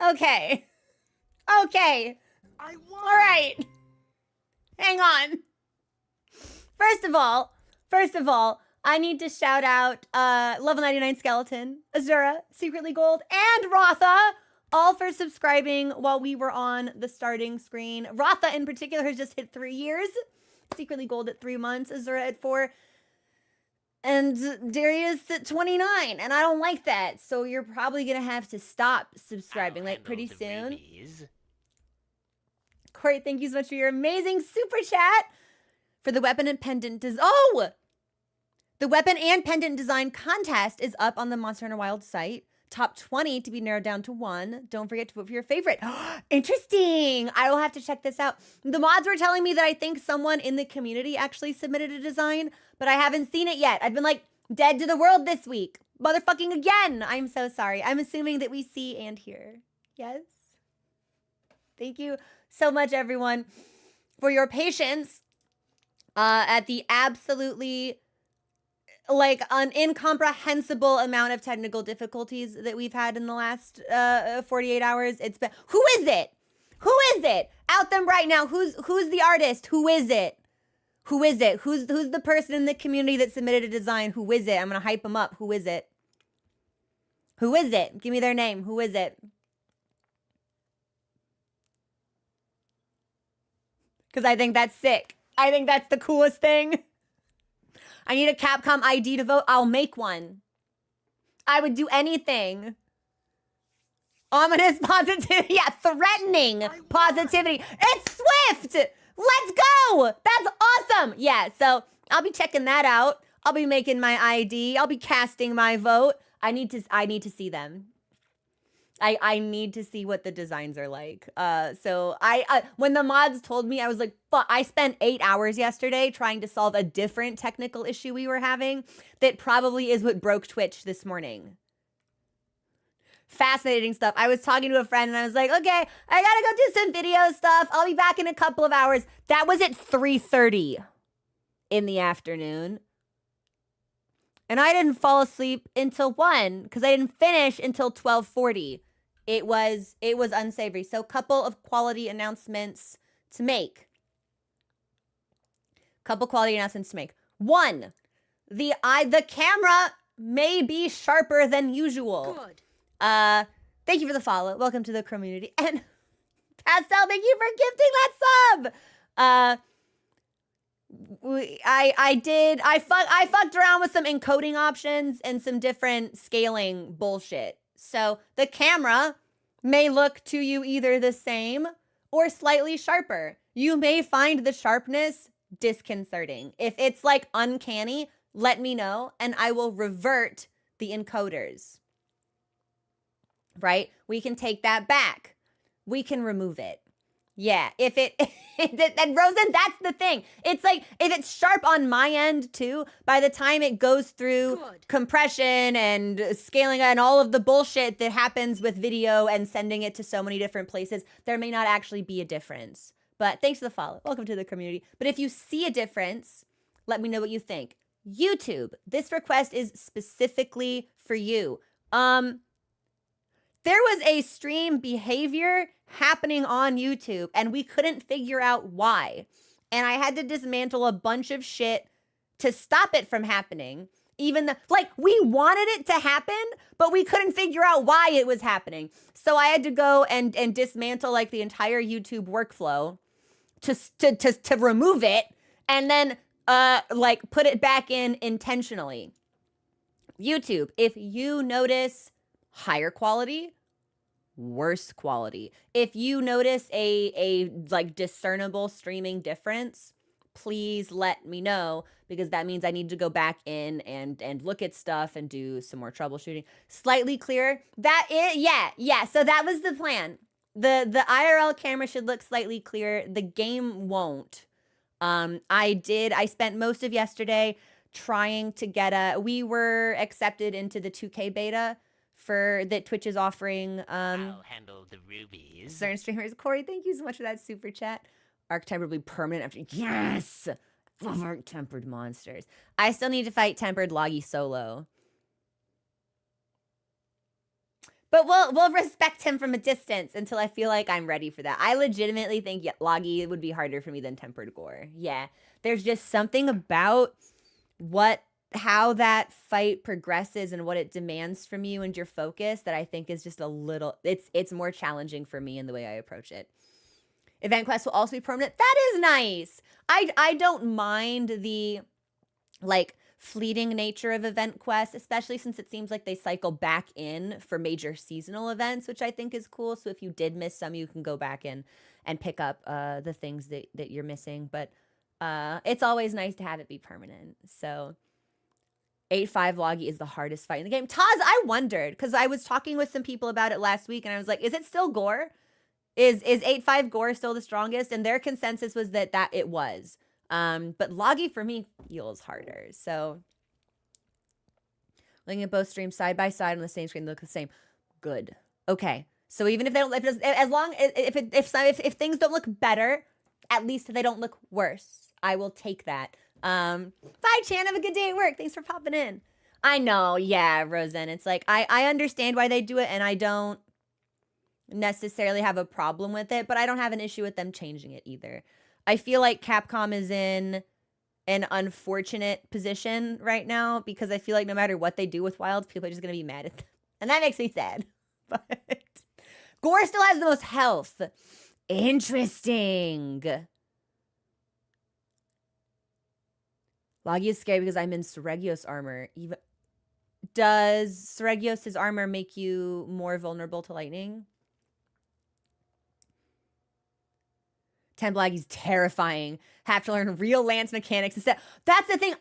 Okay. Okay. I won. All right. Hang on. First of all, I need to shout out Level 99 Skeleton, Azura, Secretly Gold, and Rotha, all for subscribing while we were on the starting screen. Rotha in particular has just hit 3 years. Secretly Gold at 3 months, Azura at 4, and Darius at 29, and I don't like that, so you're probably gonna have to stop subscribing like pretty soon. Rubies. Corey, thank you so much for your amazing super chat for the weapon and pendant design. Oh! The weapon and pendant design contest is up on the Monster Hunter Wild site. Top 20 to be narrowed down to 1. Don't forget to vote for your favorite. Interesting. I will have to check this out. The mods were telling me that I think someone in the community actually submitted a design, but I haven't seen it yet. I've been like dead to the world this week. Motherfucking again. I'm so sorry. I'm assuming that we see and hear. Yes. Thank you so much, everyone, for your patience at the absolutely like an incomprehensible amount of technical difficulties that we've had in the last 48 hours. It's been, who is it? Who is it? Out them right now. Who's the artist? Who is it? Who is it? Who's the person in the community that submitted a design? Who is it? I'm gonna hype them up. Who is it? Who is it? Give me their name. Who is it? Because I think that's sick. I think that's the coolest thing. I need a Capcom ID to vote. I'll make one. I would do anything. Ominous positivity. Yeah, threatening positivity. It's Swift. Let's go. That's awesome. Yeah, so I'll be checking that out. I'll be making my ID. I'll be casting my vote. I need to see them. I need to see what the designs are like. So when the mods told me, I was like, fuck, I spent 8 hours yesterday trying to solve a different technical issue we were having that probably is what broke Twitch this morning. Fascinating stuff. I was talking to a friend and I was like, okay, I gotta go do some video stuff. I'll be back in a couple of hours. That was at 3:30 in the afternoon. And I didn't fall asleep until 1 because I didn't finish until 12:40. It was unsavory. So a couple of quality announcements to make. One, the camera may be sharper than usual. Good. Thank you for the follow. Welcome to the community. And Pastel, thank you for gifting that sub. I fucked around with some encoding options and some different scaling bullshit. So the camera may look to you either the same or slightly sharper. You may find the sharpness disconcerting. If it's like uncanny, let me know and I will revert the encoders. Right? We can take that back. We can remove it. Yeah, if it, and Rosen, that's the thing. It's like, if it's sharp on my end too, by the time it goes through compression and scaling and all of the bullshit that happens with video and sending it to so many different places, there may not actually be a difference. But thanks for the follow. Welcome to the community. But if you see a difference, let me know what you think. YouTube, this request is specifically for you. There was a stream behavior happening on YouTube and we couldn't figure out why. And I had to dismantle a bunch of shit to stop it from happening. Even though, like, we wanted it to happen, but we couldn't figure out why it was happening. So I had to go and dismantle like the entire YouTube workflow to remove it and then like put it back in intentionally. YouTube, if you notice higher quality, worse quality. If you notice a like discernible streaming difference, please let me know because that means I need to go back in and look at stuff and do some more troubleshooting. Slightly clearer. That is, yeah. So that was the plan. The IRL camera should look slightly clearer. The game won't. I spent most of yesterday trying to get we were accepted into the 2K beta that Twitch is offering. I'll handle the rubies. Certain streamers. Corey, thank you so much for that super chat. Archetype will be permanent after. Yes! Love arc-tempered monsters. I still need to fight tempered Loggy solo. But we'll respect him from a distance until I feel like I'm ready for that. I legitimately think Loggy would be harder for me than Tempered Gore. Yeah. There's just something about how that fight progresses and what it demands from you and your focus that I think is just a little, it's more challenging for me in the way I approach it. Event quest will also be permanent. That is nice. I don't mind the like fleeting nature of event quests, especially since it seems like they cycle back in for major seasonal events, which I think is cool. So if you did miss some, you can go back in and pick up the things that you're missing. But it's always nice to have it be permanent. So 8-5 Loggy is the hardest fight in the game. Taz, I wondered, because I was talking with some people about it last week, and I was like, is it still Gore? Is 8-5 Gore still the strongest? And their consensus was that it was. But Loggy for me feels harder. So looking at both streams side by side on the same screen, they look the same. Good. Okay. So even if they don't, if things don't look better, at least they don't look worse. I will take that. Bye, Chan. Have a good day at work. Thanks for popping in. I know. Yeah, Rosen. It's like, I understand why they do it, and I don't necessarily have a problem with it, but I don't have an issue with them changing it either. I feel like Capcom is in an unfortunate position right now because I feel like no matter what they do with Wild, people are just going to be mad at them. And that makes me sad. But Gore still has the most health. Interesting. Loggy is scary because I'm in Seregios armor. Does Seregios' armor make you more vulnerable to lightning? Temp Loggy's terrifying. Have to learn real Lance mechanics instead. That's the thing.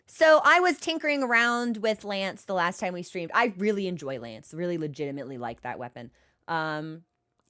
So I was tinkering around with Lance the last time we streamed. I really enjoy Lance. Really legitimately like that weapon.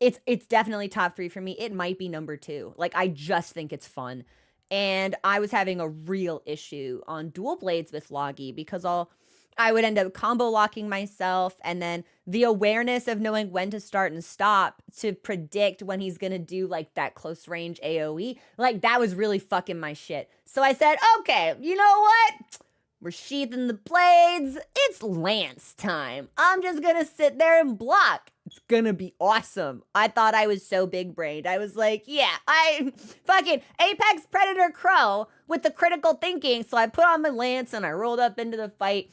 It's definitely top 3 for me. It might be number 2. Like, I just think it's fun. And I was having a real issue on dual blades with Loggy because I would end up combo locking myself, and then the awareness of knowing when to start and stop to predict when he's gonna do like that close range AoE, like that was really fucking my shit. So I said, okay, you know what? We're sheathing the blades. It's Lance time. I'm just gonna sit there and block. It's gonna be awesome. I thought I was so big brained. I was like, yeah, I fucking Apex Predator Crow with the critical thinking. So I put on my Lance and I rolled up into the fight,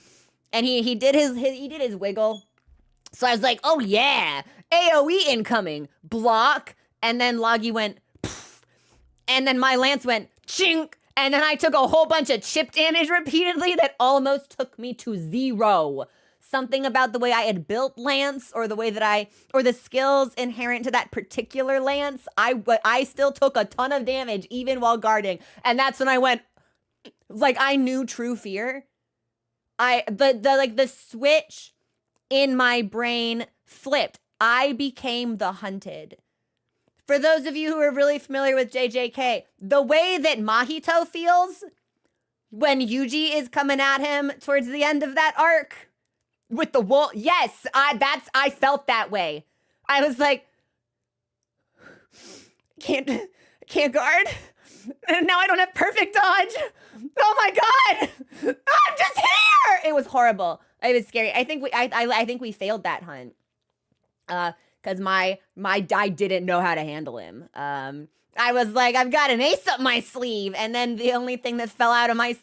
and he did his wiggle. So I was like, oh yeah, AoE incoming, block, and then Loggy went, poof, and then my Lance went chink. And then I took a whole bunch of chip damage repeatedly that almost took me to 0. Something about the way I had built Lance, or the way that or the skills inherent to that particular Lance, I still took a ton of damage even while guarding. And that's when I went, like, I knew true fear. The switch in my brain flipped. I became the hunted. For those of you who are really familiar with JJK, the way that Mahito feels when Yuji is coming at him towards the end of that arc with the wolf, yes, I felt that way. I was like, can't guard. And now I don't have perfect dodge. Oh my god, I'm just here. It was horrible. It was scary. I think we failed that hunt. Because I didn't know how to handle him. I was like, I've got an ace up my sleeve, and then the only thing that fell out of my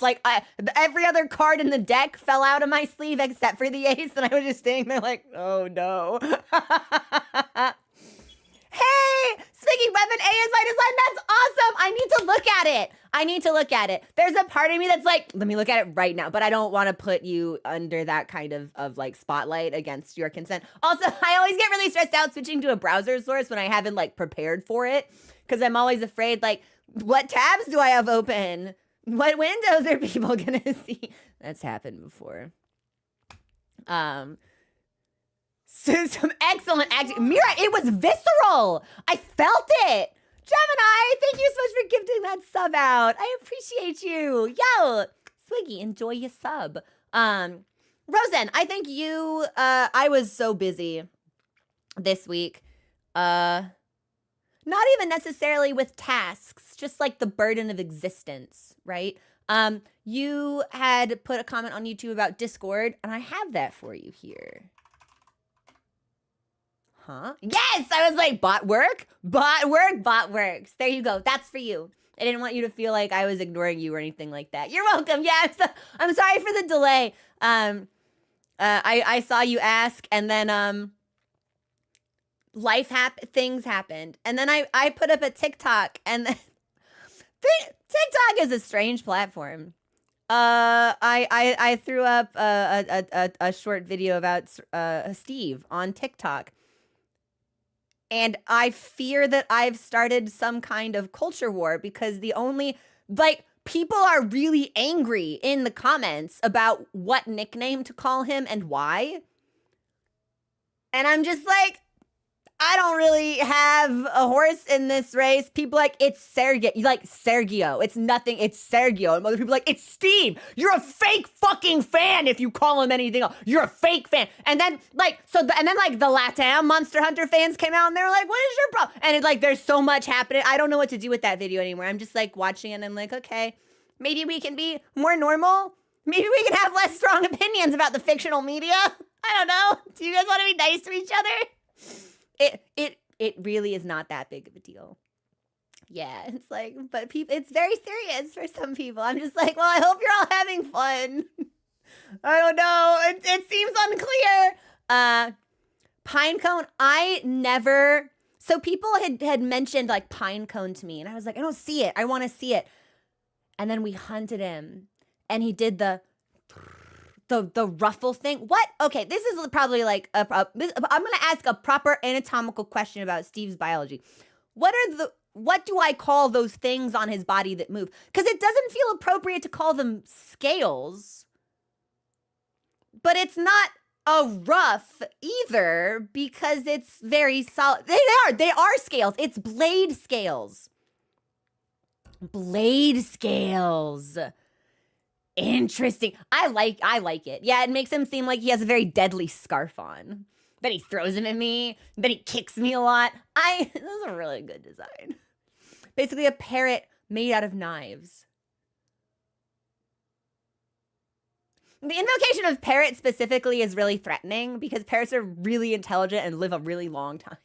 every other card in the deck fell out of my sleeve except for the ace, and I was just standing there like, oh no. Hey, speaking weapon A is my design. That's awesome. I need to look at it. There's a part of me that's like, let me look at it right now, but I don't want to put you under that kind of like spotlight against your consent. Also, I always get really stressed out switching to a browser source when I haven't like prepared for it, because I'm always afraid, like, what tabs do I have open? What windows are people gonna see? That's happened before. So some excellent action. Mira, it was visceral. I felt it. Gemini, thank you so much for gifting that sub out. I appreciate you. Yo, Swiggy, enjoy your sub. Rosen, I think I was so busy this week. Not even necessarily with tasks, just like the burden of existence, right? You had put a comment on YouTube about Discord, and I have that for you here. Huh? Yes! I was like, bot work? Bot work? Bot works. There you go. That's for you. I didn't want you to feel like I was ignoring you or anything like that. You're welcome. Yeah, I'm sorry for the delay. I saw you ask, and then things happened, and then I put up a TikTok, and then TikTok is a strange platform. I threw up a short video about Steve on TikTok. And I fear that I've started some kind of culture war because people are really angry in the comments about what nickname to call him and why. And I'm just like, I don't really have a horse in this race. People like, it's Sergio. You like Sergio. It's nothing. It's Sergio. And other people like, it's Steve. You're a fake fucking fan if you call him anything else. You're a fake fan. And then the LATAM Monster Hunter fans came out and they were like, what is your problem? And it's like, there's so much happening. I don't know what to do with that video anymore. I'm just like watching it and I'm like, okay, maybe we can be more normal. Maybe we can have less strong opinions about the fictional media. I don't know. Do you guys want to be nice to each other? It really is not that big of a deal. Yeah, it's like, but it's very serious for some people. I'm just like, well, I hope you're all having fun. I don't know. It seems unclear. Pinecone, so people had mentioned like Pinecone to me, and I was like, I don't see it. I want to see it. And then we hunted him, and he did the ruffle thing. What? Okay, this is probably like I'm going to ask a proper anatomical question about Steve's biology. What do I call those things on his body that move? Because it doesn't feel appropriate to call them scales, but it's not a ruff either because it's very solid. They are scales. It's blade scales. Blade scales. Interesting. I like it. Yeah, it makes him seem like he has a very deadly scarf on. Then he throws him at me. Then he kicks me a lot. This is a really good design. Basically a parrot made out of knives. The invocation of parrot specifically is really threatening because parrots are really intelligent and live a really long time.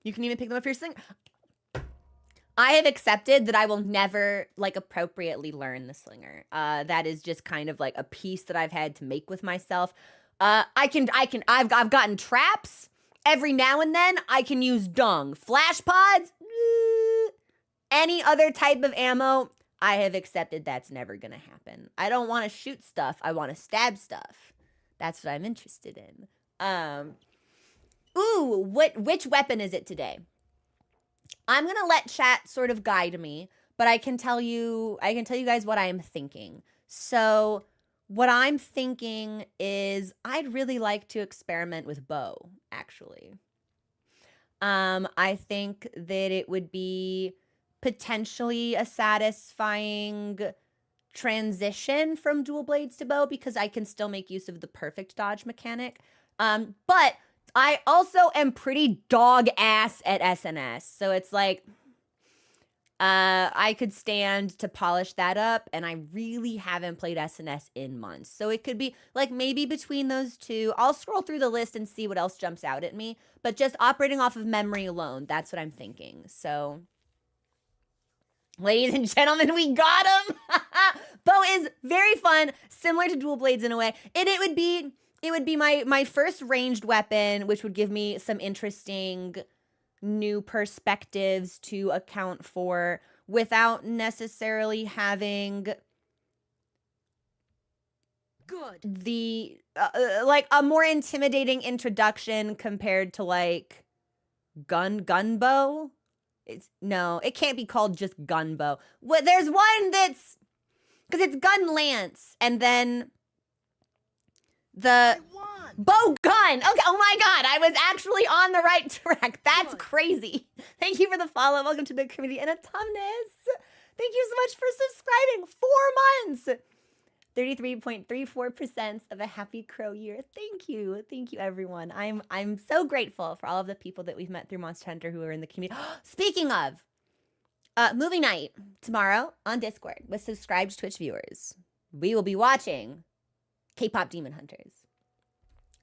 You can even pick them up your sling. I have accepted that I will never like appropriately learn the slinger. That is just kind of like a piece that I've had to make with myself. I've gotten traps every now and then. I can use dung, flash pods, any other type of ammo. I have accepted that's never gonna happen. I don't want to shoot stuff. I want to stab stuff. That's what I'm interested in. Which weapon is it today? I'm going to let chat sort of guide me, but I can tell you guys what I am thinking. So what I'm thinking is I'd really like to experiment with bow, actually. I think that it would be potentially a satisfying transition from dual blades to bow because I can still make use of the perfect dodge mechanic. But I also am pretty dog ass at SNS. So it's like, I could stand to polish that up, and I really haven't played SNS in months. So it could be like maybe between those two. I'll scroll through the list and see what else jumps out at me. But just operating off of memory alone, that's what I'm thinking. So, ladies and gentlemen, we got him. Bow is very fun, similar to dual blades in a way. It would be my first ranged weapon, which would give me some interesting new perspectives to account for without necessarily having the like a more intimidating introduction compared to like gunbow. It can't be called just gunbow. There's one that's because it's gun lance and then the bow gun. Okay. Oh my God. I was actually on the right track. That's crazy. Thank you for the follow. Welcome to the community and autumnus. Thank you so much for subscribing. 4 months. 33.34% of a happy crow year. Thank you. Thank you, everyone. I'm so grateful for all of the people that we've met through Monster Hunter who are in the community. Speaking of, movie night tomorrow on Discord with subscribed Twitch viewers. We will be watching K-pop Demon Hunters.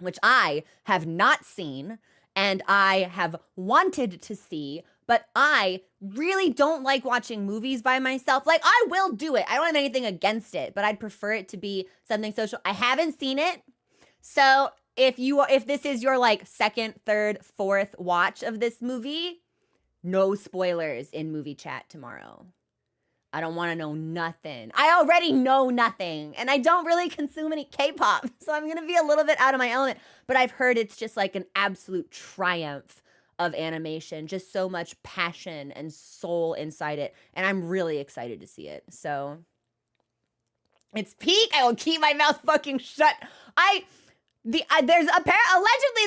which I have not seen and I have wanted to see, but I really don't like watching movies by myself. Like, I will do it. I don't have anything against it, but I'd prefer it to be something social. I haven't seen it. So if this is your like second, third, fourth watch of this movie, no spoilers in movie chat tomorrow. I don't want to know nothing. I already know nothing, and I don't really consume any K-pop, so I'm going to be a little bit out of my element, but I've heard it's just like an absolute triumph of animation, just so much passion and soul inside it, and I'm really excited to see it. So it's peak. I will keep my mouth fucking shut. Allegedly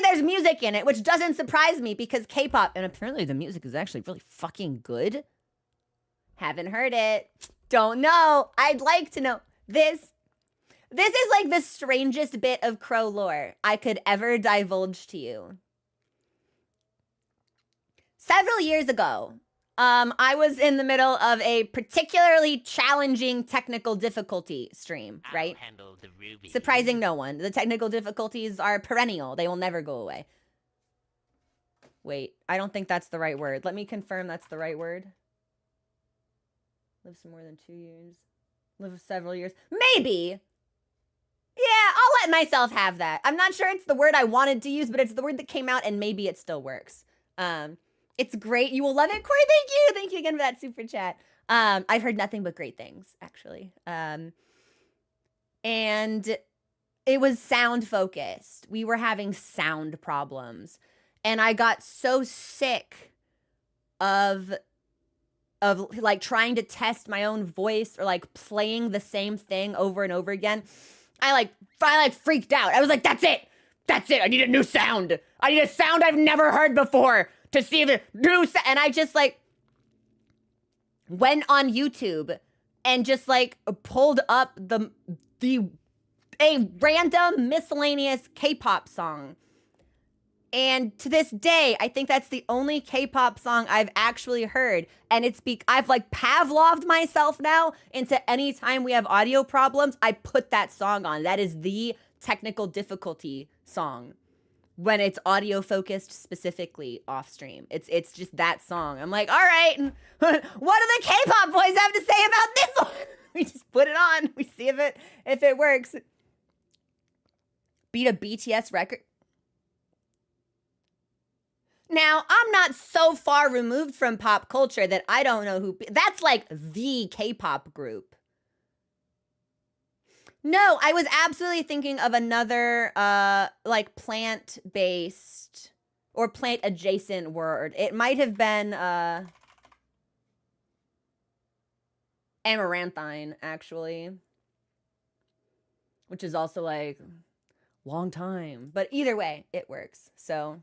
there's music in it, which doesn't surprise me because K-pop, and apparently the music is actually really fucking good. Haven't heard it. Don't know. I'd like to know. This is like the strangest bit of Crow lore I could ever divulge to you. Several years ago, I was in the middle of a particularly challenging technical difficulty stream, right? I'll handle the rubies. Surprising no one. The technical difficulties are perennial. They will never go away. Wait, I don't think that's the right word. Let me confirm that's the right word. Live some more than 2 years. Live several years. Maybe. Yeah, I'll let myself have that. I'm not sure it's the word I wanted to use, but it's the word that came out, and maybe it still works. It's great. You will love it, Corey. Thank you. Thank you again for that super chat. I've heard nothing but great things, actually. And it was sound focused. We were having sound problems. And I got so sick of like trying to test my own voice or like playing the same thing over and over again. I freaked out. I was like, that's it. I need a new sound. I need a sound I've never heard before to see if it and I just like went on YouTube and just like pulled up a random miscellaneous K-pop song. And to this day, I think that's the only K-pop song I've actually heard. And I've like Pavloved myself now into any time we have audio problems, I put that song on. That is the technical difficulty song when it's audio focused specifically off stream. It's just that song. I'm like, all right, what do the K-pop boys have to say about this one? We just put it on. We see if it works. Beat a BTS record. Now, I'm not so far removed from pop culture that I don't know who... That's like the K-pop group. No, I was absolutely thinking of another like plant-based or plant-adjacent word. It might have been amaranthine, actually. Which is also like long time. But either way, it works. So...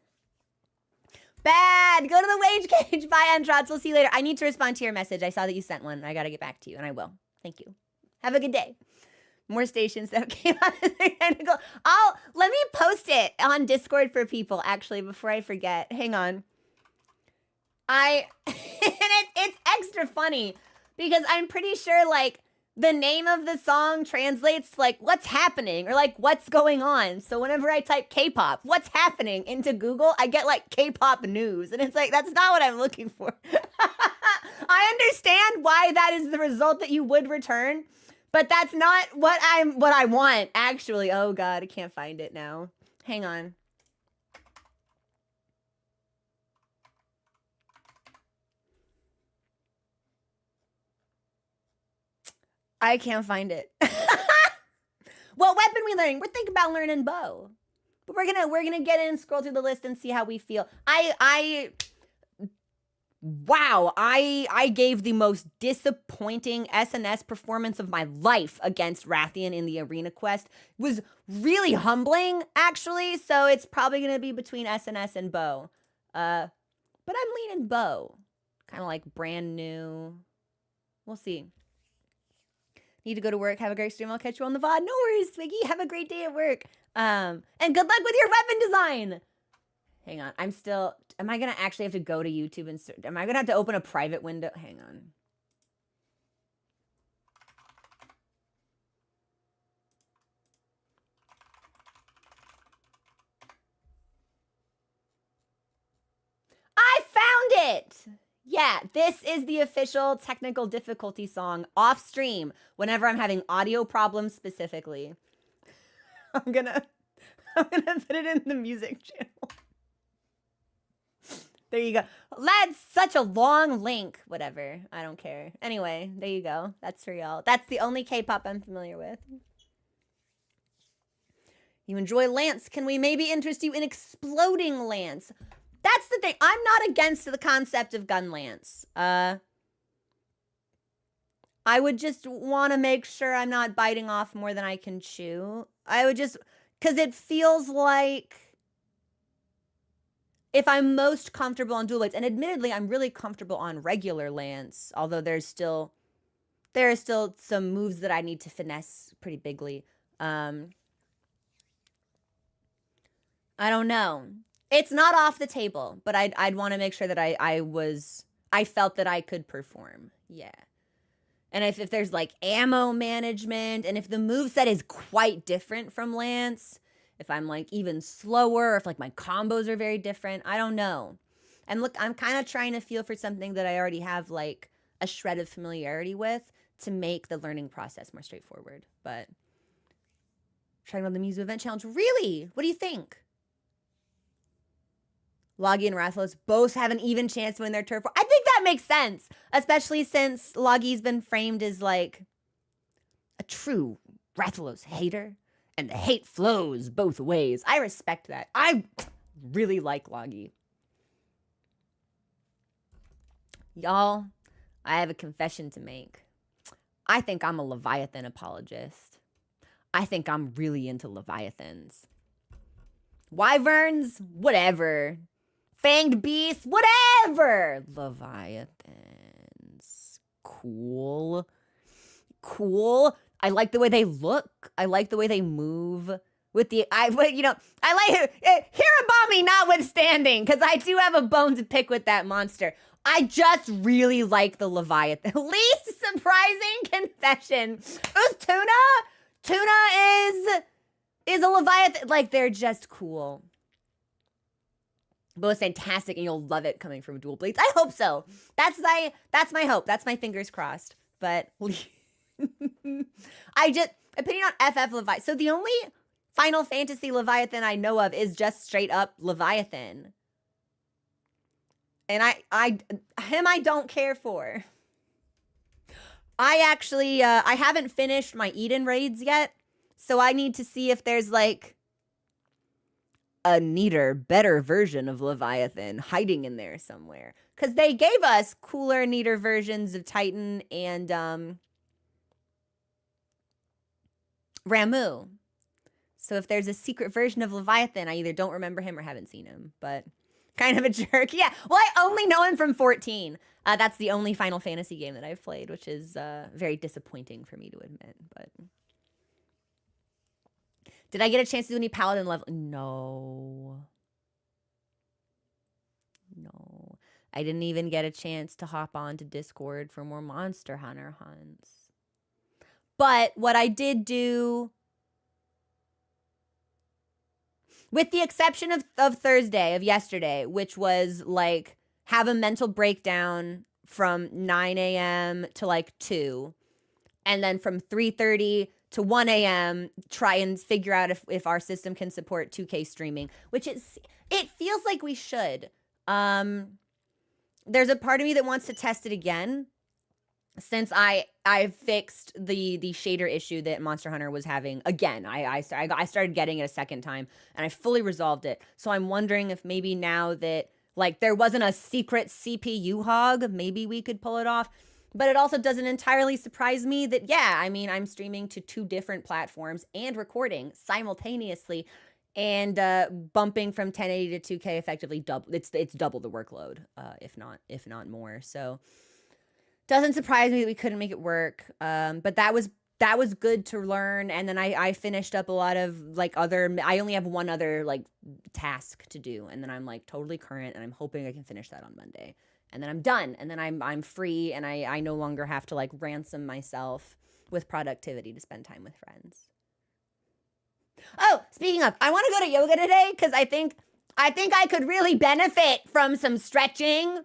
Bad. Go to the wage cage. Bye, Androts. We'll see you later. I need to respond to your message. I saw that you sent one. I got to get back to you, and I will. Thank you. Have a good day. More stations that came out. Let me post it on Discord for people, actually, before I forget. Hang on. And it's extra funny because I'm pretty sure, like, the name of the song translates to, like, what's happening or, like, what's going on. So whenever I type K-pop, what's happening into Google, I get, like, K-pop news. And it's like, that's not what I'm looking for. I understand why that is the result that you would return, but that's not what I want, actually. Oh, God, I can't find it now. Hang on. I can't find it. What weapon we learning? We're thinking about learning bow. But we're gonna get in, scroll through the list, and see how we feel. Wow, I gave the most disappointing SNS performance of my life against Rathian in the arena quest. It was really humbling, actually, so it's probably gonna be between SNS and bow. But I'm leaning bow. Kind of like brand new. We'll see. Need to go to work. Have a great stream. I'll catch you on the VOD. No worries, Swiggy. Have a great day at work. And good luck with your weapon design. Hang on. Am I going to actually have to go to YouTube and am I going to have to open a private window? Hang on. it. Yeah, this is the official technical difficulty song off stream whenever I'm having audio problems specifically. I'm gonna put it in the music channel. There you go. That's such a long link. Whatever. I don't care. Anyway, there you go. That's for y'all. That's the only K-pop I'm familiar with. You enjoy Lance. Can we maybe interest you in exploding Lance? That's the thing. I'm not against the concept of gun Lance. I would just want to make sure I'm not biting off more than I can chew. I would just, because it feels like if I'm most comfortable on dual blades, and admittedly, I'm really comfortable on regular Lance, although there are still some moves that I need to finesse pretty bigly. I don't know. It's not off the table, but I'd want to make sure that I felt that I could perform. Yeah. And if there's like ammo management, and if the moveset is quite different from Lance, if I'm like even slower, if like my combos are very different, I don't know. And look, I'm kind of trying to feel for something that I already have like a shred of familiarity with to make the learning process more straightforward. But trying on the Mizu Event Challenge, really? What do you think? Loggy and Rathalos both have an even chance to win their turf war. I think that makes sense, especially since Loggy's been framed as like a true Rathalos hater, and the hate flows both ways. I respect that. I really like Loggy. Y'all, I have a confession to make. I think I'm a Leviathan apologist. I think I'm really into Leviathans. Wyverns, whatever. Fanged beasts, whatever. Leviathans, cool. Cool. I like the way they look. I like the way they move. With the, I like Hirabami notwithstanding, because I do have a bone to pick with that monster. I just really like the Leviathan. Least surprising confession. Who's Tuna? Tuna is a Leviathan. Like, they're just cool. Both fantastic, and you'll love it coming from dual blades. I hope so. That's my hope. That's my fingers crossed. But opinion on FF Leviathan. So the only Final Fantasy Leviathan I know of is just straight up Leviathan. And I don't care for. I actually, I haven't finished my Eden raids yet. So I need to see if there's like a neater, better version of Leviathan hiding in there somewhere. Because they gave us cooler, neater versions of Titan and Ramu. So if there's a secret version of Leviathan, I either don't remember him or haven't seen him. But kind of a jerk. Yeah, well, I only know him from 14. That's the only Final Fantasy game that I've played, which is very disappointing for me to admit. But did I get a chance to do any Paladin level? No. No. I didn't even get a chance to hop on to Discord for more Monster Hunter hunts. But what I did do, with the exception of Thursday, of yesterday, which was like have a mental breakdown from 9 a.m. to like 2, and then from 3:30 to 1 a.m. try and figure out if our system can support 2K streaming, which it feels like we should. There's a part of me that wants to test it again, since I fixed the shader issue that Monster Hunter was having again. I started getting it a second time, and I fully resolved it. So I'm wondering if maybe now that like there wasn't a secret CPU hog, maybe we could pull it off. But it also doesn't entirely surprise me that, yeah, I mean, I'm streaming to 2 different platforms and recording simultaneously, and bumping from 1080 to 2K effectively double. It's double the workload, if not more. So doesn't surprise me that we couldn't make it work. But that was good to learn. And then I finished up a lot of like I only have one other like task to do, and then I'm like totally current, and I'm hoping I can finish that on Monday. And then I'm done, and then I'm free, and I no longer have to like ransom myself with productivity to spend time with friends. Oh, speaking of, I want to go to yoga today because I think I could really benefit from some stretching.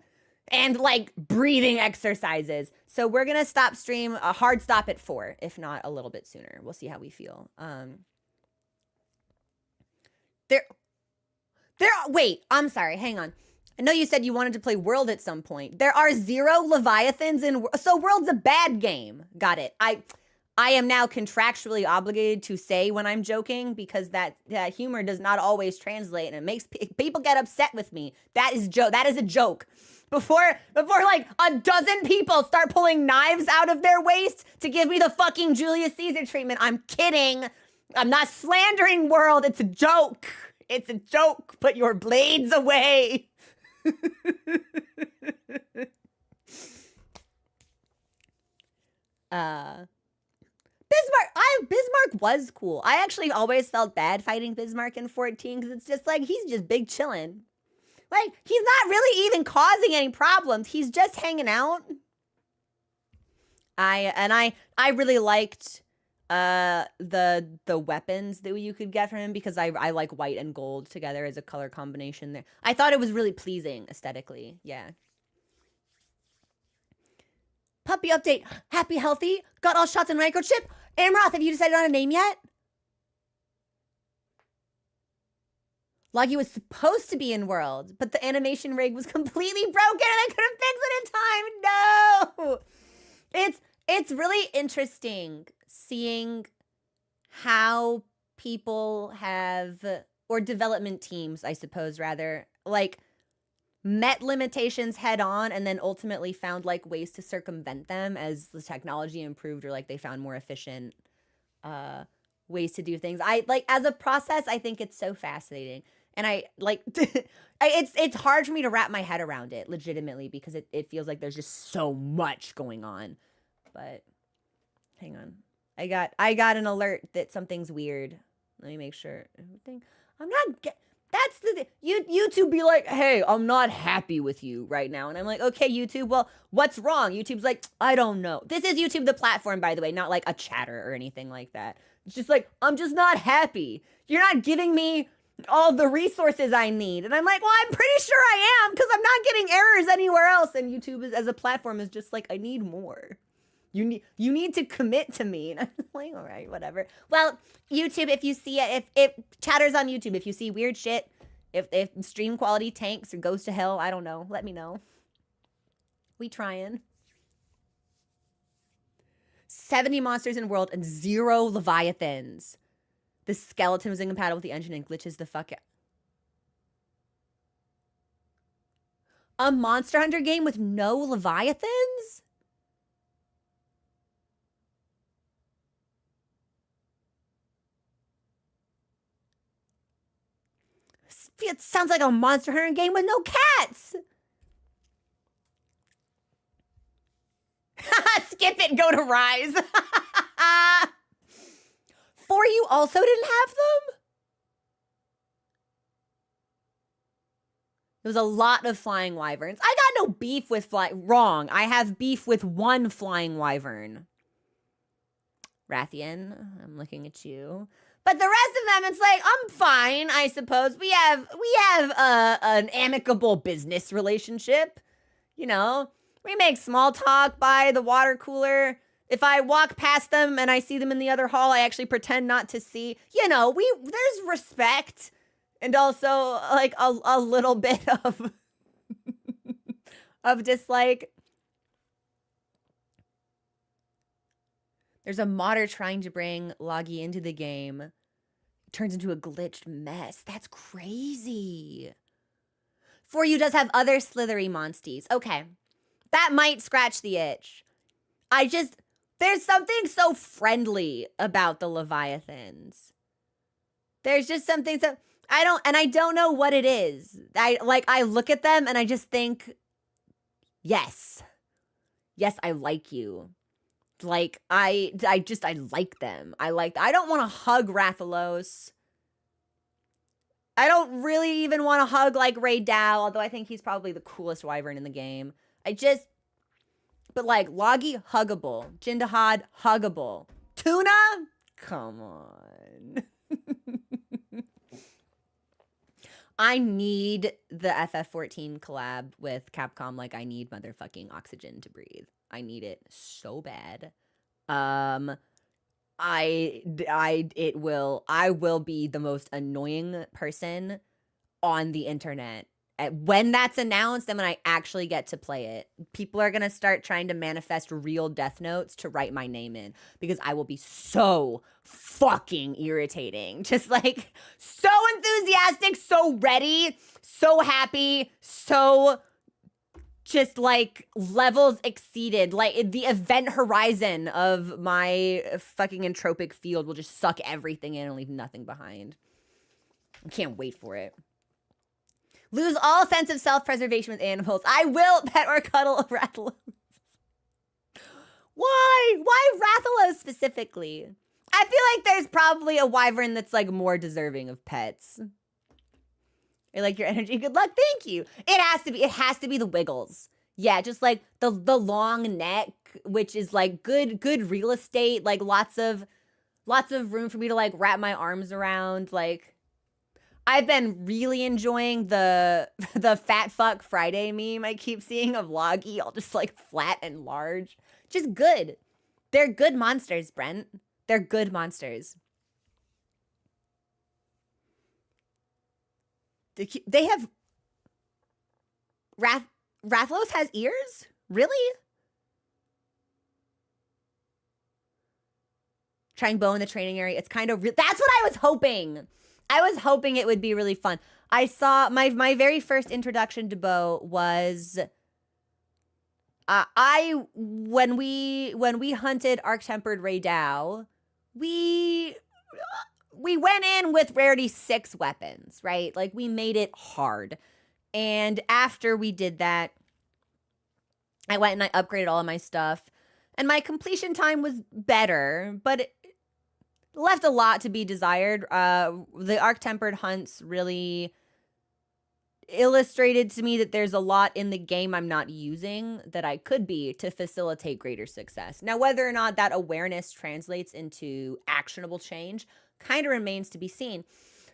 and like breathing exercises. So we're gonna stop stream, a hard stop at 4, if not a little bit sooner. We'll see how we feel. Wait, I'm sorry, hang on. I know you said you wanted to play World at some point. There are 0 Leviathans so World's a bad game. Got it. I am now contractually obligated to say when I'm joking because that humor does not always translate and it makes people get upset with me. That is a joke. Before like a dozen people start pulling knives out of their waist to give me the fucking Julius Caesar treatment. I'm kidding. I'm not slandering World. It's a joke. It's a joke. Put your blades away. Bismarck was cool. I actually always felt bad fighting Bismarck in 14 because it's just like he's just big chilling. Like he's not really even causing any problems. He's just hanging out. I really liked the weapons that you could get from him because I like white and gold together as a color combination there. I thought it was really pleasing aesthetically. Yeah. Puppy update. Happy, healthy. Got all shots and microchip. Amroth, have you decided on a name yet? Loggy was supposed to be in World, but the animation rig was completely broken and I couldn't fix it in time. No! It's really interesting seeing how people have, or development teams, I suppose, rather, like, met limitations head on and then ultimately found like ways to circumvent them as the technology improved or like they found more efficient ways to do things. I like as a process, I think it's so fascinating. And I like it's hard for me to wrap my head around it legitimately because it feels like there's just so much going on. But hang on. I got an alert that something's weird. Let me make sure. I'm not that's the YouTube be like, hey, I'm not happy with you right now. And I'm like, okay, YouTube, well, what's wrong? YouTube's like, I don't know. This is YouTube, the platform, by the way, not like a chatter or anything like that. It's just like, I'm just not happy. You're not giving me all the resources I need. And I'm like, well, I'm pretty sure I am because I'm not getting errors anywhere else. And YouTube as a platform is just like, I need more. You need to commit to me. And I'm like, all right, whatever. Well, YouTube, if you see it, if chatters on YouTube, if you see weird shit, if stream quality tanks or goes to hell, I don't know. Let me know. We trying. 70 monsters in World and 0 Leviathans. The skeleton was incompatible with the engine and glitches the fuck out. A Monster Hunter game with no Leviathans? It sounds like a Monster Hunter game with no cats. Skip it, go to Rise. For you also didn't have them? There was a lot of flying wyverns. I got no beef with wrong. I have beef with one flying wyvern. Rathian, I'm looking at you. But the rest of them, it's like, I'm fine, I suppose. We have an amicable business relationship. You know, we make small talk by the water cooler. If I walk past them and I see them in the other hall, I actually pretend not to see. You know, there's respect and also like a little bit of of just like, there's a modder trying to bring Loggy into the game. It turns into a glitched mess. That's crazy. For you does have other slithery monsties. Okay. That might scratch the itch. There's something so friendly about the Leviathans. There's just something so, I don't know what it is. I look at them and I just think, yes, I like you. Like, I like them. I don't want to hug Rathalos. I don't really even want to hug, like, Ray Dow, although I think he's probably the coolest wyvern in the game. But, like, Loggy, huggable. Jindahad, huggable. Tuna? Come on. I need the FF14 collab with Capcom like I need motherfucking oxygen to breathe. I need it so bad. I will be the most annoying person on the internet when that's announced and when I actually get to play it. People are gonna start trying to manifest real death notes to write my name in because I will be so fucking irritating. Just like so enthusiastic, so ready, so happy, so just like levels exceeded. Like the event horizon of my fucking entropic field will just suck everything in and leave nothing behind. I can't wait for it. Lose all sense of self-preservation with animals. I will pet or cuddle a Rathalos. Why? Why Rathalos specifically? I feel like there's probably a wyvern that's like more deserving of pets. I like your energy. Good luck. Thank you. It has to be. It has to be the Wiggles. Yeah, just like the long neck, which is like good real estate. Like lots of room for me to like wrap my arms around. Like I've been really enjoying the fat fuck Friday meme I keep seeing of Loggy, all just like flat and large. Just good. They're good monsters, Brent. They're good monsters. They have Rathalos has ears? Really? Trying bow in the training area. It's kind of real. That's what I was hoping. I was hoping it would be really fun. I saw my very first introduction to bow was when we hunted Arc-Tempered Raydao, we went in with rarity 6 weapons, right? Like we made it hard. And after we did that, I went and I upgraded all of my stuff. And my completion time was better, but it left a lot to be desired. The Arc-Tempered hunts really illustrated to me that there's a lot in the game I'm not using that I could be to facilitate greater success. Now, whether or not that awareness translates into actionable change kind of remains to be seen.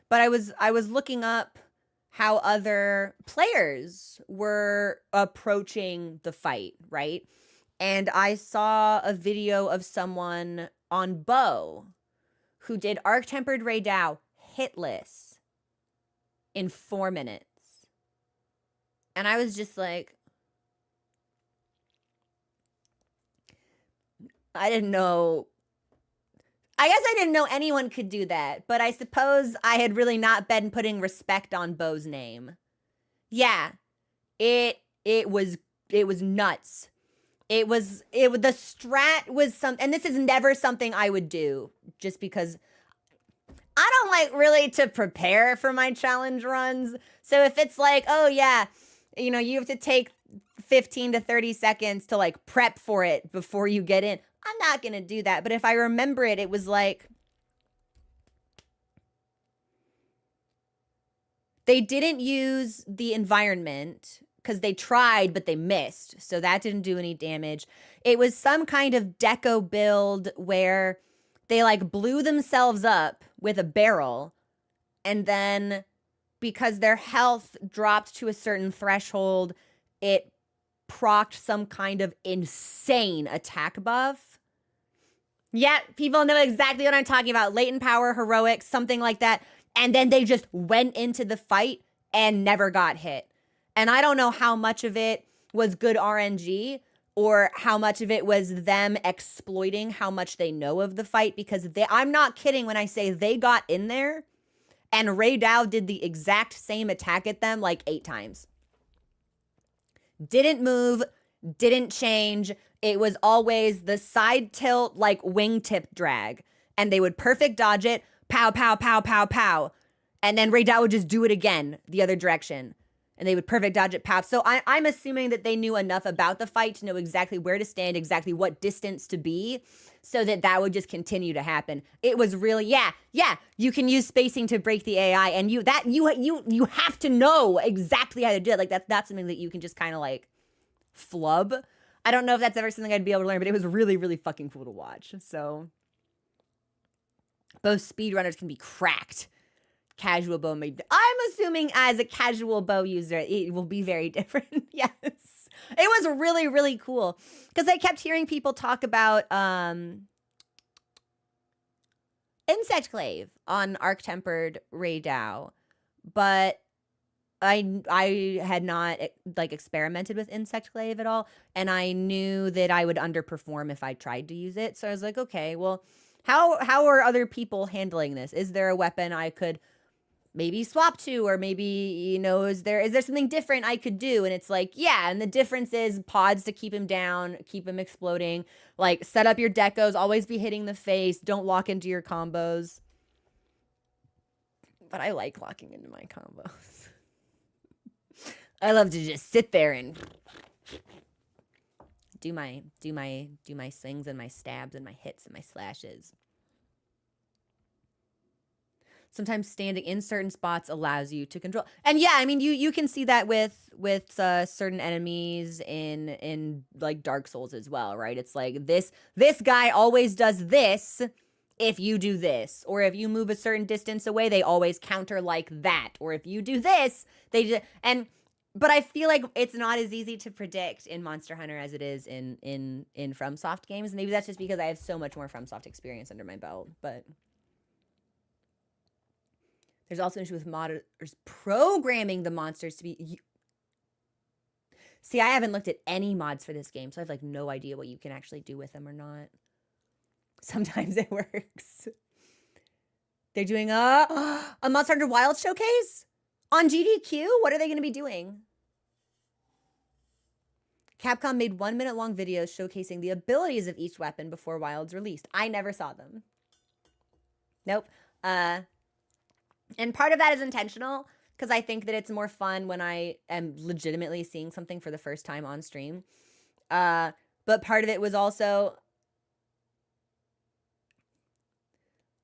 But I was looking up how other players were approaching the fight, right? And I saw a video of someone on bow who did Arc-Tempered Raydao hitless in 4 minutes. And I was just like, I didn't know. I guess I didn't know anyone could do that, but I suppose I had really not been putting respect on Bo's name. Yeah, it was nuts. The strat was and this is never something I would do just because I don't like really to prepare for my challenge runs. So if it's like, oh yeah, you know, you have to take 15 to 30 seconds to like prep for it before you get in, I'm not going to do that. But if I remember it, it was like, they didn't use the environment because they tried, but they missed. So that didn't do any damage. It was some kind of deco build where they like blew themselves up with a barrel. And then because their health dropped to a certain threshold, it procced some kind of insane attack buff. Yeah, people know exactly what I'm talking about. Latent power, heroic, something like that. And then they just went into the fight and never got hit. And I don't know how much of it was good RNG or how much of it was them exploiting how much they know of the fight, because I'm not kidding when I say they got in there and Raydao did the exact same attack at them like 8 times. Didn't move, didn't change. It was always the side tilt, like wingtip drag. And they would perfect dodge it, pow, pow, pow, pow, pow. And then Raydao would just do it again, the other direction. And they would perfect dodge it, pow. So I'm assuming that they knew enough about the fight to know exactly where to stand, exactly what distance to be, so that would just continue to happen. It was really, yeah, you can use spacing to break the AI, and you have to know exactly how to do it. Like that's not something that you can just kind of like flub. I don't know if that's ever something I'd be able to learn, but it was really, really fucking cool to watch. So both speedrunners can be cracked. Casual bow made. I'm I'm assuming as a casual bow user, it will be very different. Yes. It was really, really cool. Because I kept hearing people talk about Insect Glaive on Arc-Tempered Raydao, but I had not like experimented with Insect Glaive at all, and I knew that I would underperform if I tried to use it. So I was like, okay, well, how are other people handling this? Is there a weapon I could maybe swap to, or maybe, you know, is there something different I could do? And it's like, yeah, and the difference is pods to keep him down, keep him exploding, like set up your decos, always be hitting the face, don't lock into your combos. But I like locking into my combos. I love to just sit there and do my swings and my stabs and my hits and my slashes. Sometimes standing in certain spots allows you to control. And yeah, I mean, you can see that with certain enemies in like Dark Souls as well, right? It's like this guy always does this if you do this, or if you move a certain distance away, they always counter like that, or if you do this, they just but I feel like it's not as easy to predict in Monster Hunter as it is in FromSoft games. Maybe that's just because I have so much more FromSoft experience under my belt, but there's also an issue with modders programming the monsters to be... See, I haven't looked at any mods for this game, so I have like no idea what you can actually do with them or not. Sometimes it works. They're doing a Monster Hunter Wild showcase on GDQ? What are they going to be doing? Capcom made 1-minute long videos showcasing the abilities of each weapon before Wild's released. I never saw them. Nope. And part of that is intentional, because I think that it's more fun when I am legitimately seeing something for the first time on stream. But part of it was also...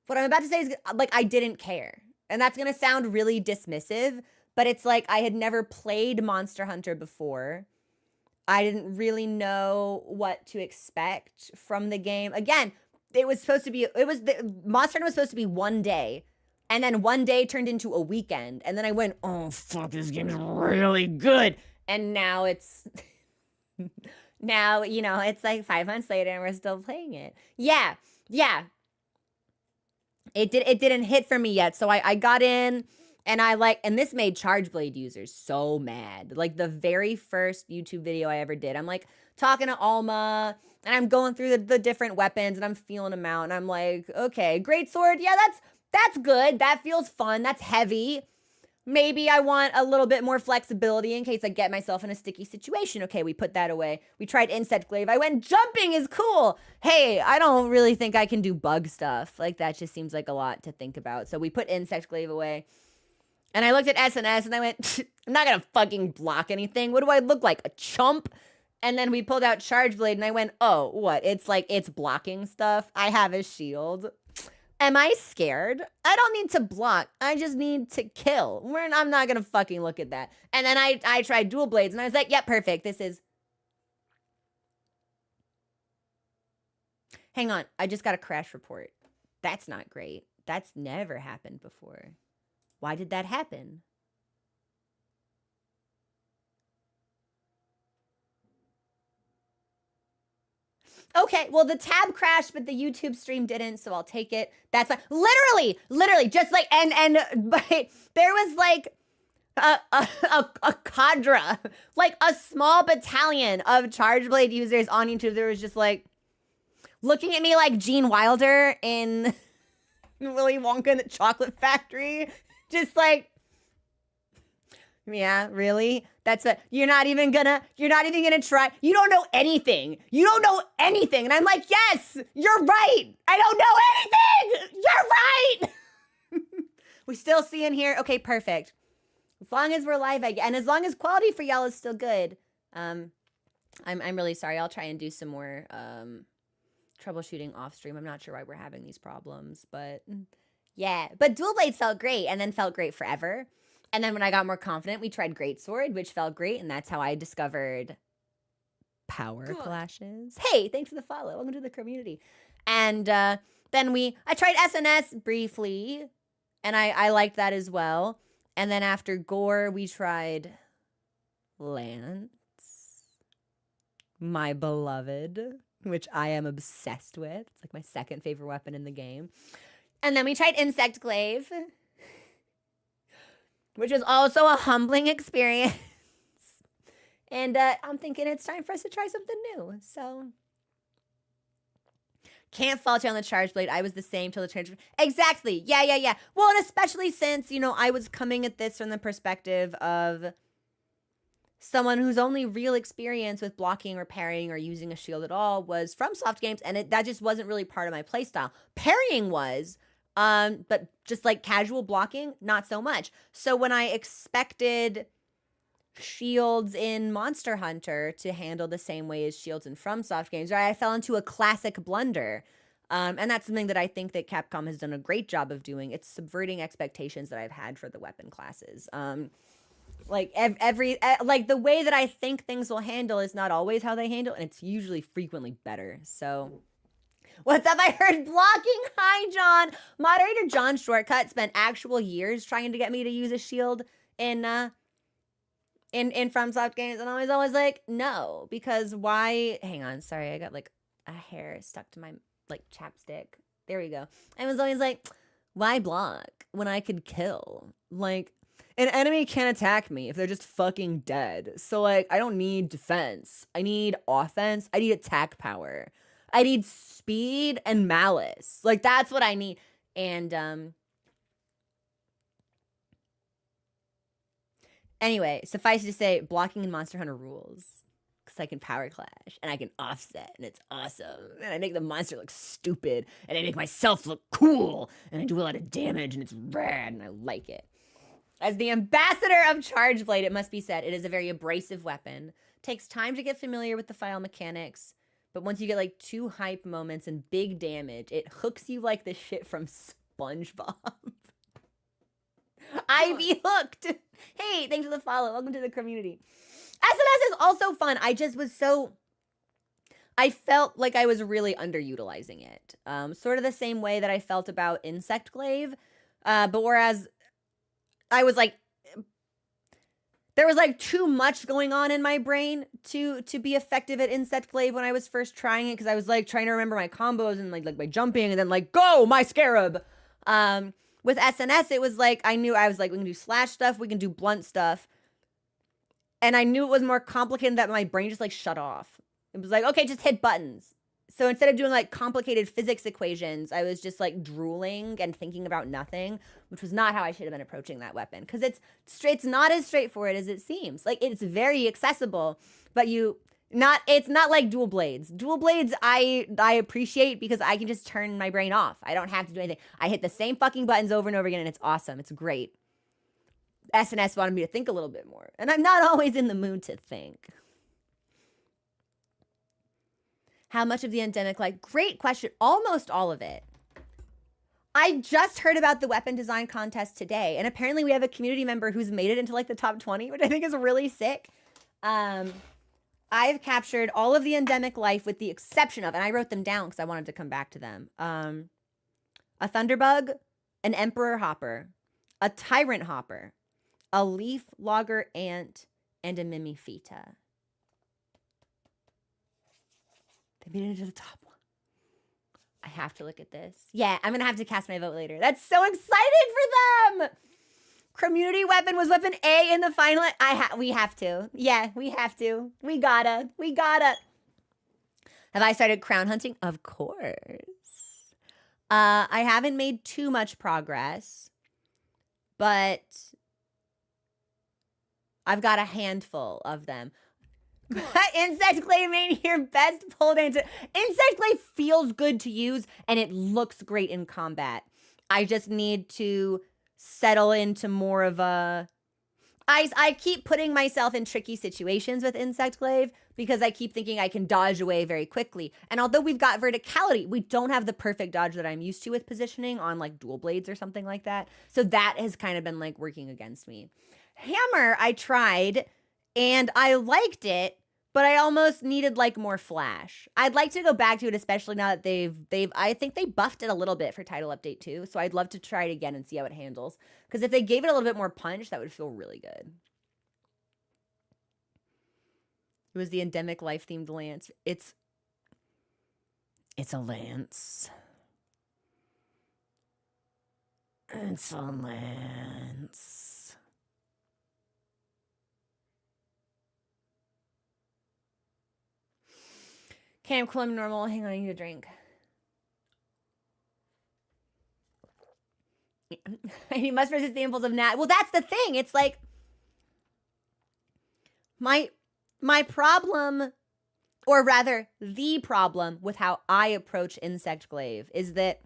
What I'm about to say is, like, I didn't care. And that's going to sound really dismissive, but it's like I had never played Monster Hunter before. I didn't really know what to expect from the game. Again, it was supposed to be... Monster Hunter was supposed to be one day. And then one day turned into a weekend. And then I went, oh, fuck, this game is really good. And now it's... now, you know, it's like 5 months later and we're still playing it. Yeah. It didn't hit for me yet. So I got in and and this made Chargeblade users so mad. Like the very first YouTube video I ever did, I'm like talking to Alma and I'm going through the different weapons and I'm feeling them out. And I'm like, okay, greatsword. Yeah, that's good. That feels fun. That's heavy. Maybe I want a little bit more flexibility in case I get myself in a sticky situation. Okay, we put that away. We tried Insect Glaive. I went, jumping is cool. Hey, I don't really think I can do bug stuff. Like, that just seems like a lot to think about. So we put Insect Glaive away. And I looked at SNS and I went, I'm not going to fucking block anything. What do I look like? A chump? And then we pulled out Chargeblade and I went, oh, what? It's like, it's blocking stuff. I have a shield. Am I scared? I don't need to block. I just need to kill. I'm not going to fucking look at that. And then I tried dual blades and I was like, yep, perfect. This is... Hang on. I just got a crash report. That's not great. That's never happened before. Why did that happen? Okay, well, the tab crashed, but the YouTube stream didn't, so I'll take it. That's fine. Literally, just like, but there was like a cadre, like a small battalion of Chargeblade users on YouTube. There was just like, looking at me like Gene Wilder in Willy Wonka and the Chocolate Factory. Just like, yeah, really? That's what you're not even gonna try. You don't know anything. And I'm like, yes, you're right. I don't know anything. You're right. We still see in here. Okay, perfect. As long as we're live again, and as long as quality for y'all is still good. I'm really sorry. I'll try and do some more troubleshooting off stream. I'm not sure why we're having these problems, but yeah. But dual blades felt great, and then felt great forever. And then when I got more confident, we tried Greatsword, which felt great. And that's how I discovered power clashes. Hey, thanks for the follow. Welcome to the community. And then I tried SNS briefly. And I liked that as well. And then after Gore, we tried Lance, my beloved, which I am obsessed with. It's like my second favorite weapon in the game. And then we tried Insect Glaive, which was also a humbling experience. And I'm thinking it's time for us to try something new. So can't fault you on the charge blade. I was the same till the charge. Exactly. Yeah. Well, and especially since, you know, I was coming at this from the perspective of someone whose only real experience with blocking or parrying or using a shield at all was from soft games, and that just wasn't really part of my playstyle. Parrying was, but just like casual blocking, not so much. So when I expected shields in Monster Hunter to handle the same way as shields in FromSoft games, right, I fell into a classic blunder. And that's something that I think that Capcom has done a great job of doing. It's subverting expectations that I've had for the weapon classes. Like like the way that I think things will handle is not always how they handle, and it's usually frequently better. So what's up? I heard blocking. Hi, John. Moderator John Shortcut spent actual years trying to get me to use a shield in FromSoft games, and I was always like, no, because why? Hang on, sorry, I got like a hair stuck to my like chapstick. There we go. I was always like, why block when I could kill? Like, an enemy can't attack me if they're just fucking dead. So like, I don't need defense. I need offense. I need attack power. I need speed and malice. Like, that's what I need. And anyway, suffice it to say, blocking in Monster Hunter rules. Because I can power clash, and I can offset, and it's awesome. And I make the monster look stupid, and I make myself look cool, and I do a lot of damage, and it's rad, and I like it. As the ambassador of Charge Blade, it must be said, it is a very abrasive weapon. Takes time to get familiar with the file mechanics, but once you get like 2 hype moments and big damage, it hooks you like the shit from SpongeBob. I be hooked. Hey, thanks for the follow. Welcome to the community. SNS is also fun. I felt like I was really underutilizing it. Sort of the same way that I felt about Insect Glaive. But whereas I was like, there was like too much going on in my brain to be effective at Insect Glaive when I was first trying it, because I was like trying to remember my combos and like my jumping, and then like, go, my scarab. With SNS, it was like, I was like, we can do slash stuff, we can do blunt stuff. And I knew it was more complicated, that my brain just like shut off. It was like, okay, just hit buttons. So instead of doing like complicated physics equations, I was just like drooling and thinking about nothing, which was not how I should have been approaching that weapon. Because it's not as straightforward as it seems. Like, it's very accessible, but it's not like dual blades. Dual blades I appreciate because I can just turn my brain off. I don't have to do anything. I hit the same fucking buttons over and over again, and it's awesome. It's great. SNS wanted me to think a little bit more, and I'm not always in the mood to think. How much of the endemic like? Great question. Almost all of it. I just heard about the weapon design contest today, and apparently we have a community member who's made it into like the top 20, which I think is really sick. I've captured all of the endemic life with the exception of, and I wrote them down because I wanted to come back to them. A thunderbug, an emperor hopper, a tyrant hopper, a leaf logger ant, and a mimifita. They made it into the top 1. I have to look at this. Yeah, I'm going to have to cast my vote later. That's so excited for them. Community weapon was weapon A in the final. We have to. Yeah, we have to. We gotta. Have I started crown hunting? Of course. I haven't made too much progress, but I've got a handful of them. Insect Glaive made your best pole dancer. Insect Glaive feels good to use, and it looks great in combat. I just need to settle into more of a... I keep putting myself in tricky situations with Insect Glaive because I keep thinking I can dodge away very quickly. And although we've got verticality, we don't have the perfect dodge that I'm used to with positioning on like dual blades or something like that. So that has kind of been like working against me. Hammer, I tried and I liked it, but I almost needed like more flash. I'd like to go back to it, especially now that they've I think they buffed it a little bit for title update 2. So I'd love to try it again and see how it handles. Because if they gave it a little bit more punch, that would feel really good. It was the endemic life themed lance. It's a lance. It's a lance. Okay, I'm cool, I'm normal. Hang on, I need a drink. He must resist the impulse of Nat. Well, that's the thing. It's like my problem, or rather the problem with how I approach Insect Glaive is that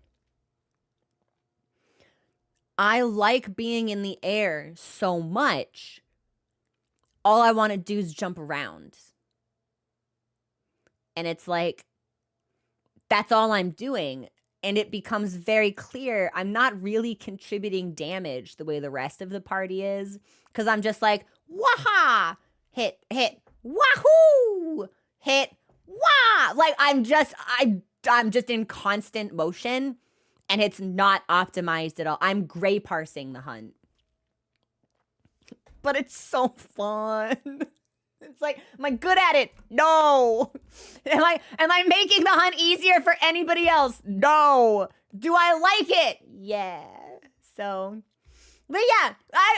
I like being in the air so much. All I want to do is jump around. And it's like, that's all I'm doing. And it becomes very clear I'm not really contributing damage the way the rest of the party is. Because I'm just like, waha! Hit, wahoo! Hit, wah! Like, I'm just in constant motion. And it's not optimized at all. I'm gray parsing the hunt. But it's so fun. It's like, am I good at it? No. Am I making the hunt easier for anybody else? No. Do I like it? Yeah. So, but yeah,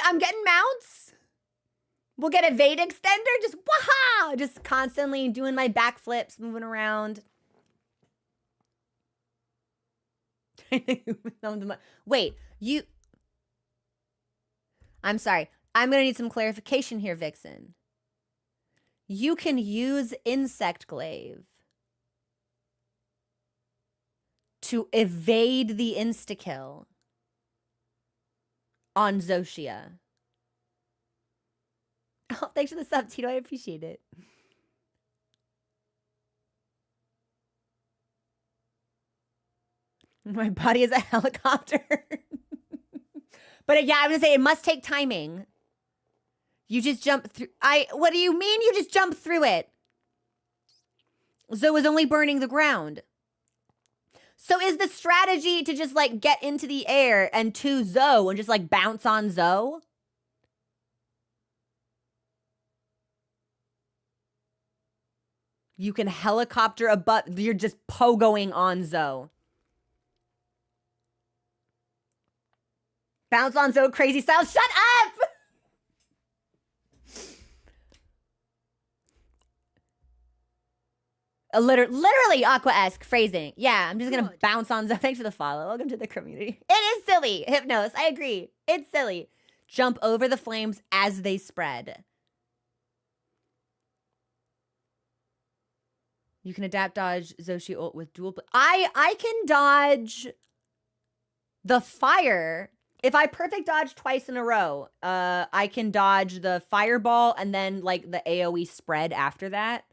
I'm getting mounts. We'll get evade extender. Just waha! Just constantly doing my backflips, moving around. Wait, I'm sorry. I'm going to need some clarification here, Vixen. You can use Insect Glaive to evade the insta-kill on Zoshia. Oh, thanks for the sub, Tito. I appreciate it. My body is a helicopter. But yeah, I would say it must take timing. You just jump through. What do you mean you just jump through it? Zoe is only burning the ground. So is the strategy to just like get into the air and to Zoe and just like bounce on Zoe? You can helicopter a butt. You're just pogoing on Zoe. Bounce on Zoe crazy style. Shut up! Literally Aqua-esque phrasing. Yeah, I'm just gonna bounce on Zoe. Thanks for the follow. Welcome to the community. It is silly, Hypnos. I agree. It's silly. Jump over the flames as they spread. You can adapt dodge Zoshi ult with dual. I can dodge the fire. If I perfect dodge twice in a row, I can dodge the fireball and then like the AoE spread after that.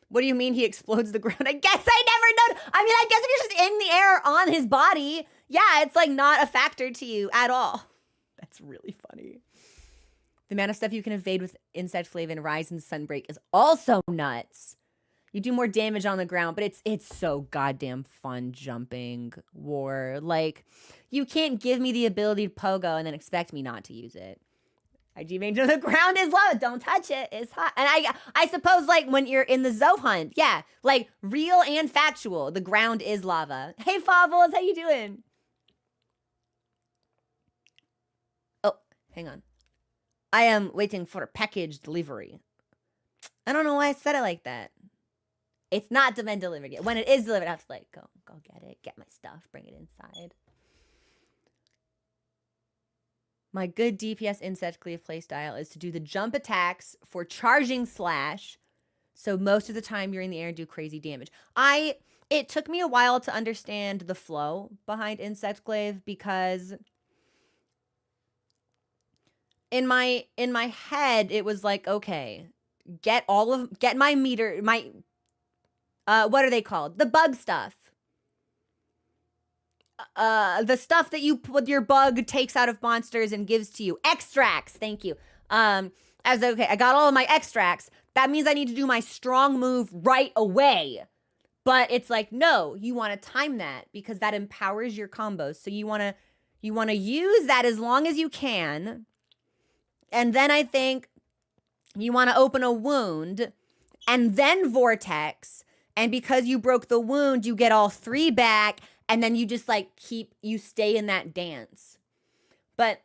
What do you mean he explodes the ground? I guess I never know. I mean, I guess if you're just in the air on his body, yeah, it's like not a factor to you at all. That's really funny. The amount of stuff you can evade with Insect Glaive and Rise and Sunbreak is also nuts. You do more damage on the ground, but it's so goddamn fun jumping war. Like, you can't give me the ability to pogo and then expect me not to use it. IG range on the ground is low. Don't touch it. It's hot. And I suppose, like, when you're in the Zoe hunt, yeah, like, real and factual, the ground is lava. Hey, Favels, how you doing? Oh, hang on. I am waiting for a package delivery. I don't know why I said it like that. It's not been delivered yet. When it is delivered, I have to, like, go get it, get my stuff, bring it inside. My good DPS Insect Glaive playstyle is to do the jump attacks for charging slash. So most of the time you're in the air and do crazy damage. It took me a while to understand the flow behind Insect Glaive because in my head it was like, okay, get my meter, what are they called? The bug stuff. the stuff that you put your bug takes out of monsters and gives to you. Extracts, thank you. Okay, I got all of my extracts. That means I need to do my strong move right away. But it's like, no, you want to time that because that empowers your combos. So you want to use that as long as you can. And then I think you want to open a wound and then vortex. And because you broke the wound, you get all 3 back. And then you just like you stay in that dance. But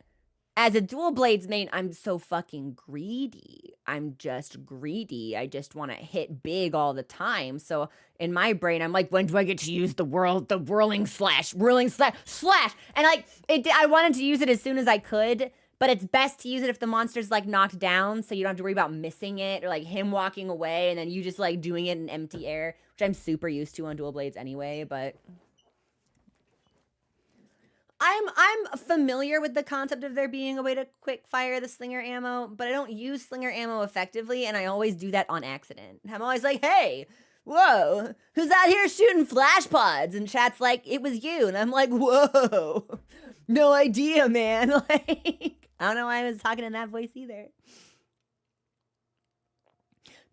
as a dual blades main, I'm so fucking greedy. I'm just greedy. I just want to hit big all the time. So in my brain, I'm like, when do I get to use the whirling slash. And like, I wanted to use it as soon as I could, but it's best to use it if the monster's like knocked down, so you don't have to worry about missing it or like him walking away and then you just like doing it in empty air, which I'm super used to on dual blades anyway, but I'm familiar with the concept of there being a way to quick fire the slinger ammo, but I don't use slinger ammo effectively, and I always do that on accident. I'm always like, hey, whoa, who's out here shooting flash pods? And chat's like, it was you. And I'm like, whoa, no idea, man. Like, I don't know why I was talking in that voice either.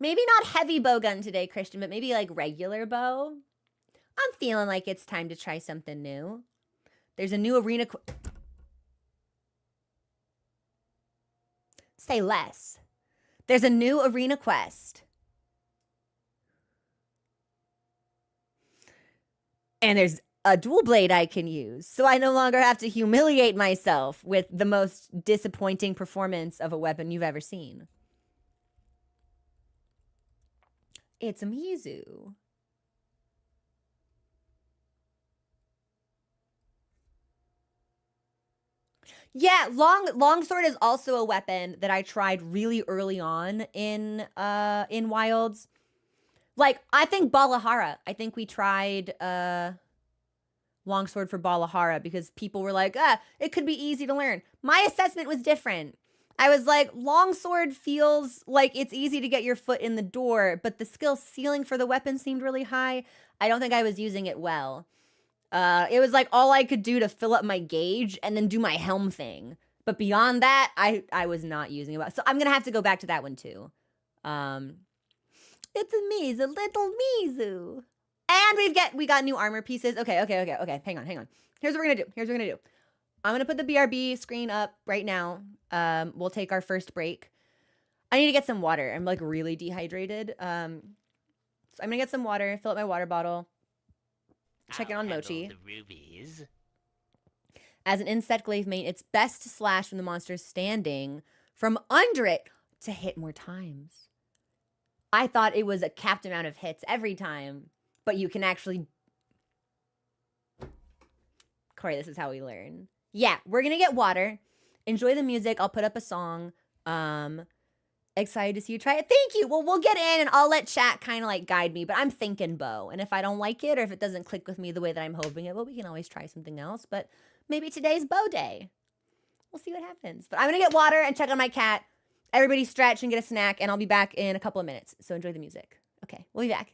Maybe not heavy bow gun today, Christian, but maybe like regular bow. I'm feeling like it's time to try something new. There's a new arena. Say less. There's a new arena quest. And there's a dual blade I can use. So I no longer have to humiliate myself with the most disappointing performance of a weapon you've ever seen. It's a Mizu. Yeah, longsword is also a weapon that I tried really early on in Wilds. Like, I think Balahara. I think we tried longsword for Balahara because people were like, it could be easy to learn. My assessment was different. I was like, longsword feels like it's easy to get your foot in the door, but the skill ceiling for the weapon seemed really high. I don't think I was using it well. It was like all I could do to fill up my gauge and then do my helm thing. But beyond that, I was not using it well. So I'm going to have to go back to that one too. It's a Mizu, little Mizu. And we got new armor pieces. Okay. Hang on. Here's what we're going to do. I'm going to put the BRB screen up right now. We'll take our first break. I need to get some water. I'm like really dehydrated. So I'm going to get some water, fill up my water bottle. Check in on Mochi. The rubies. As an insect glaive main, it's best to slash when the monster's standing from under it to hit more times. I thought it was a capped amount of hits every time, but you can actually... Corey, this is how we learn. Yeah, we're going to get water. Enjoy the music. I'll put up a song. Excited to see you try it. Thank you. Well, we'll get in and I'll let chat kind of like guide me, but I'm thinking bow. And if I don't like it or if it doesn't click with me the way that I'm hoping it will, we can always try something else. But maybe today's bow day. We'll see what happens. But I'm going to get water and check on my cat. Everybody stretch and get a snack, and I'll be back in a couple of minutes. So enjoy the music. Okay, we'll be back.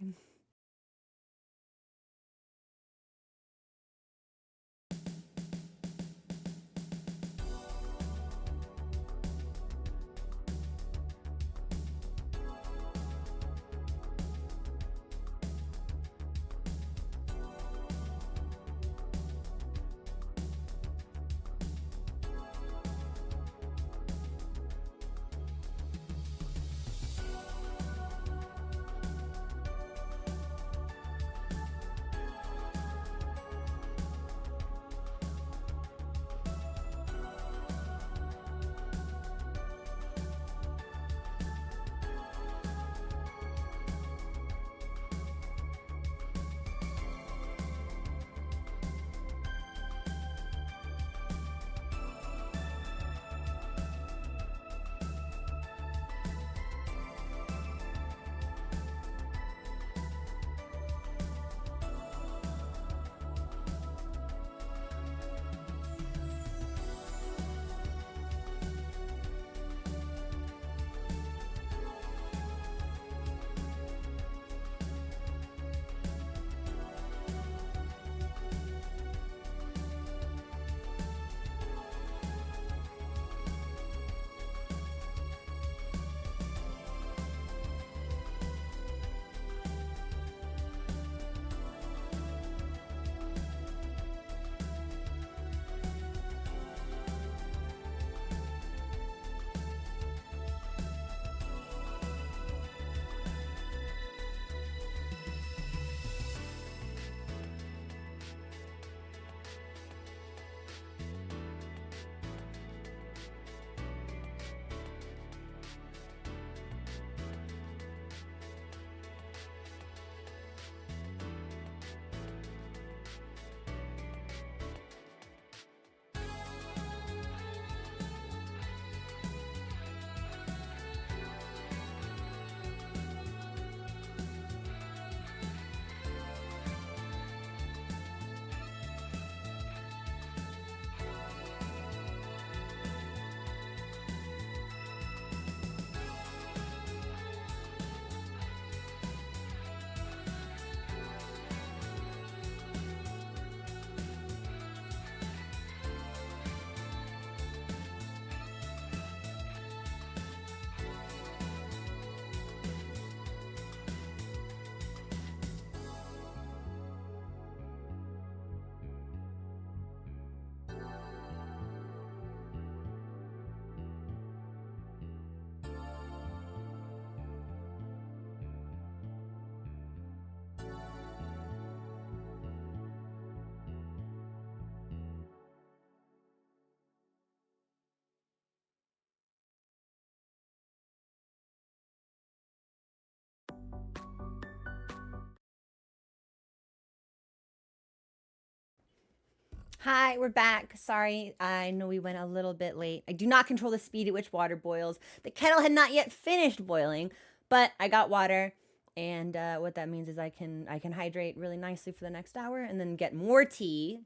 Hi, we're back. Sorry, I know we went a little bit late. I do not control the speed at which water boils. The kettle had not yet finished boiling, but I got water, and what that means is I can hydrate really nicely for the next hour, and then get more tea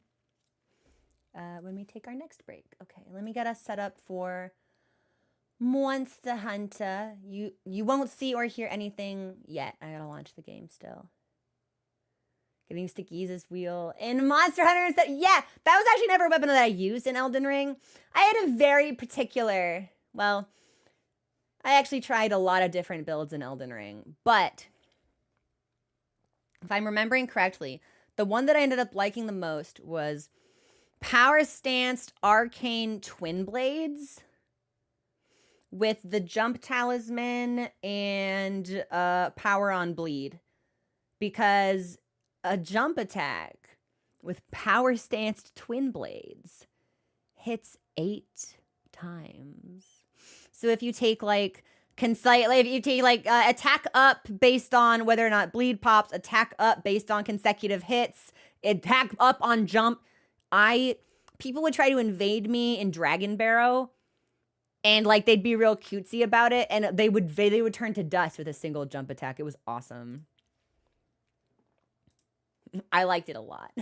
when we take our next break. Okay, let me get us set up for Monster Hunter. You won't see or hear anything yet. I gotta launch the game still. Getting used to Giza's wheel in Monster Hunter and stuff. Yeah, that was actually never a weapon that I used in Elden Ring. I had a very particular, well, I actually tried a lot of different builds in Elden Ring, but if I'm remembering correctly, the one that I ended up liking the most was Power Stanced Arcane Twin Blades with the Jump Talisman and Power on Bleed, because a jump attack with Power Stanced Twin Blades hits 8 times. So if you take like if you take like attack up based on whether or not bleed pops, attack up based on consecutive hits, attack up on jump, people would try to invade me in Dragon Barrow, and like they'd be real cutesy about it, and they would turn to dust with a single jump attack. It was awesome. I liked it a lot.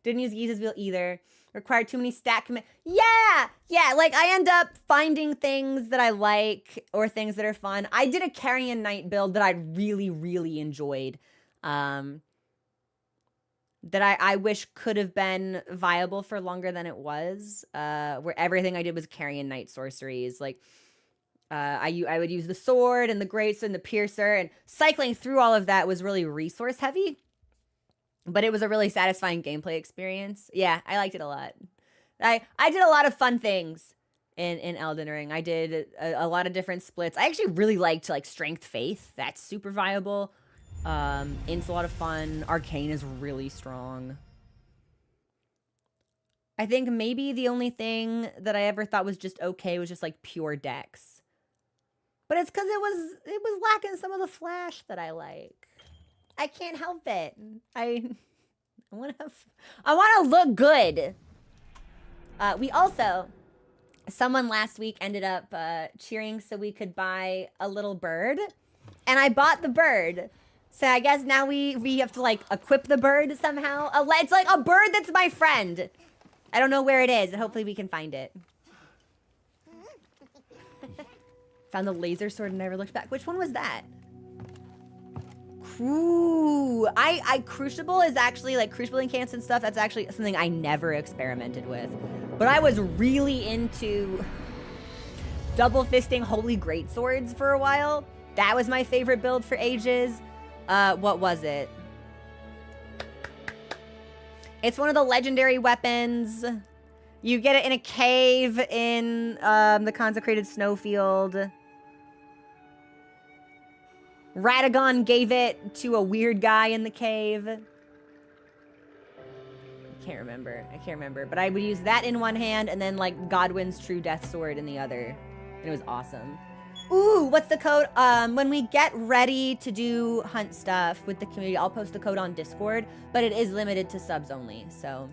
Didn't use Giza's wheel either. Required too many stat commit. Yeah. Like I end up finding things that I like or things that are fun. I did a Carrion Knight build that I really, really enjoyed. That I wish could have been viable for longer than it was. Where everything I did was Carrion Knight sorceries. Like I would use the sword and the greatsword and the piercer, and cycling through all of that was really resource heavy, but it was a really satisfying gameplay experience. Yeah, I liked it a lot. I did a lot of fun things in Elden Ring. I did a lot of different splits. I actually really liked like Strength Faith. That's super viable. It's a lot of fun. Arcane is really strong. I think maybe the only thing that I ever thought was just okay was just like pure dex. But it's because it was lacking some of the flash that I like. I can't help it. I want to look good. We also, someone last week ended up cheering so we could buy a little bird, and I bought the bird. So I guess now we have to like equip the bird somehow. It's like a bird that's my friend. I don't know where it is, and hopefully we can find it. Found the laser sword and never looked back. Which one was that? Crucible is actually like crucible incants and stuff. That's actually something I never experimented with. But I was really into double fisting holy great swords for a while. That was my favorite build for ages. What was it? It's one of the legendary weapons. You get it in a cave in the consecrated snowfield. Radagon gave it to a weird guy in the cave. I can't remember. But I would use that in one hand and then like Godwin's True Death Sword in the other. And it was awesome. Ooh, what's the code? When we get ready to do hunt stuff with the community, I'll post the code on Discord, but it is limited to subs only, so.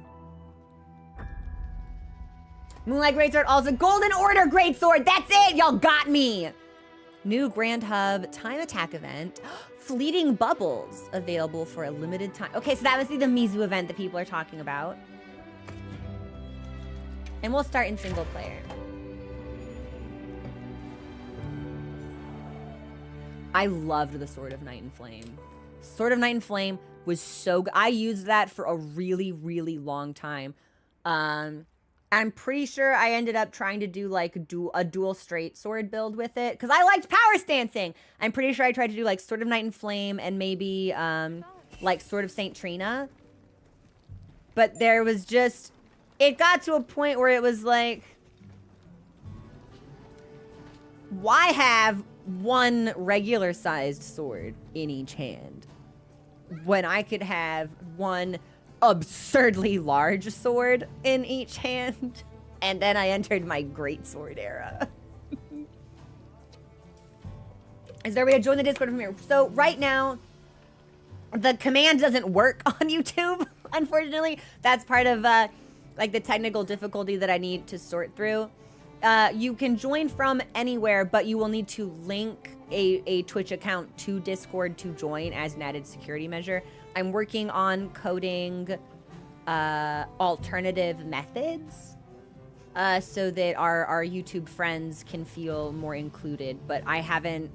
Moonlight Greatsword, also Golden Order Greatsword. That's it, y'all got me. New Grand Hub time attack event. Fleeting Bubbles available for a limited time. Okay, so that must be the Mizu event that people are talking about. And we'll start in single player. I loved the Sword of Night and Flame. Sword of Night and Flame was so good. I used that for a really, really long time. I'm pretty sure I ended up trying to do like a dual straight sword build with it because I liked power stancing. I'm pretty sure I tried to do like Sword of Night and Flame and maybe like Sword of Saint Trina. But there was just, it got to a point where it was like, why have one regular sized sword in each hand when I could have one absurdly large sword in each hand? And then I entered my great sword era. Is there a way to join the Discord from here? So right now, the command doesn't work on YouTube, Unfortunately, that's part of like the technical difficulty that I need to sort through. You can join from anywhere, but you will need to link a Twitch account to Discord to join as an added security measure. I'm working on coding alternative methods so that our YouTube friends can feel more included, but I haven't.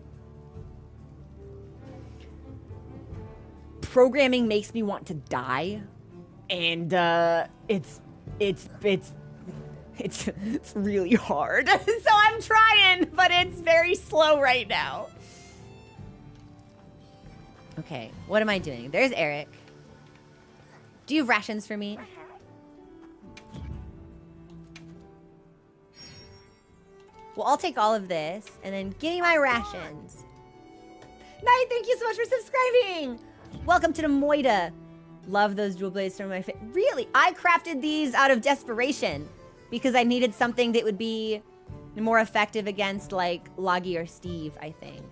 Programming makes me want to die, and it's really hard. So I'm trying, but it's very slow right now. Okay, what am I doing? There's Eric. Do you have rations for me? Well, I'll take all of this, and then give me my rations. Night, thank you so much for subscribing. Welcome to the Moida. Love those dual blades from my face. Really? I crafted these out of desperation because I needed something that would be more effective against, like, Loggy or Steve, I think.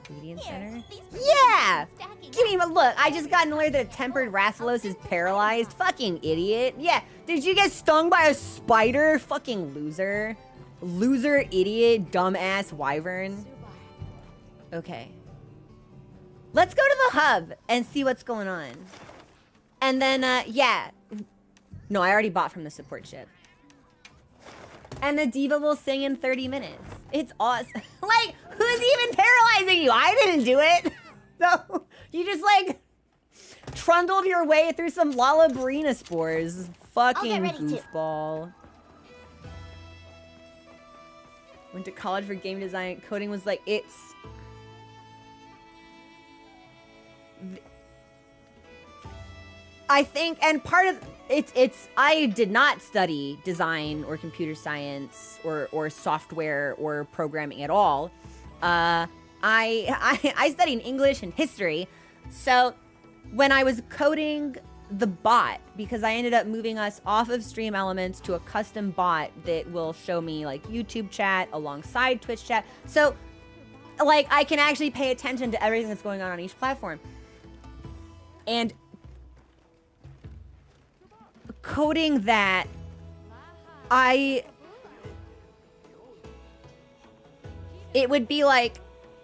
Ingredient Center? Yeah! Give me a look. I just got an alert that a tempered Rathalos is paralyzed. Fucking idiot. Yeah. Did you get stung by a spider? Fucking loser. Loser, idiot, dumbass wyvern. Okay. Let's go to the hub and see what's going on. And then, yeah. No, I already bought from the support ship. And the diva will sing in 30 minutes. It's awesome. Like, who's even paralyzing you? I didn't do it. No, you just, like, trundled your way through some Lollabrina spores. Fucking goofball. Went to college for game design. Coding was like, it's... I think, and part of it's I did not study design or computer science or software or programming at all. I studied English and history. So when I was coding the bot, because I ended up moving us off of Stream Elements to a custom bot that will show me like YouTube chat alongside Twitch chat. So like I can actually pay attention to everything that's going on each platform. And coding that, it would be like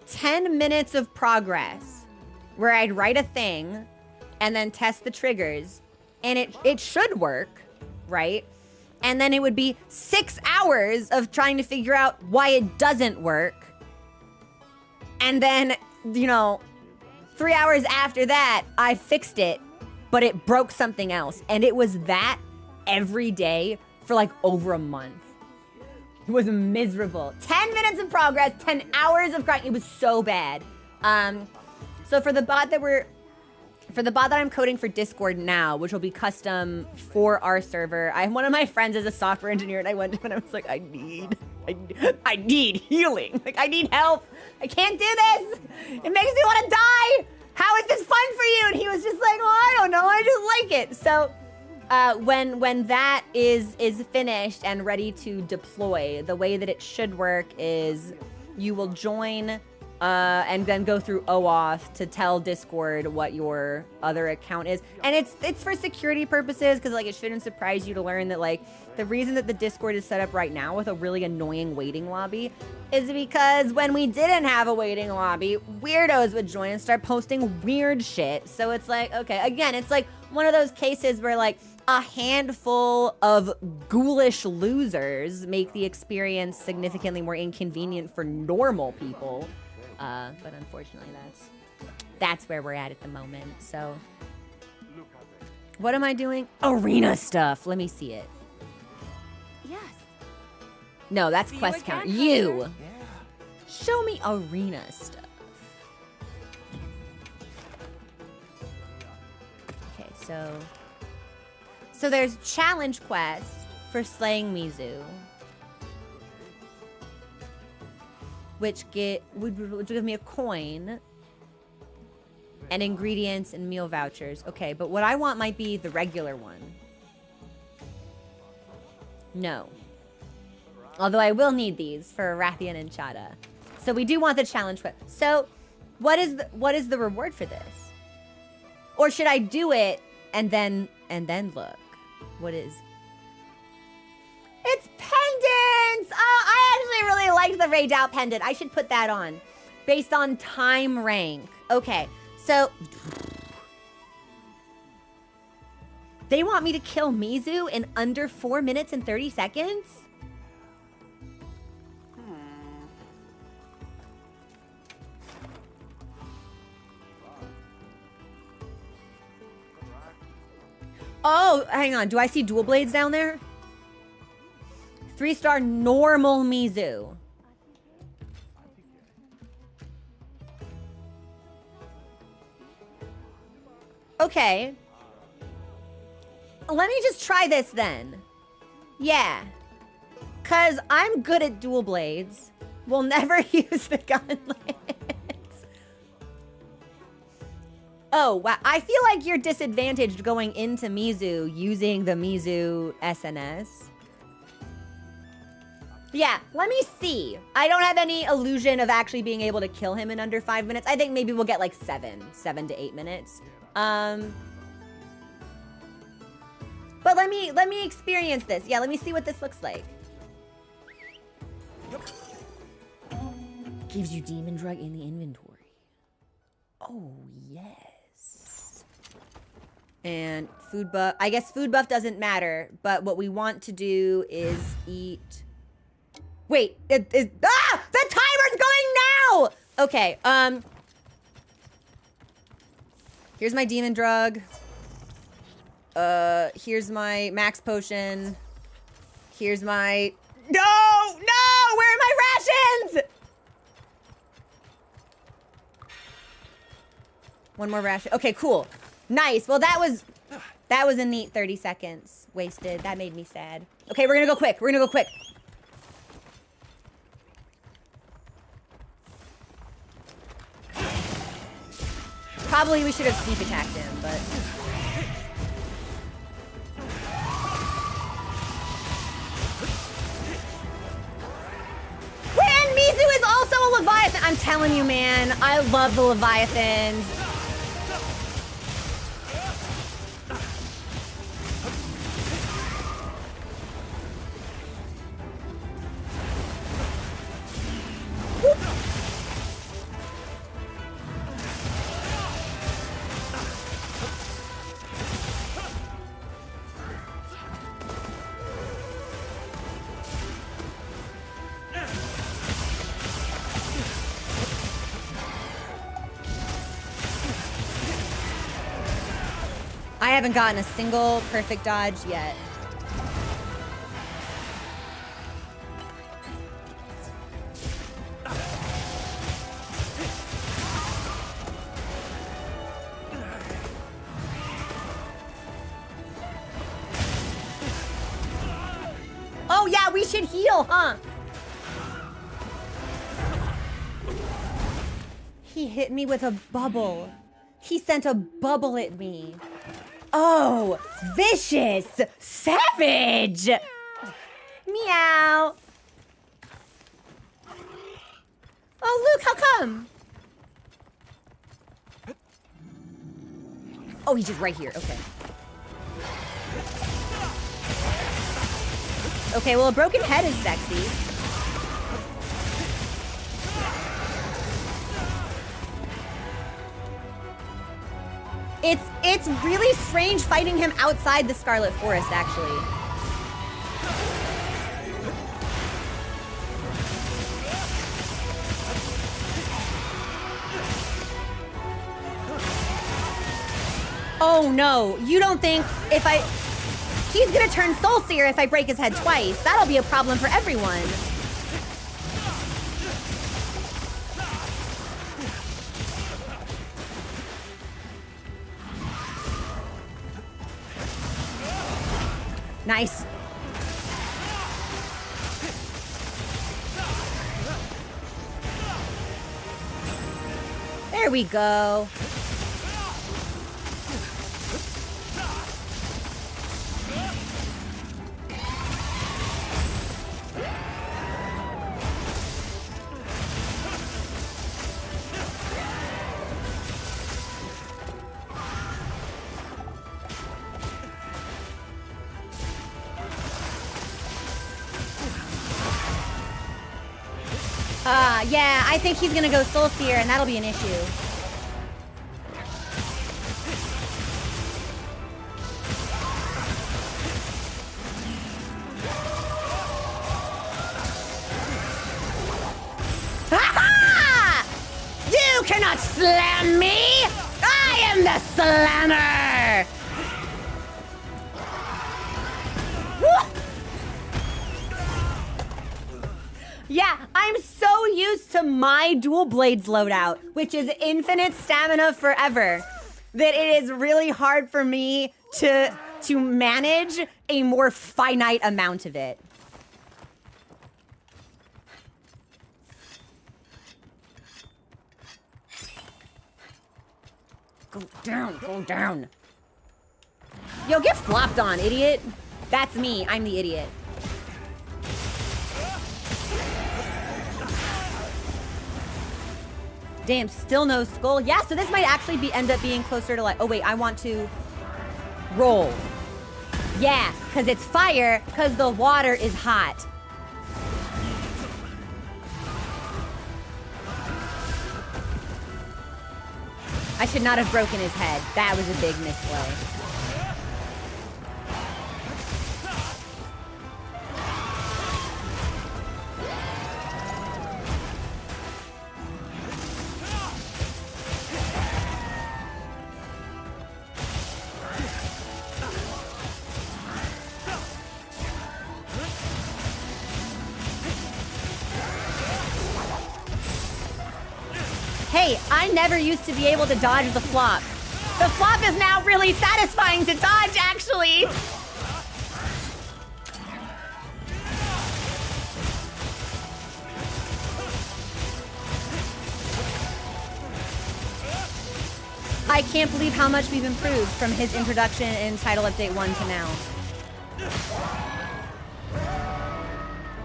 10 minutes of progress where I'd write a thing and then test the triggers, and it should work, right? And then it would be 6 hours of trying to figure out why it doesn't work. And then, you know, 3 hours after that, I fixed it, but it broke something else. And it was that every day for like over a month. It was miserable. 10 minutes of progress, 10 hours of crying. It was so bad. So for the bot that I'm coding for Discord now, which will be custom for our server, one of my friends is a software engineer, and I went to him and I was like, I need healing. Like, I need help. I can't do this. It makes me want to die. How is this fun for you? And he was just like, well, I don't know. I just like it. So when that is finished and ready to deploy, the way that it should work is you will join and then go through OAuth to tell Discord what your other account is. And it's for security purposes, because like it shouldn't surprise you to learn that like the reason that the Discord is set up right now with a really annoying waiting lobby is because when we didn't have a waiting lobby, weirdos would join and start posting weird shit. So it's like, okay, again, it's like one of those cases where like a handful of ghoulish losers make the experience significantly more inconvenient for normal people. But unfortunately, that's where we're at the moment. So, what am I doing? Arena stuff. Let me see it. Yes. No, that's quest count. You. Show me arena stuff. Okay, so there's challenge quest for slaying Mizu, which would give me a coin and ingredients and meal vouchers. Okay, but what I want might be the regular one. No. Although I will need these for Rathian and Chada. So we do want the challenge quest. So what is the reward for this? Or should I do it And then look. What is... It's pendants! Oh, I actually really liked the rage out pendant. I should put that on. Based on time rank. Okay, so... They want me to kill Mizu in under 4 minutes and 30 seconds? Oh, hang on. Do I see dual blades down there? 3-star normal Mizu. Okay. Let me just try this then. Yeah. Because I'm good at dual blades. We'll never use the gauntlets. Oh, wow. I feel like you're disadvantaged going into Mizu using the Mizu SNS. Yeah, let me see. I don't have any illusion of actually being able to kill him in under 5 minutes. I think maybe we'll get like 7 to 8 minutes. But let me experience this. Yeah, let me see what this looks like. Gives you demon drug in the inventory. Oh, yes. And food buff. I guess food buff doesn't matter, but what we want to do is eat. Wait, the timer's going now! Okay, here's my demon drug. Here's my max potion. Here's my... No! Where are my rations? One more ration. Okay, cool. Nice. Well, that was a neat 30 seconds wasted. That made me sad. Okay, we're gonna go quick. Probably we should have sneak attacked him, but... And Mizu is also a Leviathan! I'm telling you, man. I love the Leviathans. I haven't gotten a single perfect dodge yet. Oh yeah, we should heal, huh? He hit me with a bubble. He sent a bubble at me. Oh, vicious, savage. Meow. Oh, Luke, how come? Oh, he's just right here. Okay. Okay, well, a broken head is sexy. It's really strange fighting him outside the Scarlet Forest, actually. Oh no, you don't think if he's gonna turn Soul Seer if I break his head twice. That'll be a problem for everyone. Nice. There we go. Yeah, I think he's gonna go Soul Seer, and that'll be an issue. Ha-ha! You cannot slam me! I am the slammer! Yeah, I'm so used to my dual blades loadout, which is infinite stamina forever, that it is really hard for me to manage a more finite amount of it. Go down, go down. Yo, get flopped on, idiot. That's me, I'm the idiot. Damn, still no skull. Yeah, so this might actually end up being closer to like, oh wait, I want to roll. Yeah, because it's fire, because the water is hot. I should not have broken his head. That was a big misplay. Hey, I never used to be able to dodge the flop. The flop is now really satisfying to dodge, actually. I can't believe how much we've improved from his introduction in Title Update 1 to now.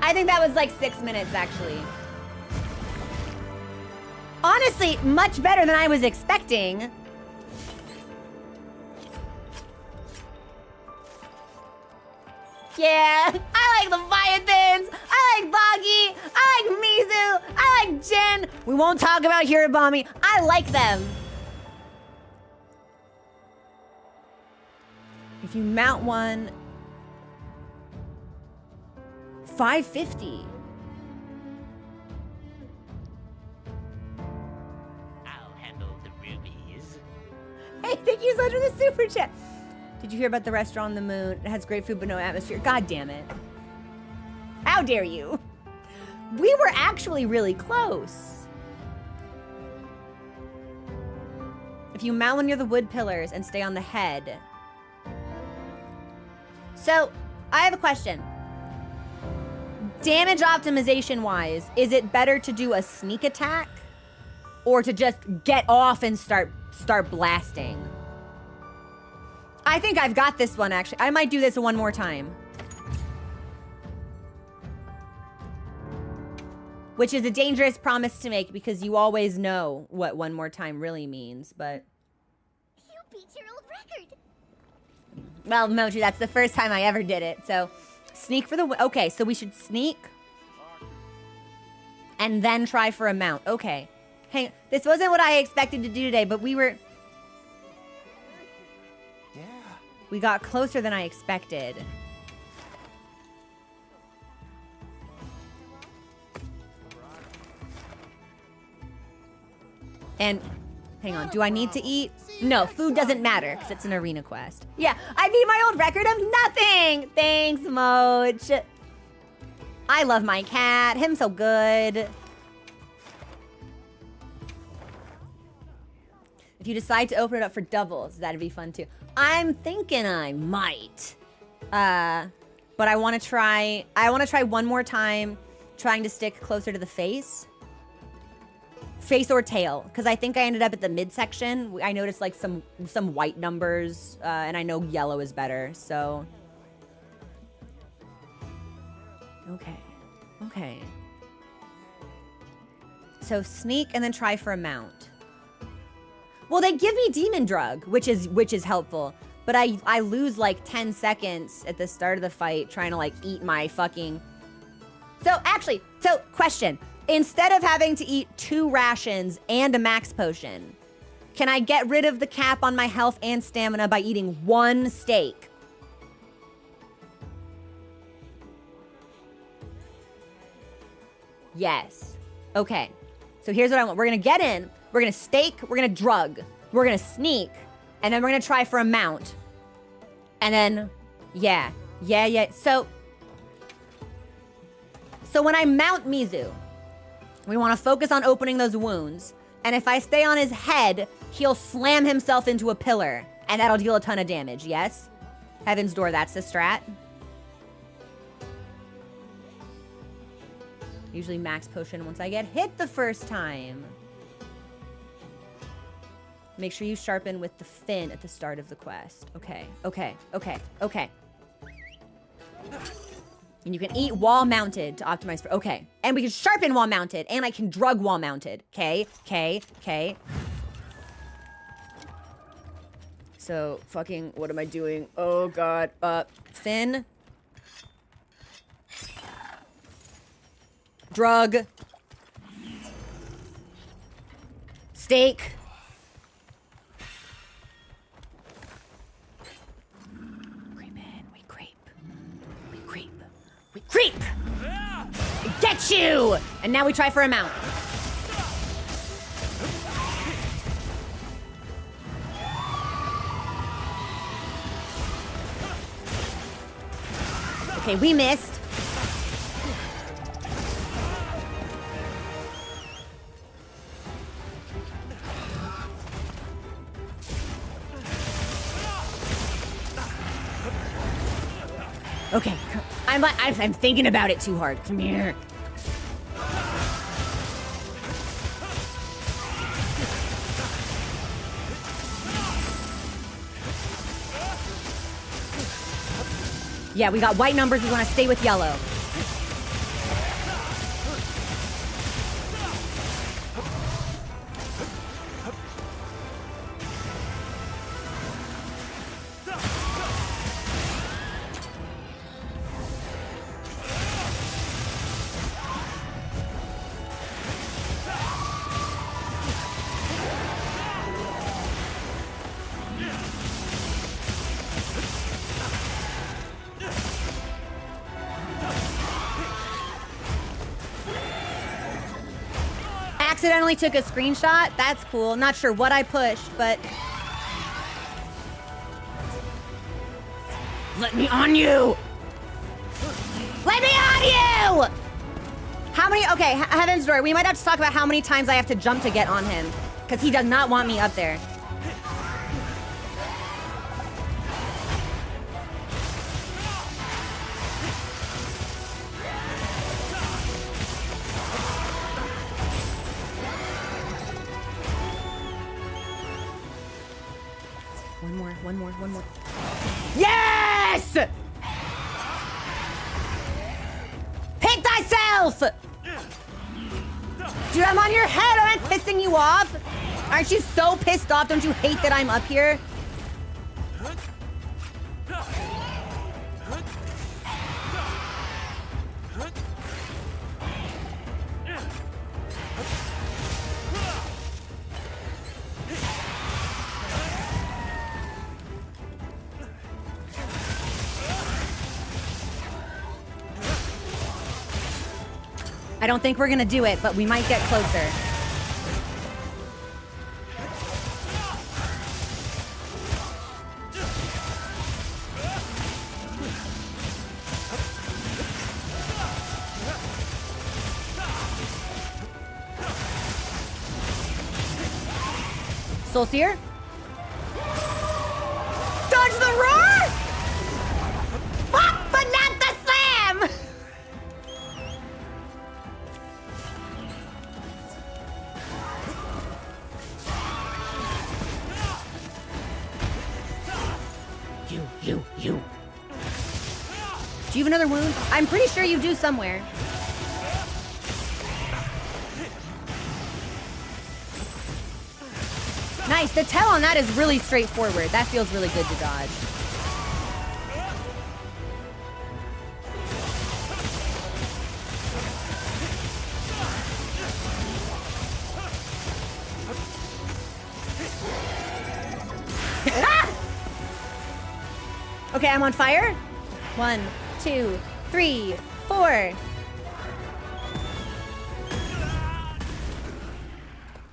I think that was like 6 minutes, actually. Honestly, much better than I was expecting. Yeah, I like the Leviathans. I like Boggy. I like Mizu. I like Jin. We won't talk about Hirobami. I like them. If you mount one, 550. Hey, thank you so much for the super chat. Did you hear about the restaurant on the moon? It has great food but no atmosphere. God damn it. How dare you? We were actually really close. If you mount one near the wood pillars and stay on the head. So, I have a question. Damage optimization wise, is it better to do a sneak attack? Or to just get off and start blasting? I think I've got this one, actually. I might do this one more time. Which is a dangerous promise to make because you always know what one more time really means, but... You beat your old record! Well, Mochi, that's the first time I ever did it, so... Sneak for the... Okay, so we should sneak. And then try for a mount. Okay. Hang, this wasn't what I expected to do today, but we were... Yeah. We got closer than I expected. And, hang on, do I need to eat? No, food doesn't matter, because it's an arena quest. Yeah, I beat my old record of nothing! Thanks, Moch. I love my cat, him so good. If you decide to open it up for doubles, that'd be fun too. I'm thinking I might. But I want to try one more time trying to stick closer to the face. Face or tail, because I think I ended up at the midsection. I noticed like some white numbers, and I know yellow is better, so. Okay. So sneak and then try for a mount. Well, they give me Demon Drug, which is helpful. But I lose like 10 seconds at the start of the fight trying to like eat my fucking... So actually, question. Instead of having to eat 2 rations and a max potion, can I get rid of the cap on my health and stamina by eating 1 steak? Yes. Okay. So here's what I want. We're going to get in. We're going to stake. We're going to drug. We're going to sneak. And then we're going to try for a mount. And then, yeah. So when I mount Mizu, we want to focus on opening those wounds. And if I stay on his head, he'll slam himself into a pillar. And that'll deal a ton of damage, yes? Heaven's Door, that's the strat. Usually max potion once I get hit the first time. Make sure you sharpen with the fin at the start of the quest. Okay. And you can eat while mounted to optimize for... Okay. And we can sharpen while mounted. And I can drug while mounted. Okay. So, fucking... What am I doing? Oh, God. Fin. Drug. Steak. Creep! Get you! And now we try for a mount. Okay, we missed. Okay, I'm thinking about it too hard. Come here. Yeah, we got white numbers. We want to stay with yellow. Accidentally took a screenshot. That's cool. Not sure what I pushed, but... Let me on you! Let me on you! How many... Okay, Heaven's Door. We might have to talk about how many times I have to jump to get on him. Because he does not want me up there. One more. Yes! Hit thyself! Dude, I'm on your head. Am I pissing you off? Aren't you so pissed off? Don't you hate that I'm up here? I don't think we're gonna do it, but we might get closer. Soul Seer? Dodge the roar! Fuck, but not the slam! You. Do you have another wound? I'm pretty sure you do somewhere. Nice. The tell on that is really straightforward. That feels really good to dodge. Okay, I'm on fire. 1, 2, 3, 4.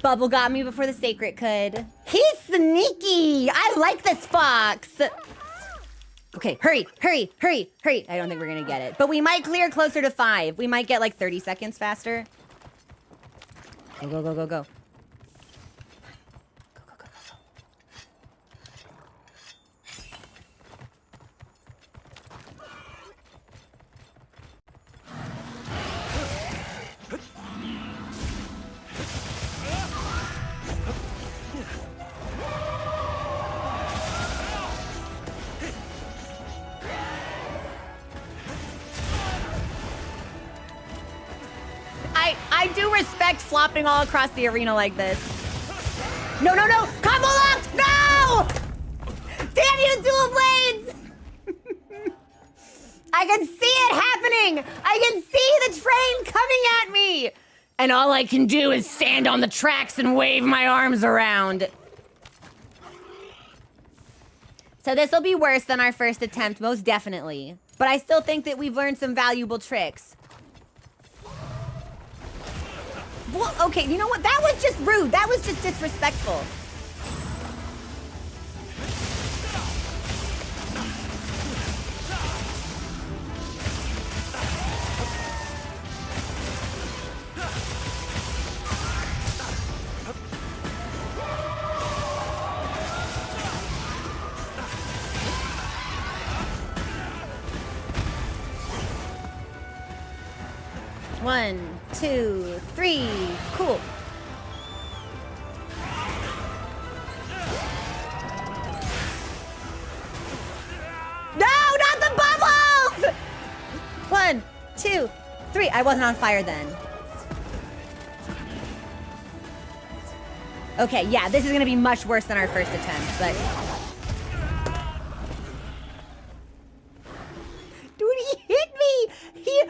Bubble got me before the sacred could. He's sneaky. I like this fox. Okay, hurry, hurry, hurry, hurry. I don't think we're gonna get it, but we might clear closer to 5. We might get like 30 seconds faster. Go, go, go, go, go. I do respect flopping all across the arena like this. No, no, no! Combo locked! No! Damn you, dual blades! I can see it happening! I can see the train coming at me! And all I can do is stand on the tracks and wave my arms around. So this will be worse than our first attempt, most definitely. But I still think that we've learned some valuable tricks. Well, okay, you know what? That was just rude. That was just disrespectful. One, 2, 3, cool. No, not the bubbles! 1, 2, 3. I wasn't on fire then. Okay, yeah, this is gonna be much worse than our first attempt, but... Dude, he hit me!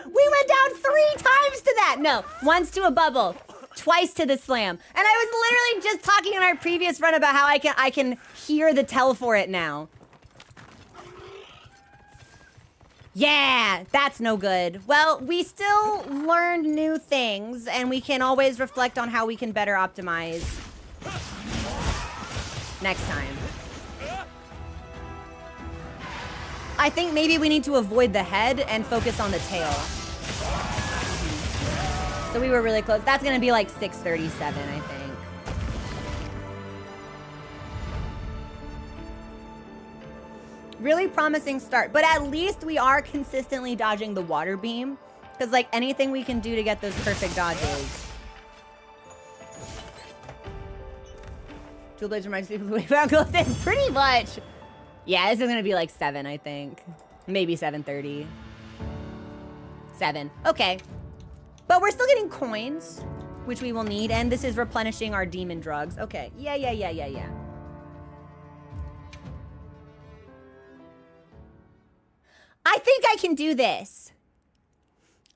We went down 3 times to that! No, once to a bubble, twice to the slam. And I was literally just talking in our previous run about how I can hear the tell for it now. Yeah, that's no good. Well, we still learned new things, and we can always reflect on how we can better optimize next time. I think maybe we need to avoid the head and focus on the tail. So we were really close. That's gonna be like 637, I think. Really promising start, but at least we are consistently dodging the water beam. Because like anything we can do to get those perfect dodges. Dual blades reminds me of the way fractal did. Pretty much. Yeah, this is gonna be like 7, I think. Maybe 7:30. 7, okay. But we're still getting coins, which we will need, and this is replenishing our demon drugs. Okay, yeah. I think I can do this.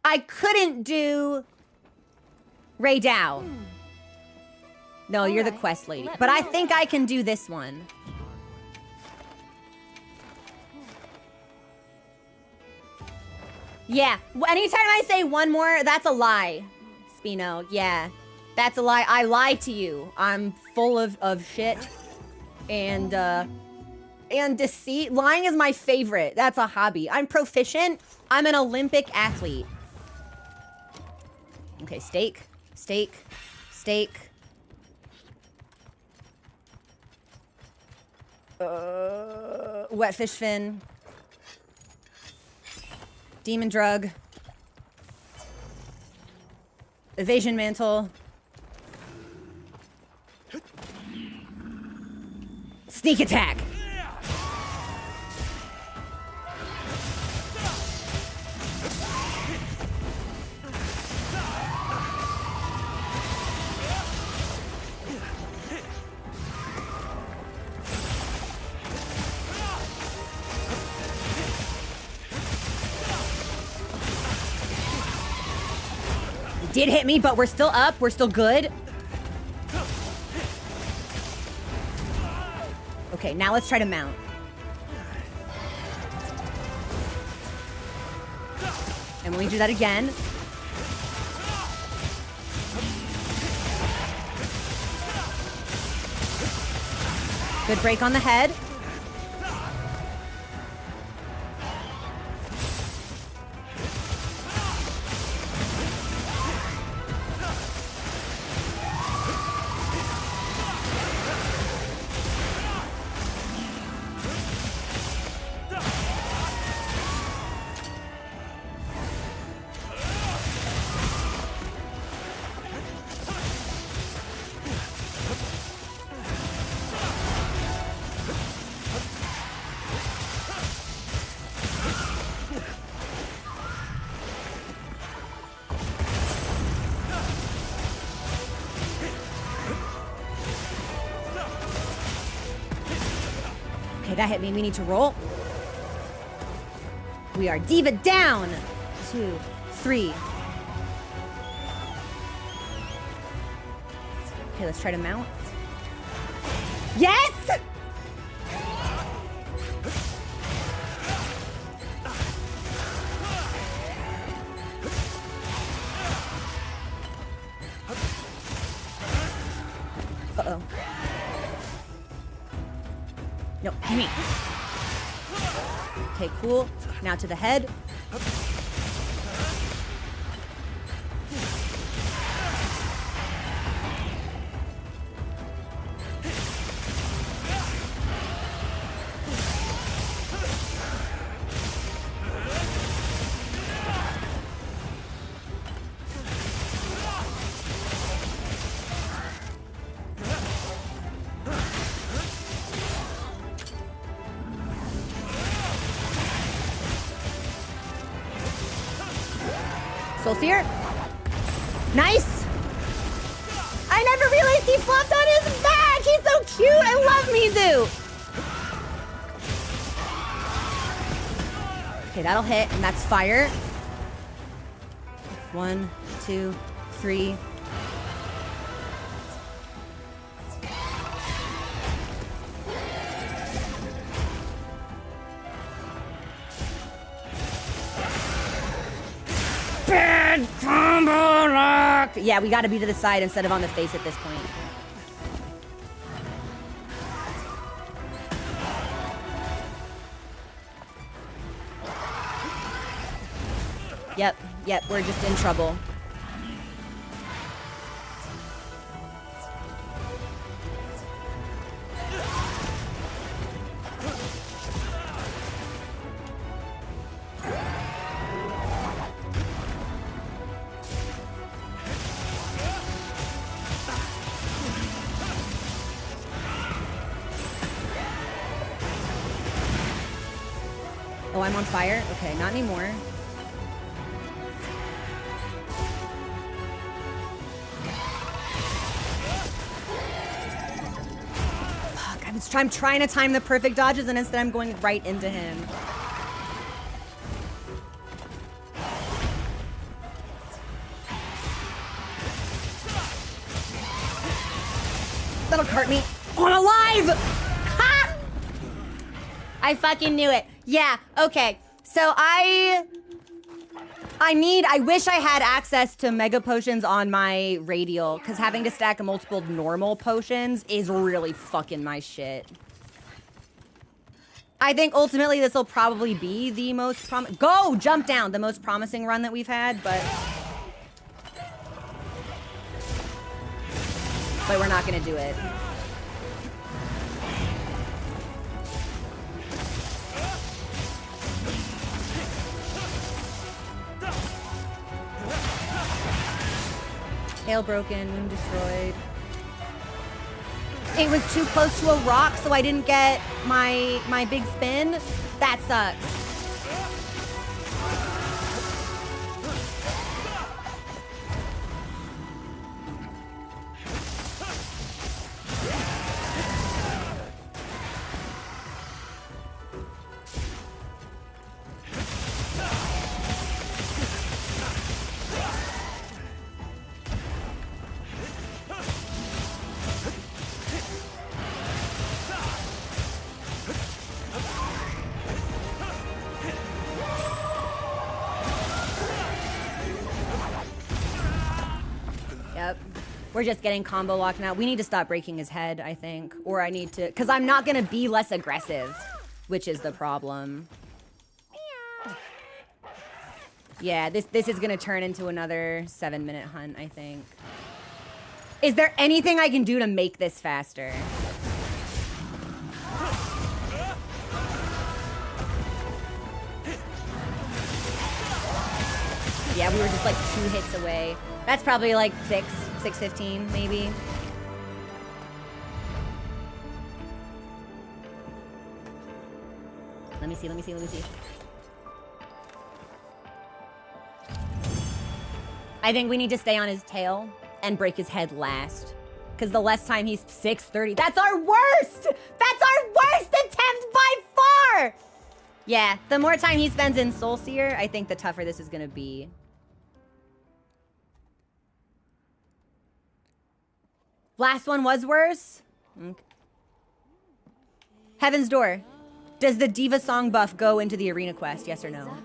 I couldn't do Ray Dow. No, you're the quest lady. But I think I can do this one. Yeah, anytime I say one more, that's a lie, Spino. Yeah, that's a lie. I lie to you. I'm full of shit and deceit. Lying is my favorite. That's a hobby. I'm proficient. I'm an Olympic athlete. Okay, steak. Wet fish fin. Demon drug. Evasion mantle. Sneak attack. Did hit me, but we're still up. We're still good. Okay, now let's try to mount. And when we do that again... Good break on the head. Okay, that hit me. We need to roll. We are diva down. 2, 3. Okay, let's try to mount. Yes! Uh-oh. No, me. Okay, cool. Now to the head. Soul Seer. Nice. I never realized he flopped on his back. He's so cute. I love Mizu. Okay, that'll hit, and that's fire. 1, 2, 3. Bad combo lock! Yeah, we gotta be to the side instead of on the face at this point. Yep, we're just in trouble. Oh, I'm on fire? Okay, not anymore. Fuck, I'm trying to time the perfect dodges and instead I'm going right into him. That'll cart me. Oh, I'm alive! Ha! I fucking knew it. Yeah, okay. So I wish I had access to mega potions on my radial, because having to stack multiple normal potions is really fucking my shit. I think ultimately this will probably be the most jump down, the most promising run that we've had, but we're not gonna do it. Hail broken, wound destroyed. It was too close to a rock, so I didn't get my big spin. That sucks. We're just getting combo locked now. We need to stop breaking his head, I think. Or I need to... Because I'm not going to be less aggressive, which is the problem. Yeah, this is going to turn into another 7-minute hunt, I think. Is there anything I can do to make this faster? Yeah, we were just like 2 hits away. That's probably like 6:15 maybe. Let me see. I think we need to stay on his tail and break his head last. Because the less time he's 6:30. That's our worst! That's our worst attempt by far! Yeah, the more time he spends in Soul Seer, I think the tougher this is gonna be. Last one was worse? Okay. Heaven's Door. Does the Diva song buff go into the arena quest? Yes or no?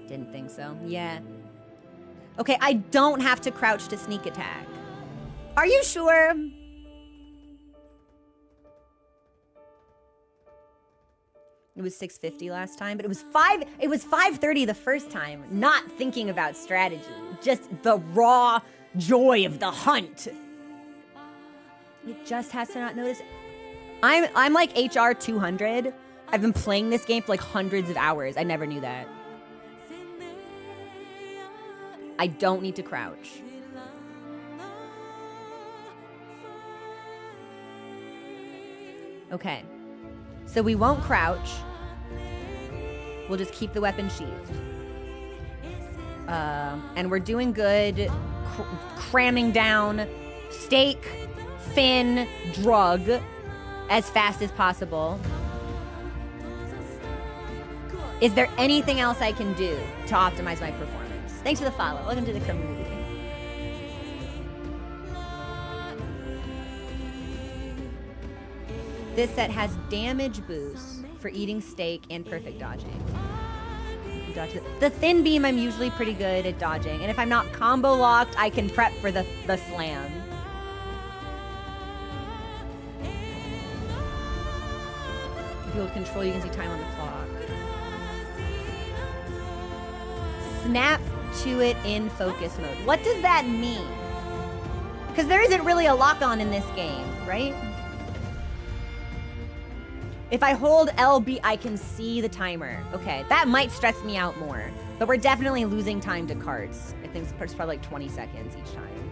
Didn't think so. Yeah. Okay, I don't have to crouch to sneak attack. Are you sure? It was 6:50 last time, but it was 5:30 the first time. Not thinking about strategy, just the raw joy of the hunt. It just has to not notice. I'm like HR 200. I've been playing this game for like hundreds of hours. I never knew that. I don't need to crouch. Okay. So we won't crouch. We'll just keep the weapon sheathed. And we're doing good. Cramming down steak, fin, drug as fast as possible. Is there anything else I can do to optimize my performance? Thanks for the follow. Welcome to the community. This set has damage boosts for eating steak and perfect dodging. The thin beam, I'm usually pretty good at dodging. And if I'm not combo locked, I can prep for the slam. If you hold control, you can see time on the clock. Snap to it in focus mode. What does that mean? Because there isn't really a lock-on in this game, right? If I hold LB, I can see the timer. Okay, that might stress me out more. But we're definitely losing time to carts. I think it's probably like 20 seconds each time.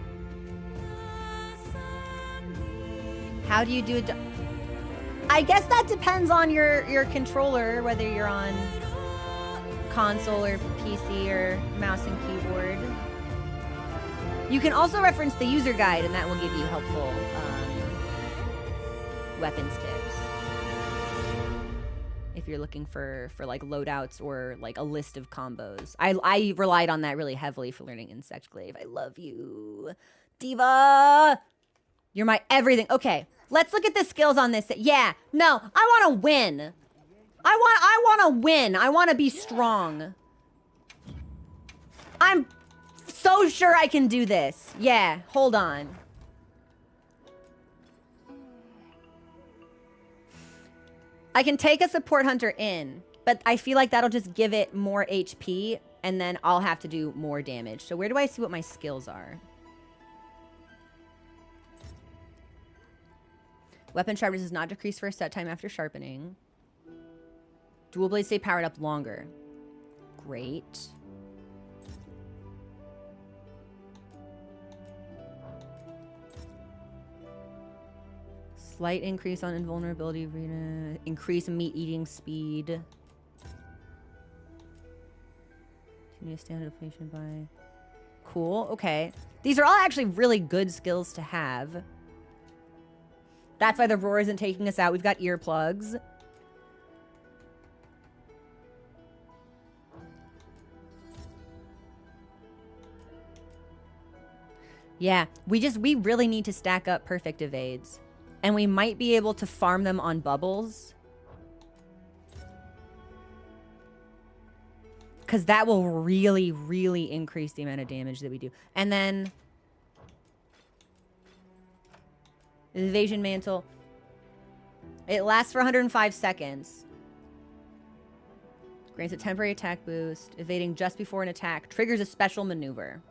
How do you do it? I guess that depends on your controller, whether you're on console or PC or mouse and keyboard. You can also reference the user guide, and that will give you helpful weapons tips. If you're looking for like loadouts or like a list of combos. I relied on that really heavily for learning Insect Glaive. I love you. Diva! You're my everything. Okay, let's look at the skills on this. Yeah, no, I want to win. I want to win. I want to be strong. I'm so sure I can do this. Yeah, hold on. I can take a support hunter in, but I feel like that'll just give it more HP, and then I'll have to do more damage. So where do I see what my skills are? Weapon sharpness does not decrease for a set time after sharpening. Dual blades stay powered up longer. Great. Slight increase on invulnerability, increase meat eating speed. Continue standard depletion by. Cool, okay. These are all actually really good skills to have. That's why the roar isn't taking us out. We've got earplugs. Yeah, we really need to stack up perfect evades. And we might be able to farm them on bubbles. Because that will really, really increase the amount of damage that we do. And then... Evasion Mantle. It lasts for 105 seconds. Grants a temporary attack boost. Evading just before an attack. Triggers a special maneuver.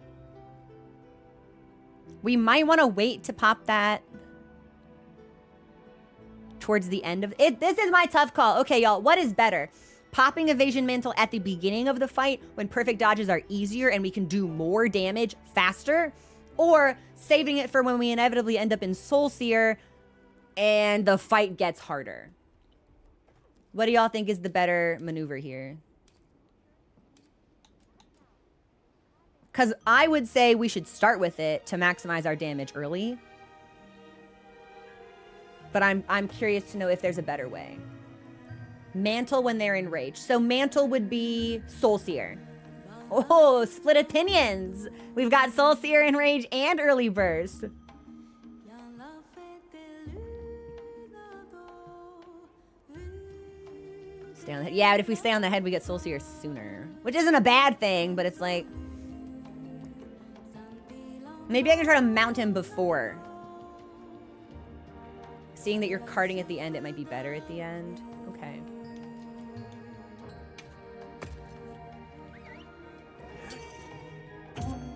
We might want to wait to pop that towards the end of it. This is my tough call. Okay, y'all, what is better? Popping Evasion Mantle at the beginning of the fight when perfect dodges are easier and we can do more damage faster? Or saving it for when we inevitably end up in Soul Seer and the fight gets harder? What do y'all think is the better maneuver here? Because I would say we should start with it to maximize our damage early. But I'm curious to know if there's a better way. Mantle when they're in rage. So Mantle would be Soul Seer. Oh, split opinions. We've got Soul Seer in rage and early burst. Stay on the head. Yeah, but if we stay on the head, we get Soul Seer sooner. Which isn't a bad thing, but it's like... Maybe I can try to mount him before. Seeing that you're carding at the end, it might be better at the end. Okay.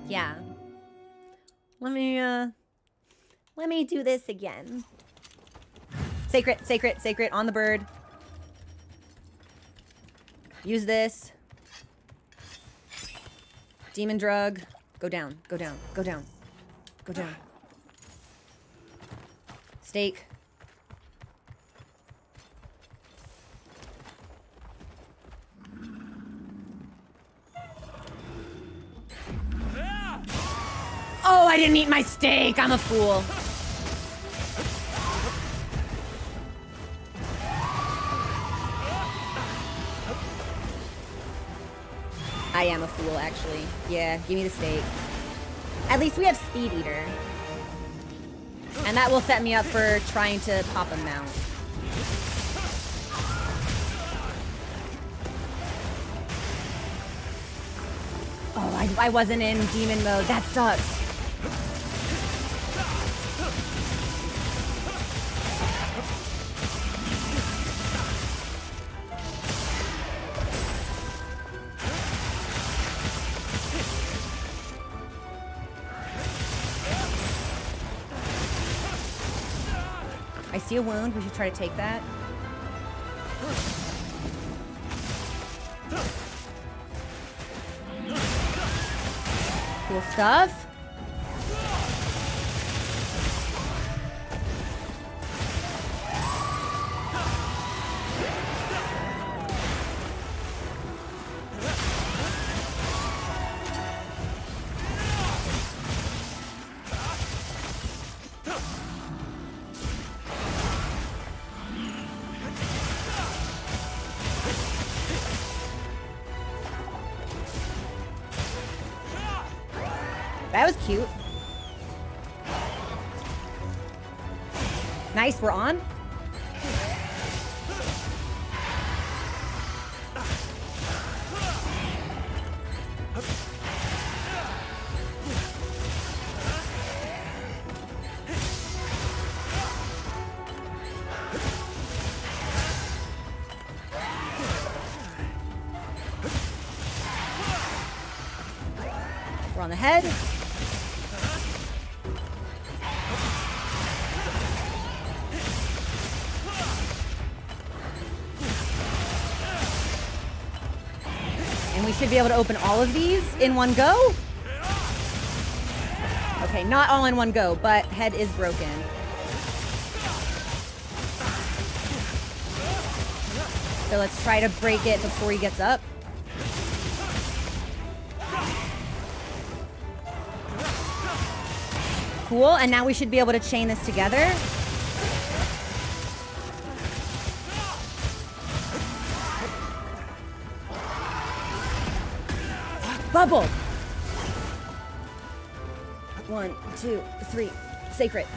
Yeah. Let me do this again. Sacred, sacred, sacred on the bird. Use this. Demon drug. Go down, go down, go down. Go down. Stake. Oh, I didn't eat my steak. I'm a fool. I am a fool, actually. Yeah, give me the steak. At least we have Speed Eater. And that will set me up for trying to pop a mount. Oh, I wasn't in demon mode. That sucks. I see a wound. We should try to take that. Cool stuff. That was cute. Nice, we're on. We're on the head. And we should be able to open all of these in one go. Okay, not all in one go, but head is broken. So let's try to break it before he gets up. Cool, and now we should be able to chain this together. Bubble! 1, 2, 3. Sacred.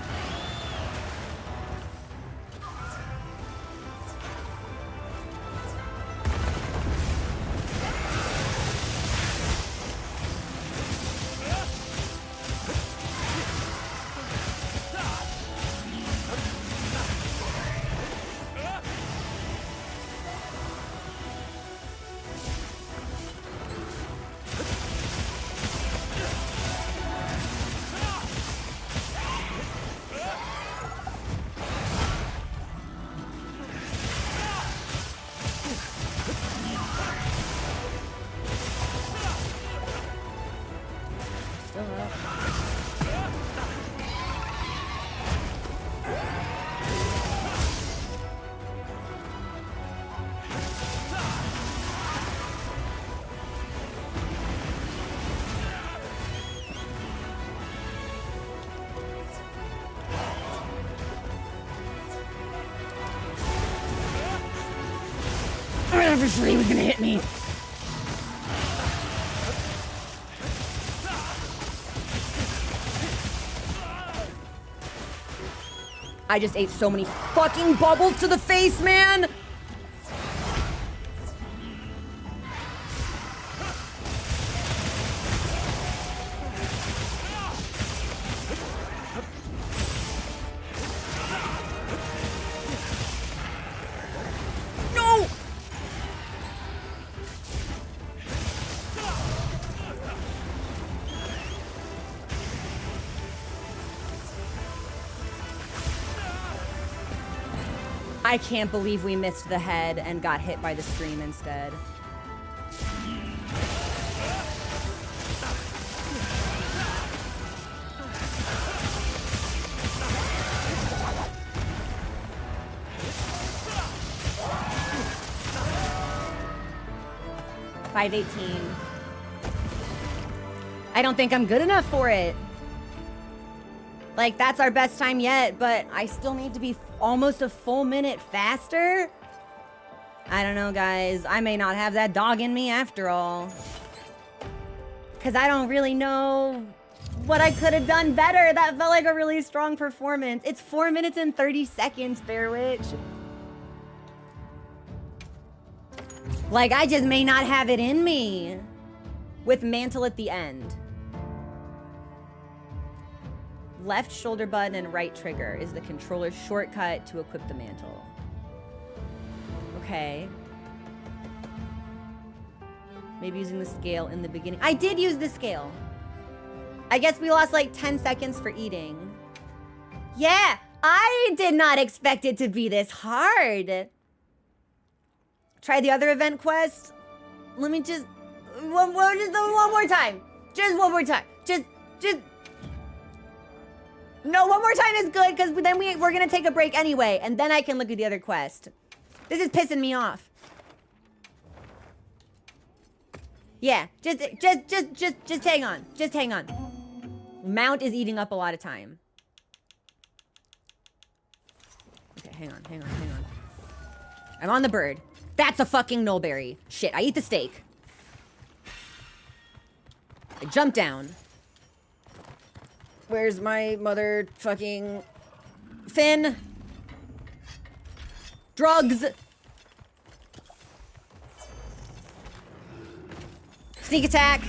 thought for sure he was gonna hit me. I just ate so many fucking bubbles to the face, man! No! I can't believe we missed the head and got hit by the stream instead. $518. I don't think I'm good enough for it. Like, that's our best time yet, but I still need to be almost a full minute faster? I don't know, guys. I may not have that dog in me after all. Because I don't really know what I could have done better. That felt like a really strong performance. It's 4 minutes and 30 seconds, Fairwitch. Like, I just may not have it in me. With Mantle at the end. Left shoulder button and right trigger is the controller's shortcut to equip the mantle. Okay. Maybe using the scale in the beginning. I did use the scale. I guess we lost like 10 seconds for eating. Yeah, I did not expect it to be this hard. Try the other event quest. Let me just one more time. Just one more time. Just. No, one more time is good, because then we're going to take a break anyway, and then I can look at the other quest. This is pissing me off. Yeah, just hang on. Just hang on. Mount is eating up a lot of time. Okay, hang on. I'm on the bird. That's a fucking nullberry. Shit, I eat the steak. I jump down. Where's my mother fucking Finn? Drugs. Sneak attack.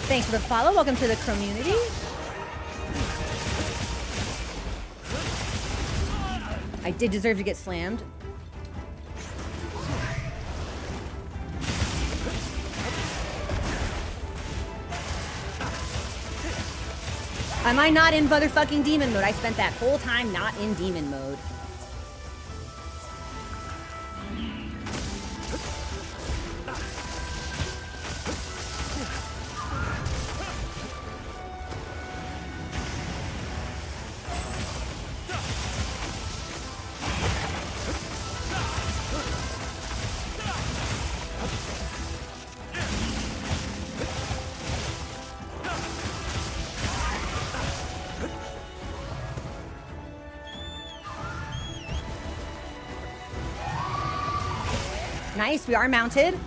Thanks for the follow. Welcome to the community. I did deserve to get slammed. Am I not in motherfucking demon mode? I spent that whole time not in demon mode. Nice, we are mounted.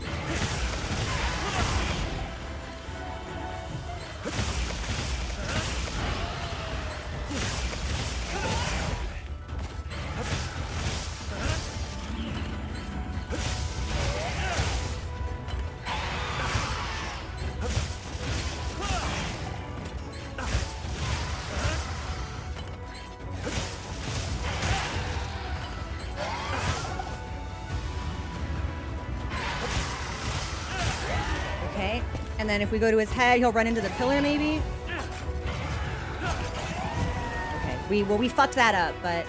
And then if we go to his head, he'll run into the pillar, maybe? Okay, we fucked that up, but...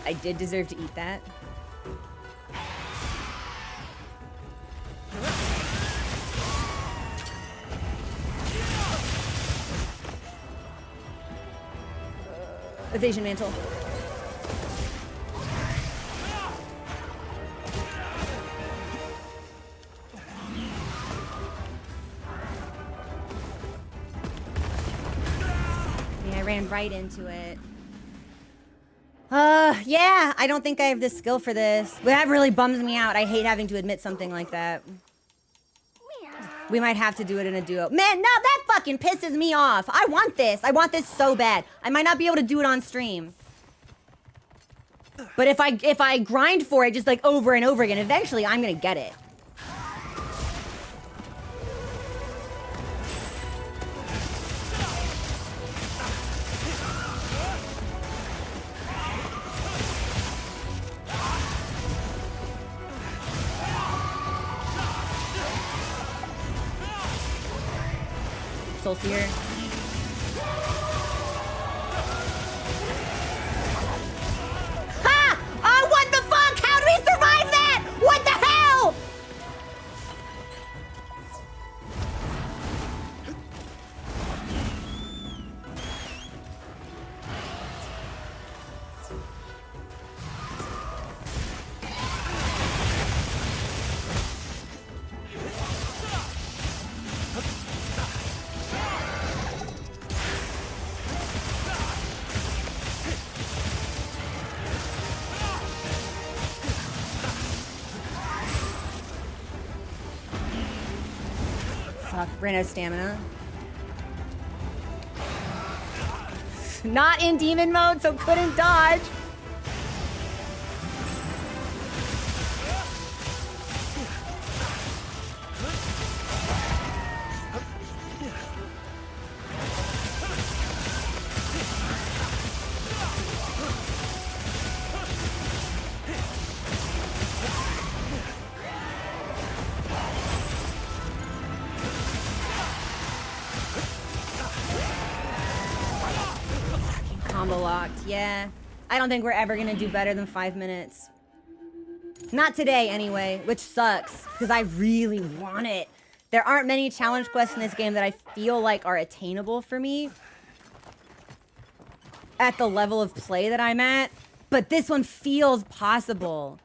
I did deserve to eat that. Evasion mantle. Yeah, I ran right into it. Yeah, I don't think I have the skill for this. That really bums me out. I hate having to admit something like that. We might have to do it in a duo. Man, no, that fucking pisses me off. I want this. I want this so bad. I might not be able to do it on stream. But if I grind for it just like over and over again, eventually I'm gonna get it. Soul Seer. Ha! Oh, what the fuck? How do we survive that? What the hell? Fuck, ran out of stamina. Not in demon mode, so couldn't dodge. Combo locked, yeah. I don't think we're ever gonna do better than 5 minutes. Not today, anyway, which sucks, because I really want it. There aren't many challenge quests in this game that I feel like are attainable for me at the level of play that I'm at, but this one feels possible.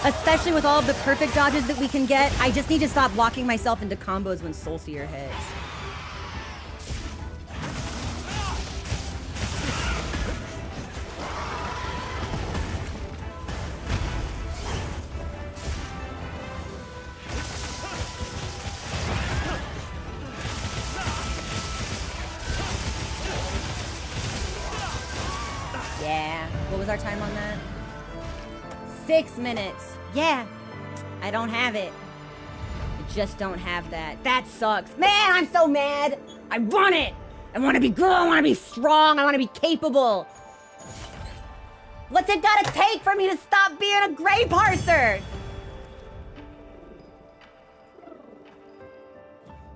Especially with all of the perfect dodges that we can get, I just need to stop locking myself into combos when Soul Seer hits. Yeah, what was our time on that? 6 minutes. Yeah, I don't have it. I just don't have that. That sucks. Man, I'm so mad. I want it. I want to be good. I want to be strong. I want to be capable. What's it gotta take for me to stop being a gray parser?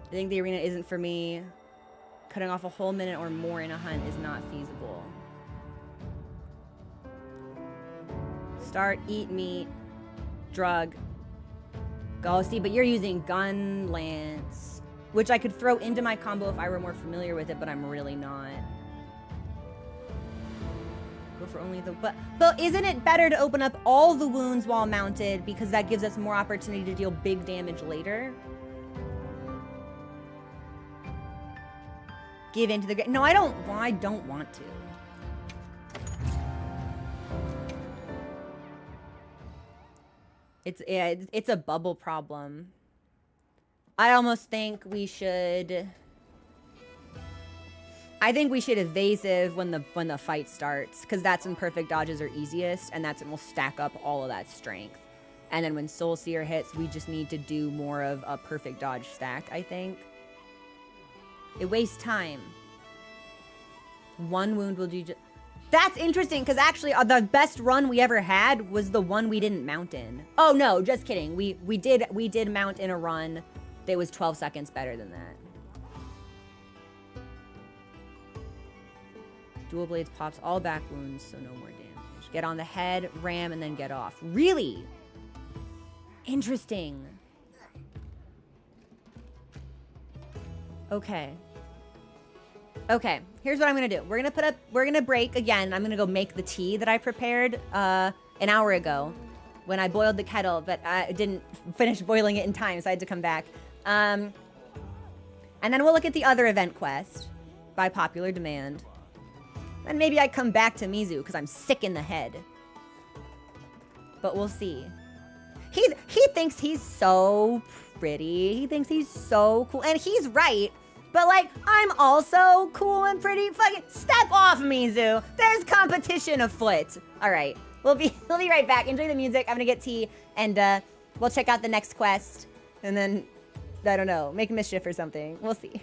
I think the arena isn't for me. Cutting off a whole minute or more in a hunt is not feasible. Start, eat meat, drug. Go, see, but you're using gun lance, which I could throw into my combo if I were more familiar with it, but I'm really not. Go for only the, but isn't it better to open up all the wounds while mounted because that gives us more opportunity to deal big damage later? Give into the, no, I don't want to. It's a bubble problem. I almost think we should. I think we should evasive when the fight starts, because that's when perfect dodges are easiest, and that's when we'll stack up all of that strength. And then when Soul Seer hits, we just need to do more of a perfect dodge stack. I think it wastes time. One wound will do. That's interesting, because actually the best run we ever had was the one we didn't mount in. Oh no, just kidding. We did mount in a run that was 12 seconds better than that. Dual blades pops all back wounds, so no more damage. Get on the head, ram, and then get off. Really? Interesting. Okay. Okay, here's what I'm gonna do. We're gonna break again. I'm gonna go make the tea that I prepared an hour ago when I boiled the kettle, but I didn't finish boiling it in time, so I had to come back. And then we'll look at the other event quest by popular demand. And maybe I come back to Mizu because I'm sick in the head. But we'll see. He thinks he's so pretty. He thinks he's so cool. And he's right. But like, I'm also cool and pretty. Fucking step off, Mizu. There's competition afoot. All right. We'll be right back. Enjoy the music. I'm gonna get tea and we'll check out the next quest. And then, I don't know, make mischief or something. We'll see.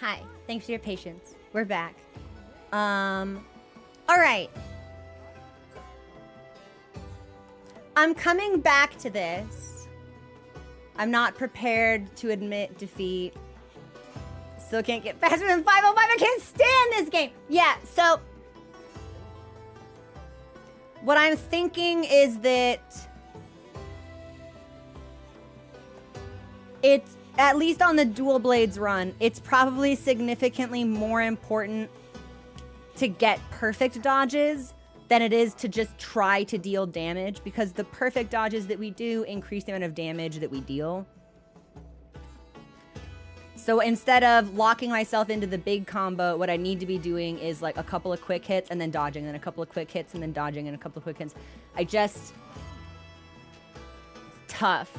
Hi, thanks for your patience. We're back. All right. I'm coming back to this. I'm not prepared to admit defeat. Still can't get faster than 505. I can't stand this game. Yeah, so what I'm thinking is that it's, at least on the dual blades run, it's probably significantly more important to get perfect dodges than it is to just try to deal damage, because the perfect dodges that we do increase the amount of damage that we deal. So instead of locking myself into the big combo, what I need to be doing is like a couple of quick hits and then dodging, and then a couple of quick hits and then dodging, and a couple of quick hits. It's tough.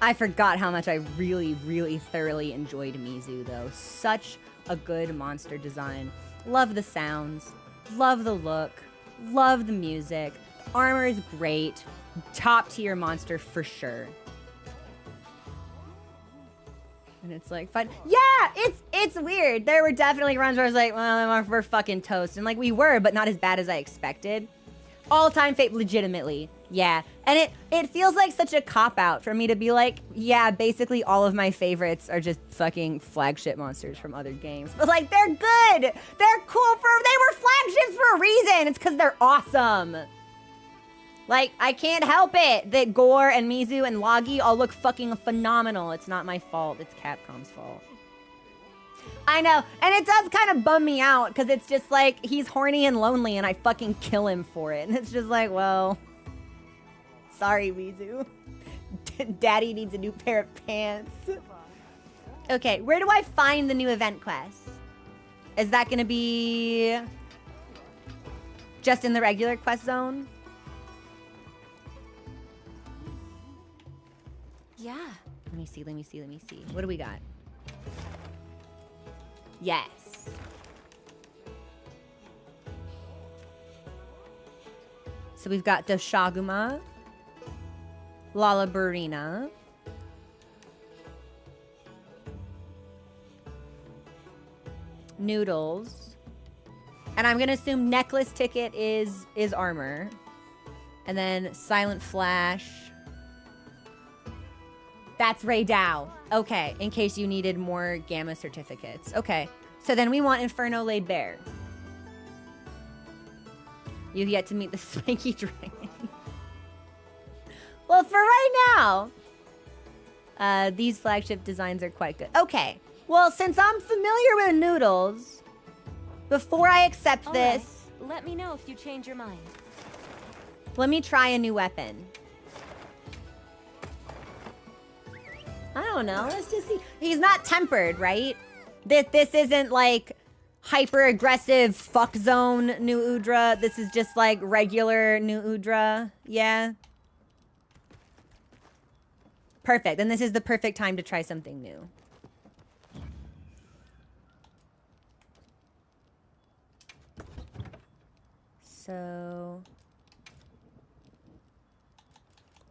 I forgot how much I really, really thoroughly enjoyed Mizu, though. Such a good monster design. Love the sounds. Love the look. Love the music. Armor is great. Top tier monster for sure. And it's like fun. Yeah, it's weird. There were definitely runs where I was like, well, we're fucking toast. And like we were, but not as bad as I expected. All-time fate, legitimately. Yeah. And it feels like such a cop-out for me to be like, yeah, basically all of my favorites are just fucking flagship monsters from other games. But like, they're good. They're cool they were flagships for a reason. It's because they're awesome. Like, I can't help it that Gore and Mizu and Logi all look fucking phenomenal. It's not my fault. It's Capcom's fault. I know. And it does kind of bum me out because it's just like, he's horny and lonely and I fucking kill him for it. And it's just like, well, sorry, Mizu. Daddy needs a new pair of pants. Okay, where do I find the new event quest? Is that going to be just in the regular quest zone? Yeah. Let me see. What do we got? Yes. So we've got Doshaguma, Lalaburina, Noodles, and I'm gonna assume Necklace Ticket is armor, and then Silent Flash. That's Ray Dow. Okay, in case you needed more Gamma certificates. Okay, so then we want Inferno Laid Bare. You've yet to meet the Swanky Dragon. Well, for right now, these flagship designs are quite good. Okay, well, since I'm familiar with Noodles, before I accept this... Right. Let me know if you change your mind. Let me try a new weapon. I don't know. Let's just see. He's not tempered, right? This isn't like hyper aggressive fuck zone new Udra. This is just like regular new Udra. Yeah. Perfect. And this is the perfect time to try something new. So,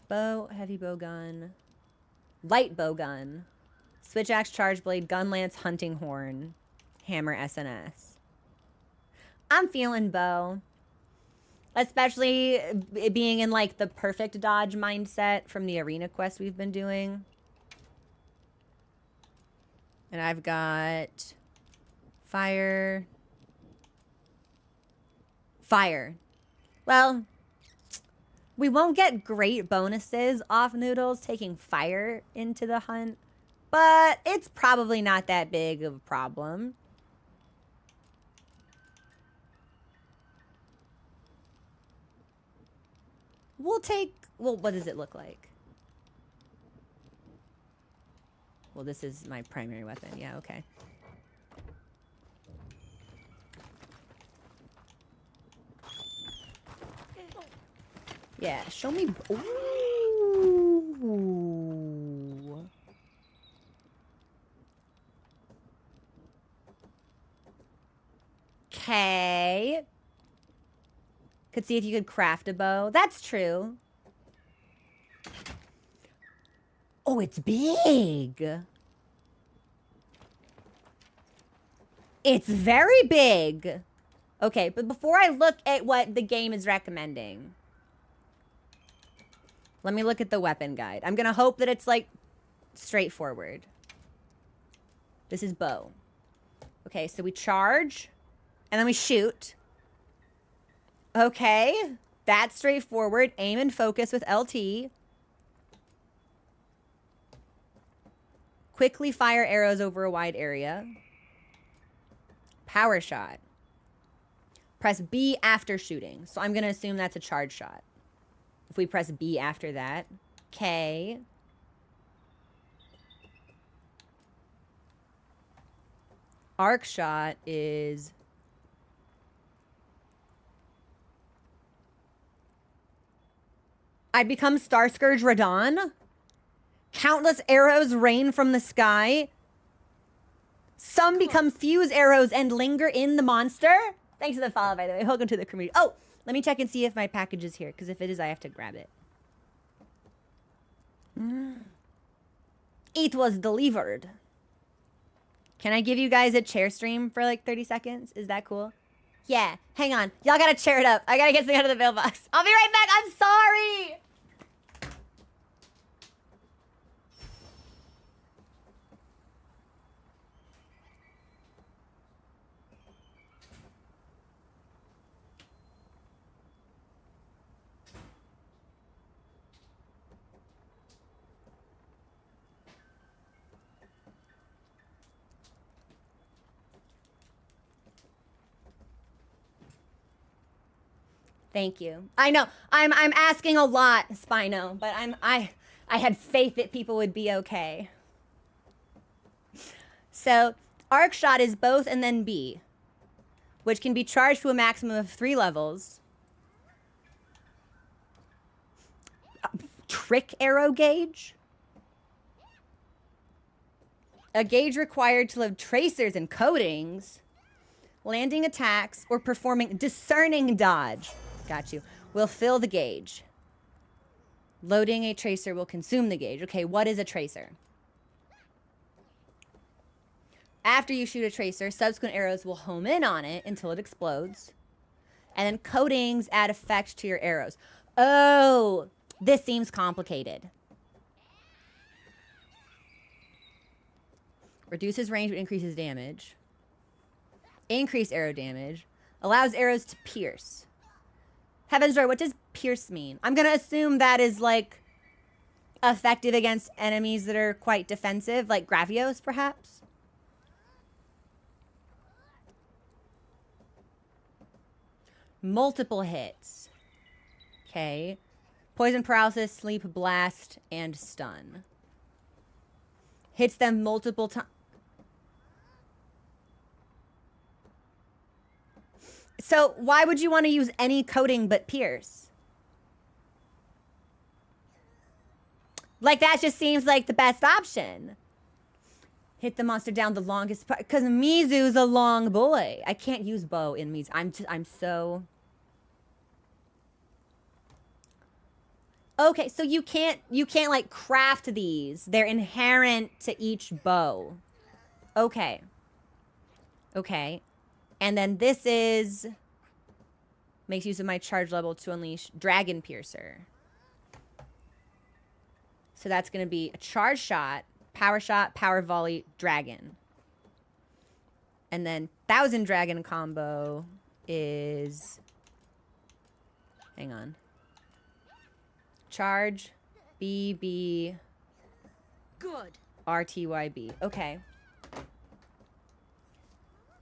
bow, heavy bow gun. Light bow gun, switch axe, charge blade, gun lance, hunting horn, hammer, SNS. I'm feeling bow, especially it being in like the perfect dodge mindset from the arena quest we've been doing. And I've got fire. Well, we won't get great bonuses off Noodles taking fire into the hunt, but it's probably not that big of a problem. We'll take, well, what does it look like? Well, this is my primary weapon. Yeah, okay. Yeah, show me. Ooh. Okay. Could see if you could craft a bow. That's true. Oh, it's big. It's very big. Okay, but before I look at what the game is recommending, let me look at the weapon guide. I'm gonna hope that it's like straightforward. This is bow. Okay, so we charge and then we shoot. Okay, that's straightforward. Aim and focus with LT. Quickly fire arrows over a wide area. Power shot. Press B after shooting. So I'm gonna assume that's a charge shot. If we press B after that. Okay. Arc shot is... I become Star Scourge Radon. Countless arrows rain from the sky. Some become fuse arrows and linger in the monster. Thanks for the follow, by the way. Welcome to the community. Oh, let me check and see if my package is here, because if it is, I have to grab it. It was delivered. Can I give you guys a chair stream for like 30 seconds? Is that cool? Yeah, hang on. Y'all gotta chair it up. I gotta get something out of the mailbox. I'll be right back. I'm sorry. Thank you. I know I'm asking a lot, Spino, but I had faith that people would be okay. So arc shot is both and then B, which can be charged to a maximum of 3 levels. Trick arrow gauge. A gauge required to load tracers and coatings, landing attacks, or performing discerning dodge. Got you. Will fill the gauge. Loading a tracer will consume the gauge. Okay, what is a tracer? After you shoot a tracer, subsequent arrows will home in on it until it explodes. And then coatings add effect to your arrows. Oh, this seems complicated. Reduces range but increases damage. Increase arrow damage. Allows arrows to pierce. Heaven's Door, what does pierce mean? I'm going to assume that is like effective against enemies that are quite defensive, like Gravios, perhaps? Multiple hits. Okay. Poison, paralysis, sleep, blast, and stun. Hits them multiple times. So why would you want to use any coating but pierce? Like, that just seems like the best option. Hit the monster down the longest part. Because Mizu's a long boy. I can't use bow in Mizu. I'm so... Okay, so you can't like craft these. They're inherent to each bow. Okay. Okay. And then this is... Makes use of my charge level to unleash Dragon Piercer. So that's going to be a charge shot, power volley, dragon. And then 1,000 dragon combo is... Hang on. Charge, BB... Good. RTYB. Okay.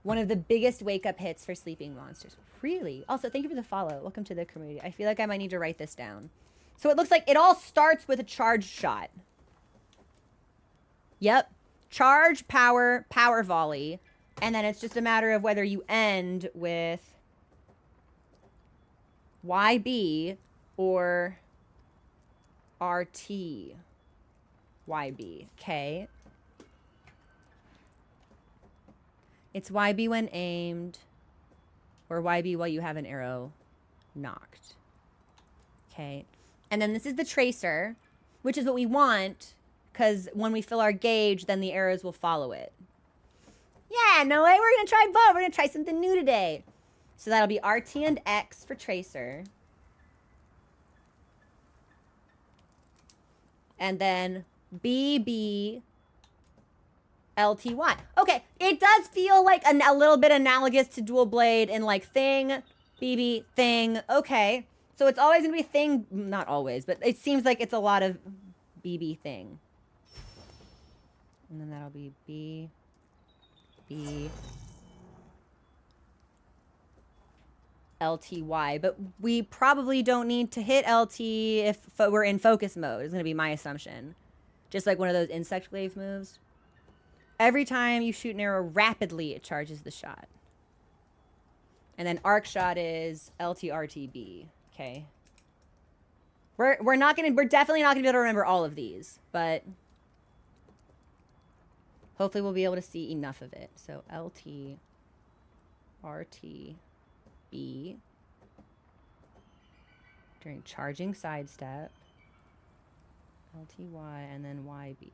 One of the biggest wake-up hits for sleeping monsters. Really? Also, thank you for the follow. Welcome to the community. I feel like I might need to write this down. So it looks like it all starts with a charge shot. Yep. Charge, power volley. And then it's just a matter of whether you end with YB or RT. YB. Okay. It's YB when aimed, or YB while you have an arrow knocked. Okay. And then this is the tracer, which is what we want, because when we fill our gauge, then the arrows will follow it. Yeah, no way. We're going to try both. We're going to try something new today. So that'll be RT and X for tracer. And then BB... LTY. Okay, it does feel like a little bit analogous to dual blade in like thing, BB, thing. Okay, so it's always gonna be thing, not always, but it seems like it's a lot of BB thing. And then that'll be B, B, LTY. But we probably don't need to hit LT if we're in focus mode, is gonna be my assumption. Just like one of those insect glaive moves. Every time you shoot an arrow rapidly, it charges the shot. And then arc shot is LTRTB. Okay. We're definitely not gonna be able to remember all of these, but hopefully we'll be able to see enough of it. So LTRTB during charging sidestep. LTY and then YB.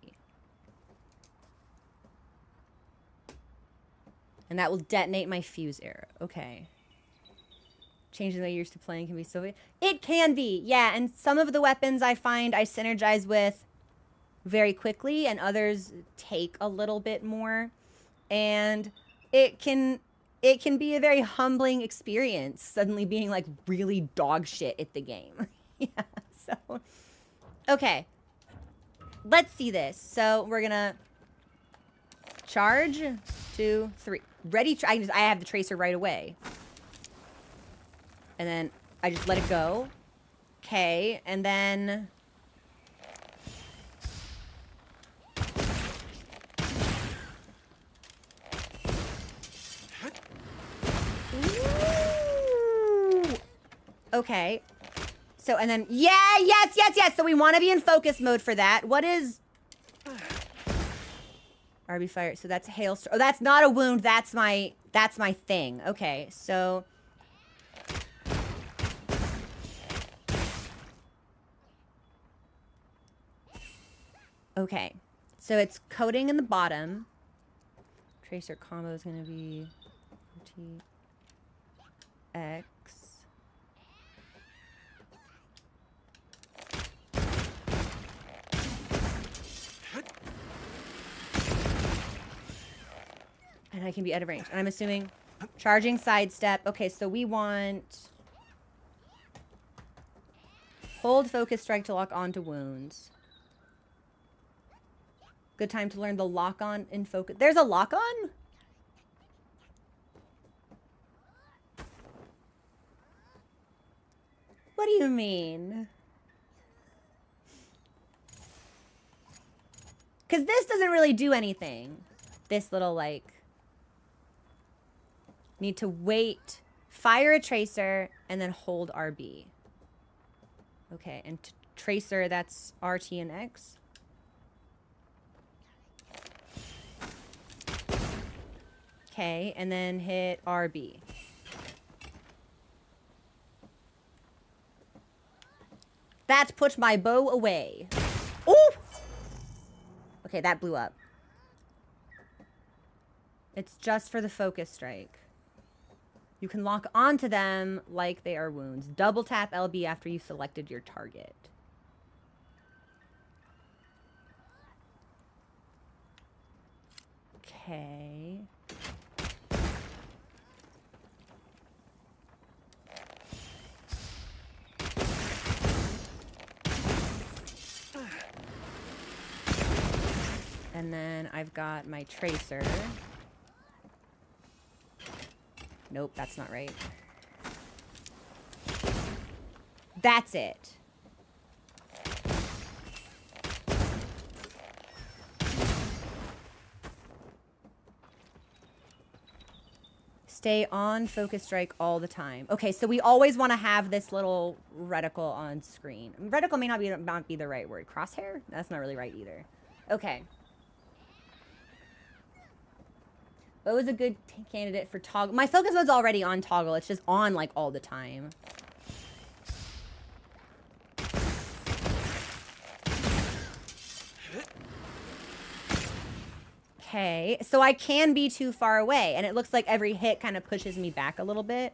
And that will detonate my fuse arrow. Okay. Changing the way you're used to playing can be so... It can be, yeah. And some of the weapons I find I synergize with very quickly, and others take a little bit more. And it can be a very humbling experience, suddenly being like really dog shit at the game. Yeah, so... Okay. Let's see this. So we're gonna charge, 2, 3. Ready, I have the tracer right away. And then I just let it go. Okay, and then... Ooh. Okay. So, and then, yeah, yes. So we want to be in focus mode for that. What is... RB fire. So that's hailstorm. Oh, that's not a wound. That's my thing. Okay, so... Okay, so it's coding in the bottom. Tracer combo is going to be X. And I can be out of range. And I'm assuming charging sidestep. Okay, so we want hold focus strike to lock onto wounds. Good time to learn the lock on in focus. There's a lock on? What do you mean? Because this doesn't really do anything. This little, like... Need to wait, fire a tracer, and then hold RB. Okay, and tracer, that's RT and X. Okay, and then hit RB. That put my bow away. Ooh! Okay, that blew up. It's just for the focus strike. You can lock onto them like they are wounds. Double tap LB after you selected your target. Okay. And then I've got my tracer. Nope, that's not right. That's it. Stay on focus strike all the time. Okay, so we always want to have this little reticle on screen. Reticle may not be the right word. Crosshair? That's not really right either. Okay. What was a good candidate for toggle? My focus mode's already on toggle. It's just on, like, all the time. Okay, so I can be too far away, and it looks like every hit kind of pushes me back a little bit.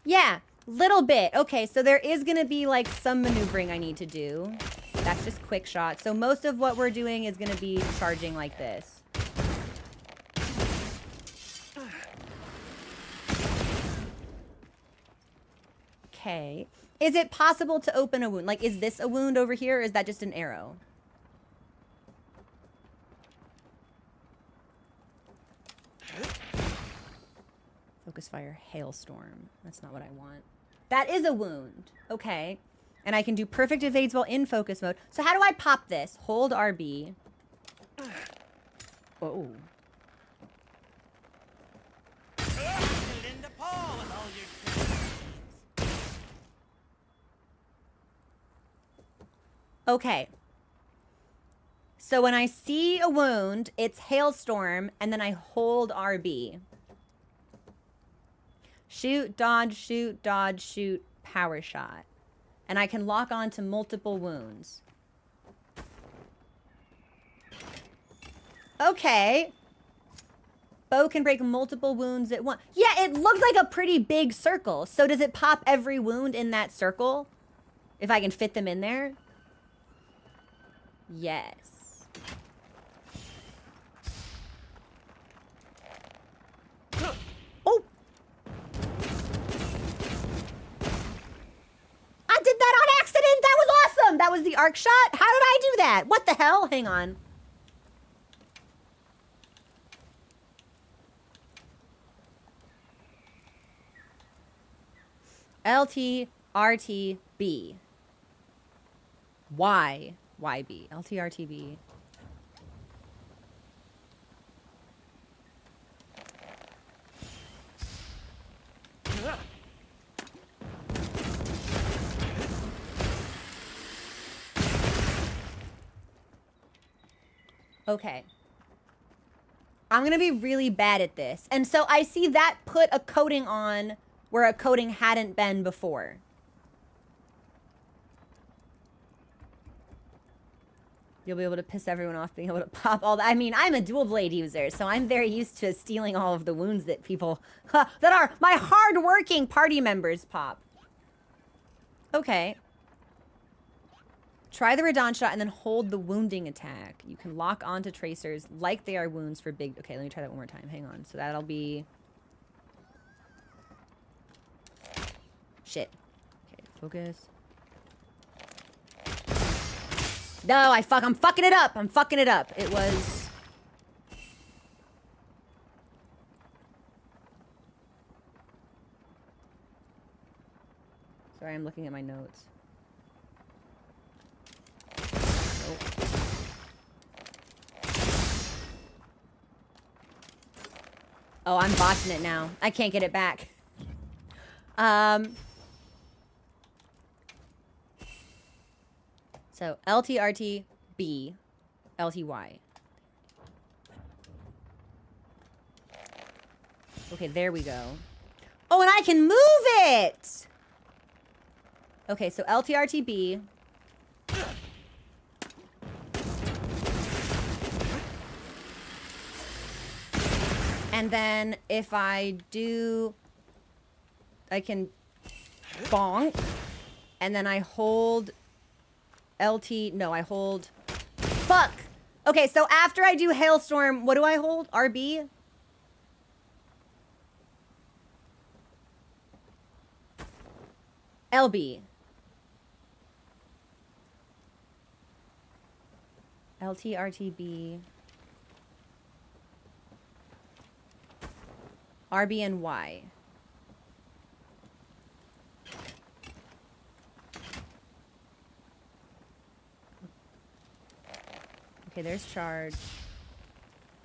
Yeah. Little bit. Okay, so there is going to be, like, some maneuvering I need to do. That's just quick shot. So most of what we're doing is going to be charging like this. Okay. Is it possible to open a wound? Like, is this a wound over here, or is that just an arrow? Focus fire, hailstorm. That's not what I want. That is a wound. Okay. And I can do perfect evades while in focus mode. So how do I pop this? Hold RB. Oh. Linda Paul with all your Okay. So when I see a wound, it's hailstorm, and then I hold RB. Shoot, dodge, shoot, power shot. And I can lock on to multiple wounds. Okay. Bow can break multiple wounds at once. Yeah, it looked like a pretty big circle. So does it pop every wound in that circle? If I can fit them in there? Yes. Oh! I did that on accident! That was awesome! That was the arc shot? How did I do that? What the hell? Hang on. LT, RT, B. Y, YB. LT, RT, B. Okay. I'm going to be really bad at this. And so I see that put a coating on where a coating hadn't been before. You'll be able to piss everyone off being able to pop all that. I mean, I'm a dual blade user, so I'm very used to stealing all of the wounds that people, that are my hard-working party members pop. Okay. Try the Radon shot and then hold the wounding attack. You can lock onto tracers like they are wounds for big... Okay, let me try that one more time. Hang on. So that'll be... Shit. Okay, focus. No, I'm fucking it up. I'm fucking it up. It was... Sorry, I'm looking at my notes. Nope. Oh, I'm botching it now. I can't get it back. So LTRT B, LTY. Okay, there we go. Oh, and I can move it! Okay, so LTRT B. And then if I do, I can bonk, and then I hold LT, no, I hold, fuck. Okay, so after I do Hailstorm, what do I hold? RB? LB. LT, RTB. RB and Y. Okay, there's charge.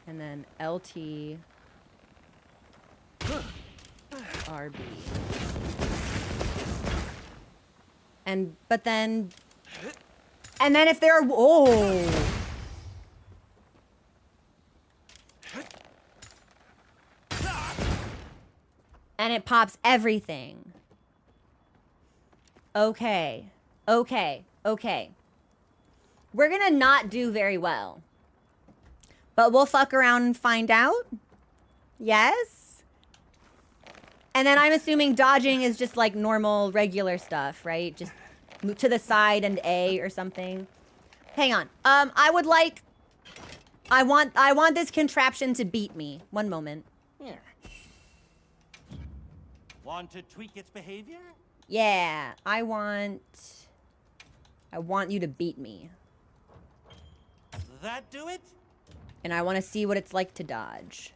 And then LT. RB. And, but then... And then if there are... Oh! And it pops everything. Okay. Okay. Okay. We're gonna not do very well. But we'll fuck around and find out. Yes? And then I'm assuming dodging is just like normal, regular stuff, right? Just move to the side and A or something. Hang on. I would like... I want this contraption to beat me. One moment. Here. Want to tweak its behavior? Yeah, I want you to beat me. That do it? And I want to see what it's like to dodge.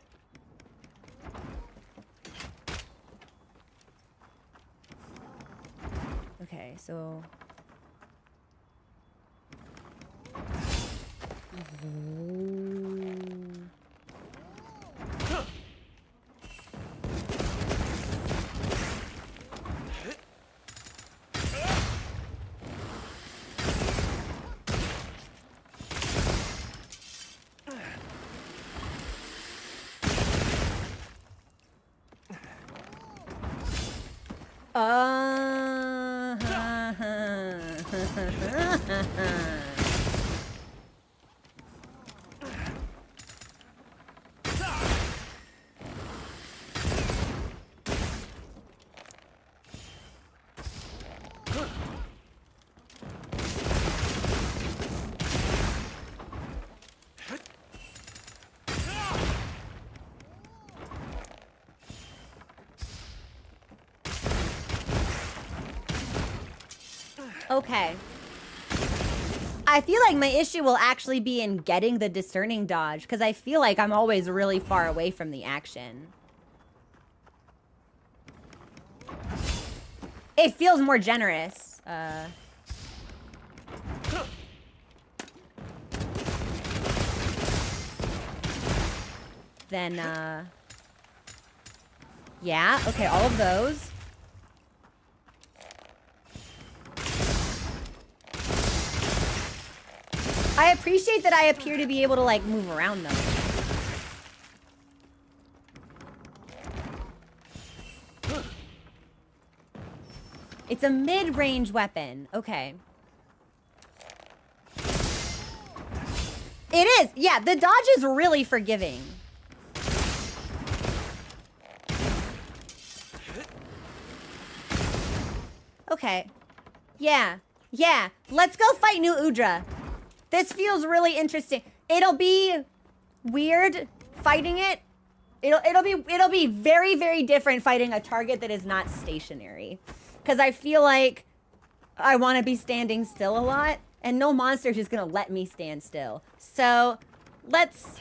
Okay, so... Okay. I feel like my issue will actually be in getting the discerning dodge, because I feel like I'm always really far away from the action. It feels more generous. Then, yeah, okay, all of those. I appreciate that I appear to be able to, like, move around, though. It's a mid-range weapon. Okay. It is! Yeah, the dodge is really forgiving. Okay. Yeah. Yeah. Let's go fight New Udra. This feels really interesting. It'll be weird fighting it. It'll be very, very different fighting a target that is not stationary. Because I feel like I want to be standing still a lot, and no monster is just gonna let me stand still. So let's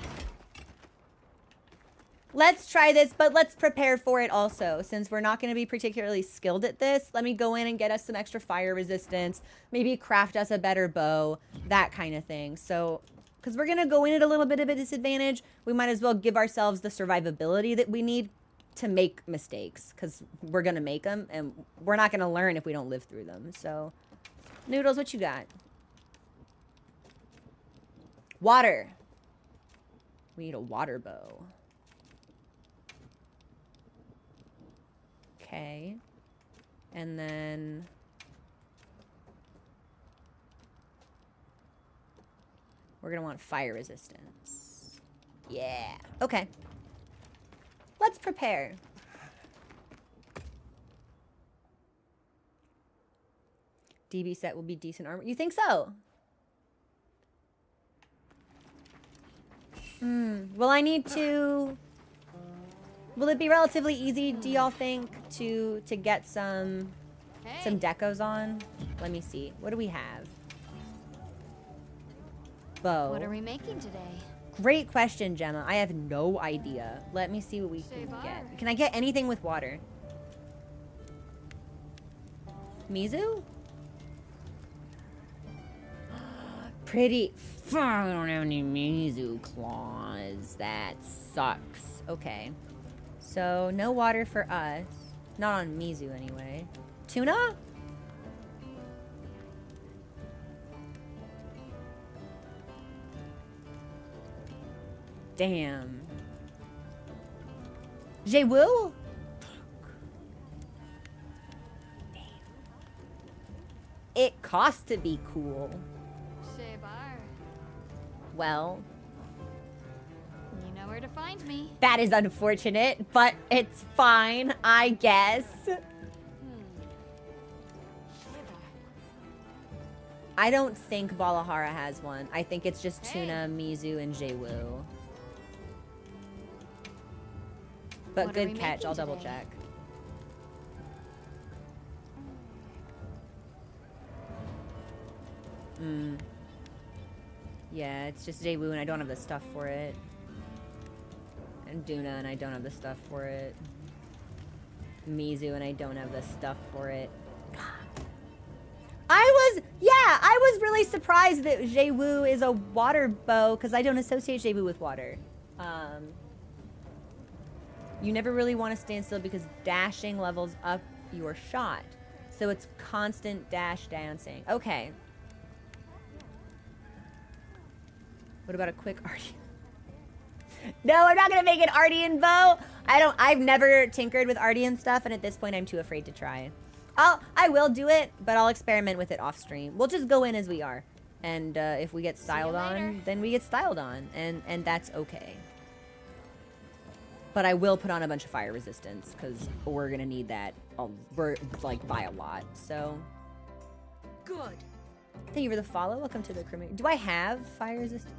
try this, but let's prepare for it also. Since we're not gonna be particularly skilled at this, let me go in and get us some extra fire resistance, maybe craft us a better bow, that kind of thing. So, because we're gonna go in at a little bit of a disadvantage, we might as well give ourselves the survivability that we need to make mistakes, because we're gonna make them, and we're not gonna learn if we don't live through them. So, Noodles, what you got? Water. We need a water bow. Okay. And then... we're gonna want fire resistance. Yeah. Okay. Let's prepare. DB set will be decent armor. You think so? Will I need to... will it be relatively easy, do y'all think, to get some decos on? Let me see. What do we have? Bow. What are we making today? Great question, Gemma. I have no idea. Let me see what we can get. Can I get anything with water? Mizu? Pretty. I don't have any Mizu claws. That sucks. Okay. So, no water for us. Not on Mizu, anyway. Tuna? Damn. Jewu? It costs to be cool. Well, you know where to find me. that is unfortunate, but it's fine, I guess. I don't think Balahara has one. I think it's just Tuna, Mizu, and Jewu. But What good catch. I'll double check. Yeah, it's just Jewu and I don't have the stuff for it. And Duna and I don't have the stuff for it. Mizu and I don't have the stuff for it. I was really surprised that Jewoo is a water bow because I don't associate Jewoo with water. You never really want to stand still because dashing levels up your shot. So it's constant dash dancing. Okay. What about a quick Ardian? No, I'm not gonna make an Ardian bow. I've never tinkered with Ardian stuff, and at this point I'm too afraid to try. I will do it, but I'll experiment with it off stream. We'll just go in as we are. And if we get styled on, then we get styled on, and that's okay. But I will put on a bunch of fire resistance, because we're gonna need that, we're, like, by a lot, so. Good. Thank you for the follow. Welcome to the crew. Do I have fire resistance?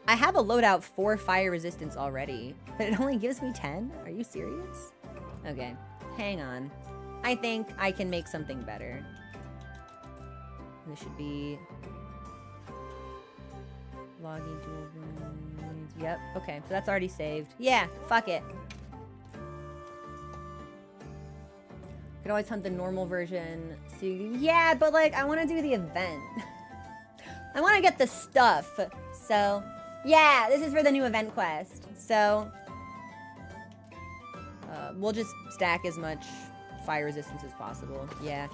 I have a loadout for fire resistance already, but it only gives me 10? Are you serious? Okay, hang on. I think I can make something better. This should be... Logging dual wounds. Yep, okay, so that's already saved. Yeah, fuck it. Could always hunt the normal version. So yeah, but like, I want to do the event. I want to get the stuff. So, yeah, this is for the new event quest. So, we'll just stack as much fire resistance as possible. Yeah.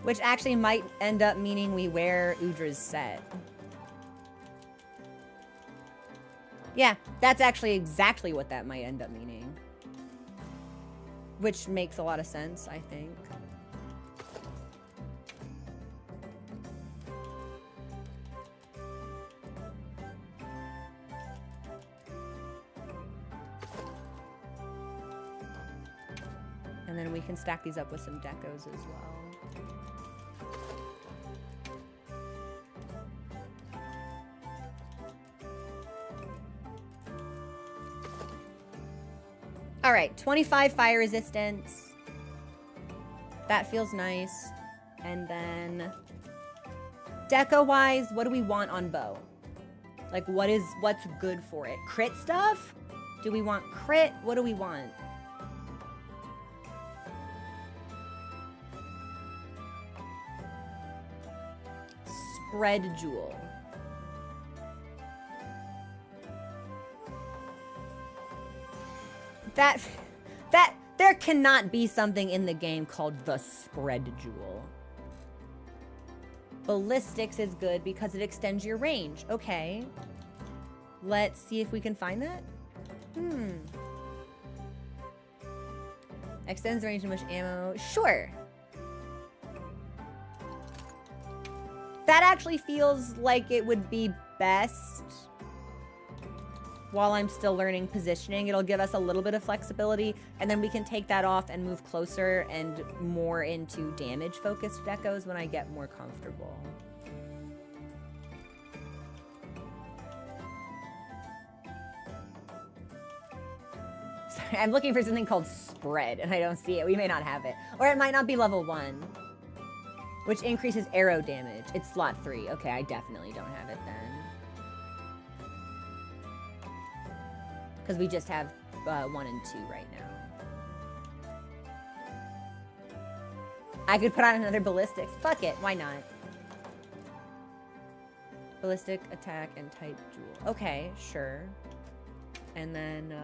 Which actually might end up meaning we wear Udra's set. Yeah, that's actually exactly what that might end up meaning. Which makes a lot of sense, I think. And then we can stack these up with some decos as well. All right, 25 fire resistance. That feels nice. And then deco-wise, what do we want on bow? Like, what's good for it? Crit stuff? Do we want crit? What do we want? Spread jewel. There cannot be something in the game called the spread jewel. Ballistics is good because it extends your range. Okay. Let's see if we can find that. Extends the range in which ammo. Sure. That actually feels like it would be best while I'm still learning positioning. It'll give us a little bit of flexibility, and then we can take that off and move closer and more into damage-focused decos when I get more comfortable. Sorry, I'm looking for something called spread, and I don't see it. We may not have it. Or it might not be level 1, which increases arrow damage. It's slot 3. Okay, I definitely don't have it then. Because we just have 1 and 2 right now. I could put on another ballistics. Fuck it, why not? Ballistic, attack, and type jewel. Okay, sure. And then,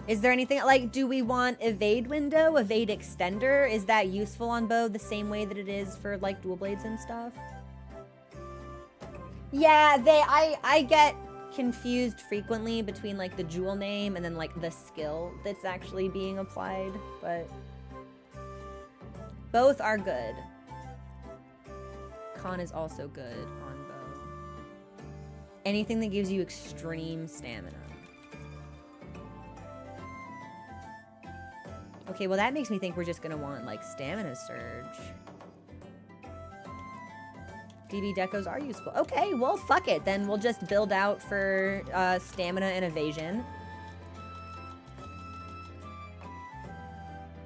is there anything, like, do we want evade window, evade extender? Is that useful on bow the same way that it is for, like, dual blades and stuff? Yeah, I get confused frequently between, like, the jewel name and then, like, the skill that's actually being applied, but both are good. Con is also good on bow. Anything that gives you extreme stamina. Okay, well that makes me think we're just gonna want, like, stamina surge. DB decos are useful. Okay, well, fuck it. Then we'll just build out for stamina and evasion.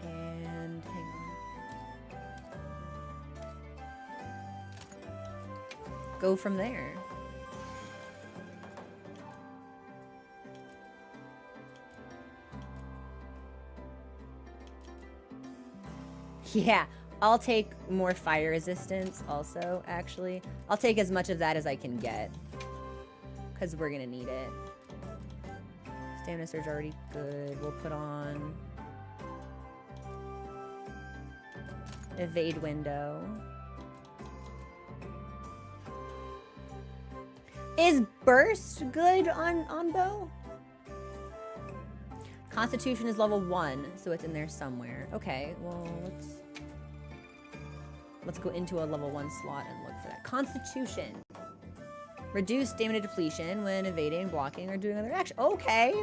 And hang on. go from there. Yeah, I'll take more fire resistance also, actually. I'll take as much of that as I can get. Because we're going to need it. Stamina surge already good. We'll put on evade window. Is burst good on bow? Constitution is level 1, so it's in there somewhere. Okay, well, let's go into a level 1 slot and look for that. Constitution. Reduce stamina depletion when evading, blocking, or doing other action. Okay.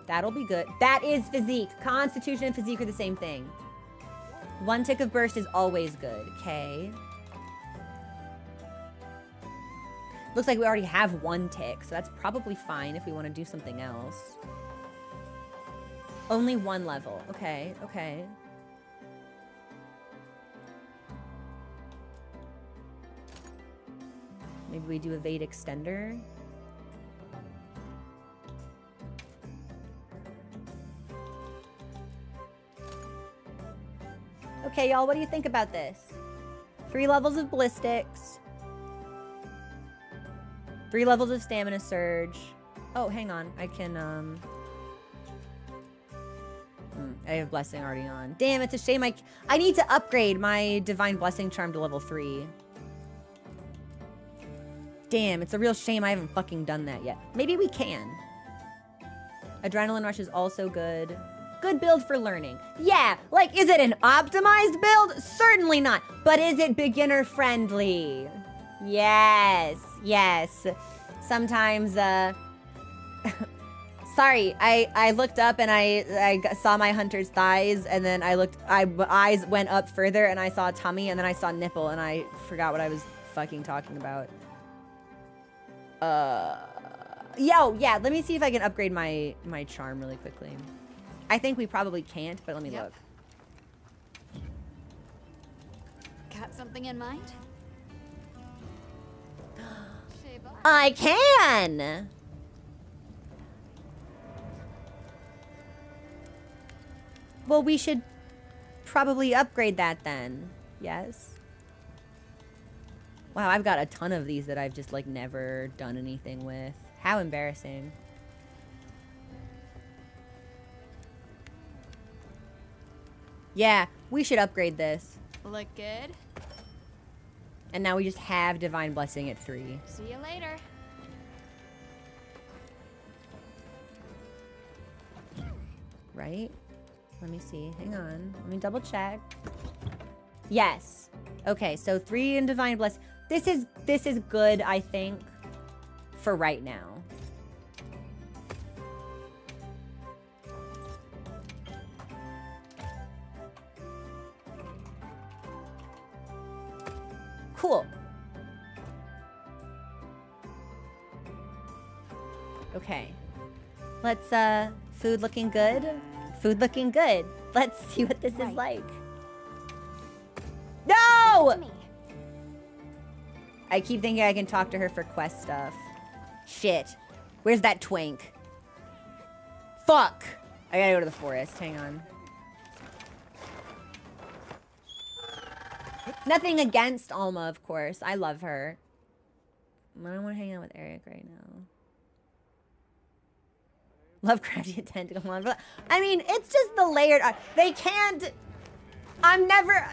That'll be good. That is physique. Constitution and physique are the same thing. 1 tick of burst is always good. Okay. Looks like we already have 1 tick, so that's probably fine if we want to do something else. Only 1 level. Okay, okay. Maybe we do evade extender. Okay, y'all, what do you think about this? 3 levels of ballistics. 3 levels of stamina surge. Oh, hang on. I can, I have blessing already on. Damn, it's a shame I need to upgrade my divine blessing charm to level 3. Damn, it's a real shame I haven't fucking done that yet. Maybe we can. Adrenaline rush is also good. Good build for learning. Yeah, like, is it an optimized build? Certainly not. But is it beginner friendly? Yes, yes. Sometimes, sorry, I looked up and I saw my hunter's thighs, and then my eyes went up further and I saw tummy, and then I saw nipple, and I forgot what I was fucking talking about. Yeah, let me see if I can upgrade my charm really quickly. I think we probably can't, but let me look. Got something in mind? I can! Well, we should probably upgrade that then. Yes. Wow, I've got a ton of these that I've just, like, never done anything with. How embarrassing. Yeah, we should upgrade this. Look good. And now we just have Divine Blessing at 3. See you later. Right? Let me see. Hang on. Let me double check. Yes. Okay, so 3 in Divine Blessing. This is good, I think, for right now. Cool. Okay. Let's, food looking good? Food looking good. Let's see what this is like. No! I keep thinking I can talk to her for quest stuff. Shit. Where's that twink? Fuck! I gotta go to the forest. Hang on. Nothing against Alma, of course. I love her. I don't want to hang out with Eric right now. Lovecraftian tentacle on. I mean, it's just the layered art. They can't... I'm never...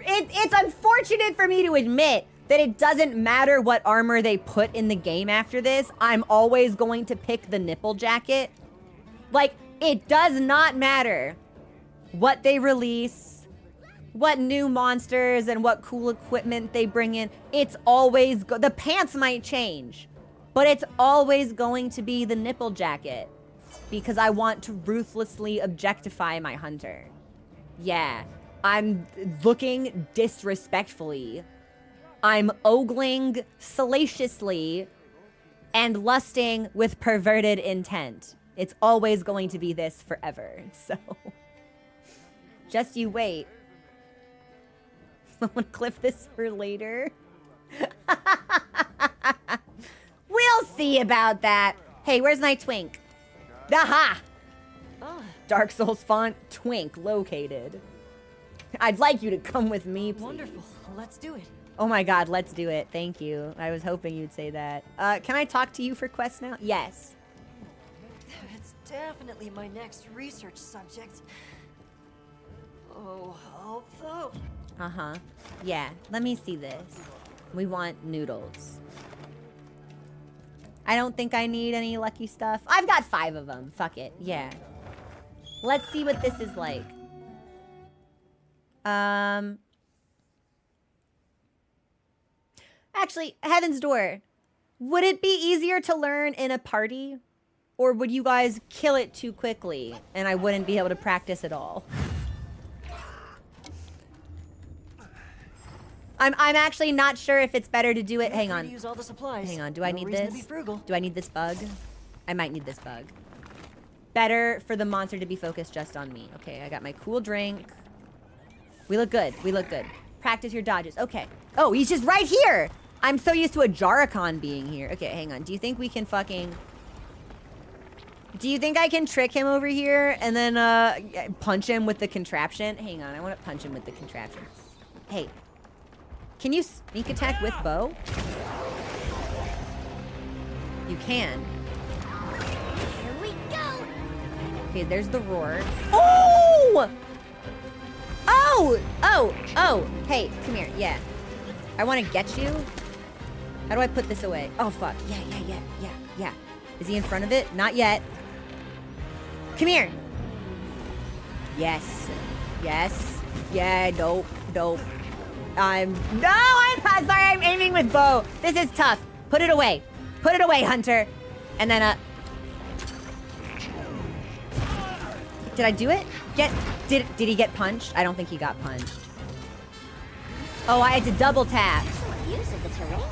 It's unfortunate for me to admit that it doesn't matter what armor they put in the game after this. I'm always going to pick the nipple jacket. Like, it does not matter what they release, what new monsters and what cool equipment they bring in. It's always... the pants might change, but it's always going to be the nipple jacket because I want to ruthlessly objectify my hunter. Yeah, I'm looking disrespectfully. I'm ogling salaciously and lusting with perverted intent. It's always going to be this forever, so... just you wait. Someone clip this for later. We'll see about that. Hey, where's my twink? Aha! Dark Souls font, twink located. I'd like you to come with me, please. Wonderful. Let's do it. Oh my god, let's do it. Thank you. I was hoping you'd say that. Can I talk to you for quests now? Yes. It's definitely my next research subject. Oh, although... Uh-huh. Yeah, let me see this. We want noodles. I don't think I need any lucky stuff. I've got 5 of them. Fuck it. Yeah. Let's see what this is like. Actually, Heaven's Door. Would it be easier to learn in a party? Or would you guys kill it too quickly and I wouldn't be able to practice at all? I'm actually not sure if it's better to do it. Hang on. Use all the supplies. Hang on. Do I No need reason this? to be frugal. Do I need this bug? I might need this bug. Better for the monster to be focused just on me. Okay, I got my cool drink. We look good. We look good. Practice your dodges. Okay. Oh, he's just right here. I'm so used to a Jaracon being here. Okay, hang on. Do you think we can fucking... Do you think I can trick him over here and then punch him with the contraption? Hang on. I want to punch him with the contraption. Hey. Can you sneak attack with bow? You can. Here we go. Okay, there's the roar. Oh! Oh! Oh! Oh! Hey, come here. Yeah. I want to get you. How do I put this away? Oh, fuck. Yeah. Is he in front of it? Not yet. Come here. Yes. Yeah, dope. I'm sorry, I'm aiming with bow. This is tough. Put it away, Hunter. And then, did I do it? Did he get punched? I don't think he got punched. Oh, I had to double tap. Use of the terrain.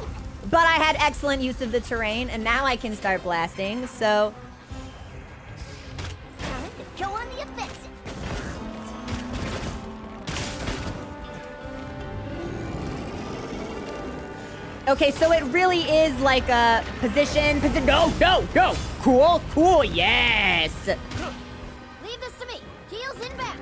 But I had excellent use of the terrain, and now I can start blasting, so... Time to go on the offensive. Okay, so it really is like a position. No. Cool, yes. Leave this to me. Heels inbound.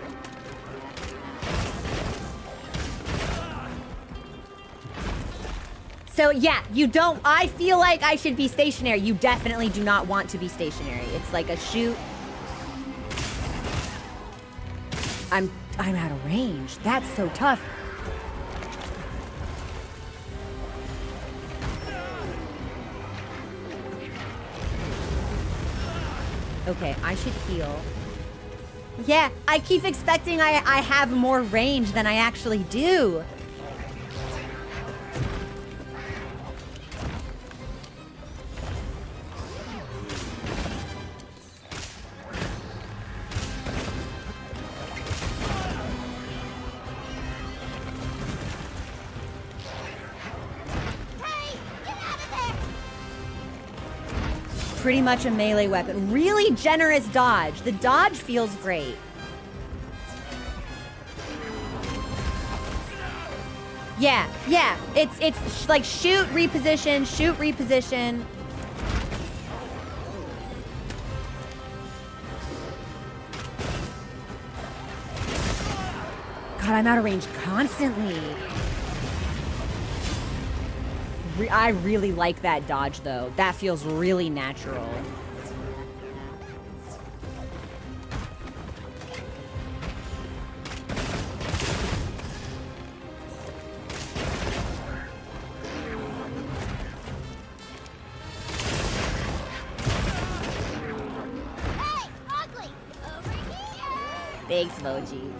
So yeah, you don't, I feel like I should be stationary. You definitely do not want to be stationary. It's like a shoot. I'm out of range. That's so tough. Okay, I should heal. Yeah, I keep expecting I have more range than I actually do. Pretty much a melee weapon. Really generous dodge. The dodge feels great. Yeah. It's like shoot, reposition. God, I'm out of range constantly. I really like that dodge, though. That feels really natural. Hey, ugly! Over here! Thanks, Moji.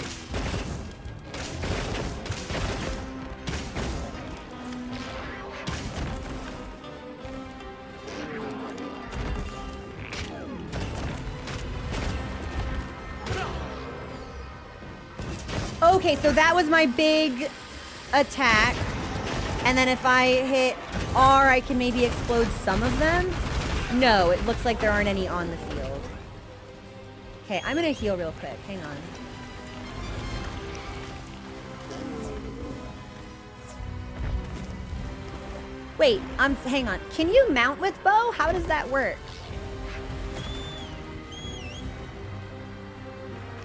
Okay, so that was my big attack. And then if I hit R, I can maybe explode some of them. No, it looks like there aren't any on the field. Okay, I'm gonna heal real quick. Hang on. Wait, hang on. Can you mount with bow? How does that work?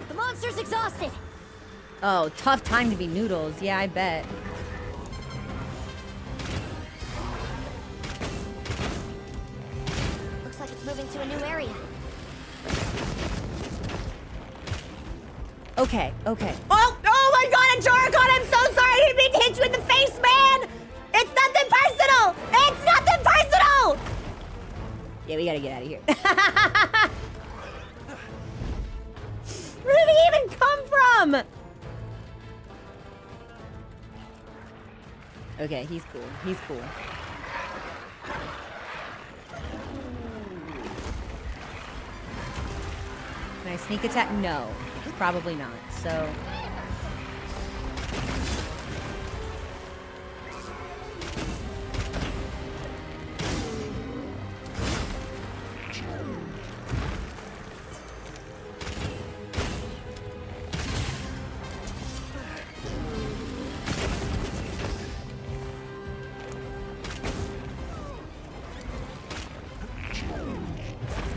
The monster's exhausted. Oh, tough time to be Noodles. Yeah, I bet. Looks like it's moving to a new area. Okay. Oh my god, Ajaragon, I'm so sorry. I didn't mean to hit you in the face, man. It's nothing personal. It's nothing personal. Yeah, we gotta get out of here. Where did he even come from? Okay, he's cool. He's cool. Can I sneak attack? No, probably not. So.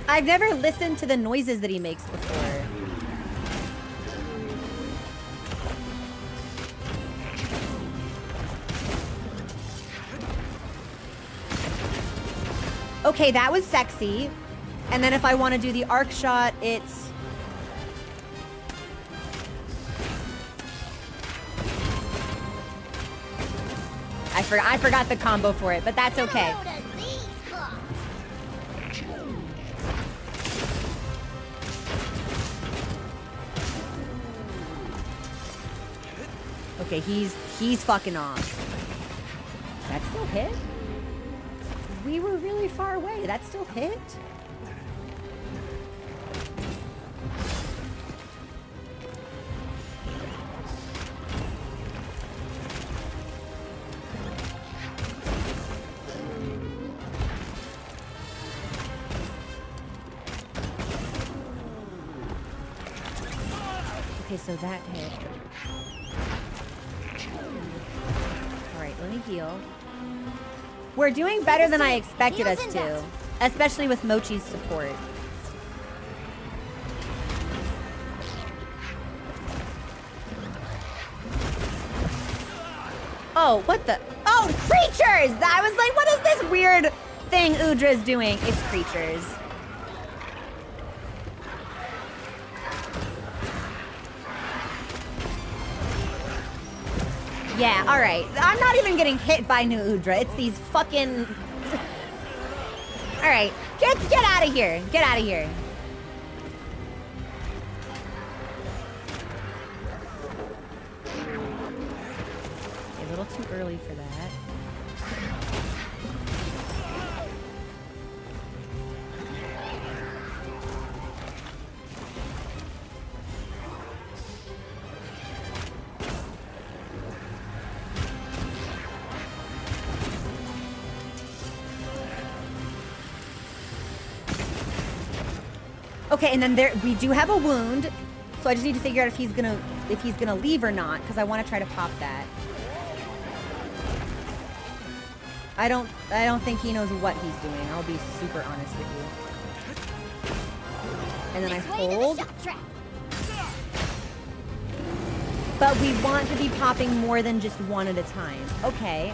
I've never listened to the noises that he makes before. Okay, that was sexy. And then if I want to do the arc shot, it's... I forgot the combo for it, but that's okay. Load of these claws. Okay, he's fucking off. That still hit? We were really far away. That still hit? Okay, so that hit. Alright, let me heal. We're doing better than I expected us to, especially with Mochi's support. Oh, what the? Oh, creatures! I was like, what is this weird thing Udra's doing? It's creatures. Yeah, alright. I'm not even getting hit by new Udra. It's these fucking... Alright, get out of here. Get out of here. A little too early for that. Okay, and then we do have a wound, so I just need to figure out if he's gonna leave or not, because I want to try to pop that. I don't think he knows what he's doing. I'll be super honest with you. And then I hold. But we want to be popping more than just one at a time. Okay.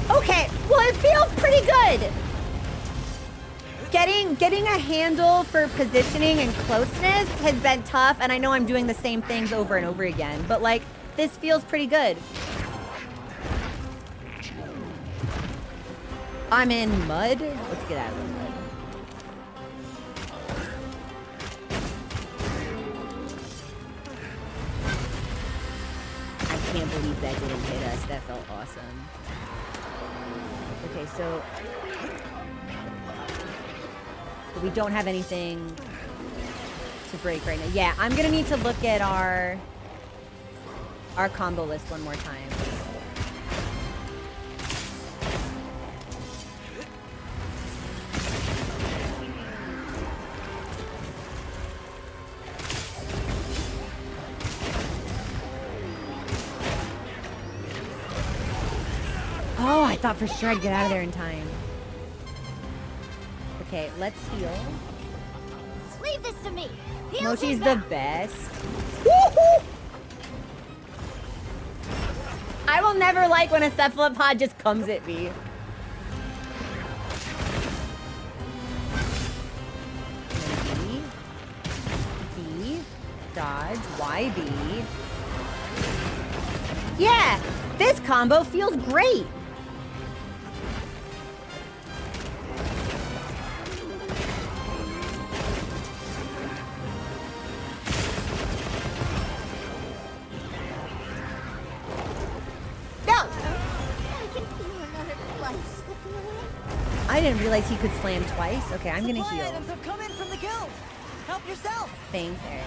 Okay, well, it feels pretty good. Getting a handle for positioning and closeness has been tough, and I know I'm doing the same things over and over again, but like, this feels pretty good. I'm in mud. Let's get out of the mud. I can't believe that didn't hit us. That felt awesome. Okay, so we don't have anything to break right now. Yeah, I'm gonna need to look at our combo list one more time. thought for sure I'd get out of there in time. Okay, let's heal. Leave this to me. Heals Mochi's inbound. the best. Woohoo! I will never like when a cephalopod just comes at me. B, D, dodge, YB. Yeah, this combo feels great. No! I can feel another life slipping away. I didn't realize he could slam twice. Okay, I'm gonna Supply heal. items have come in from the guild. Help yourself. Thanks, Eric.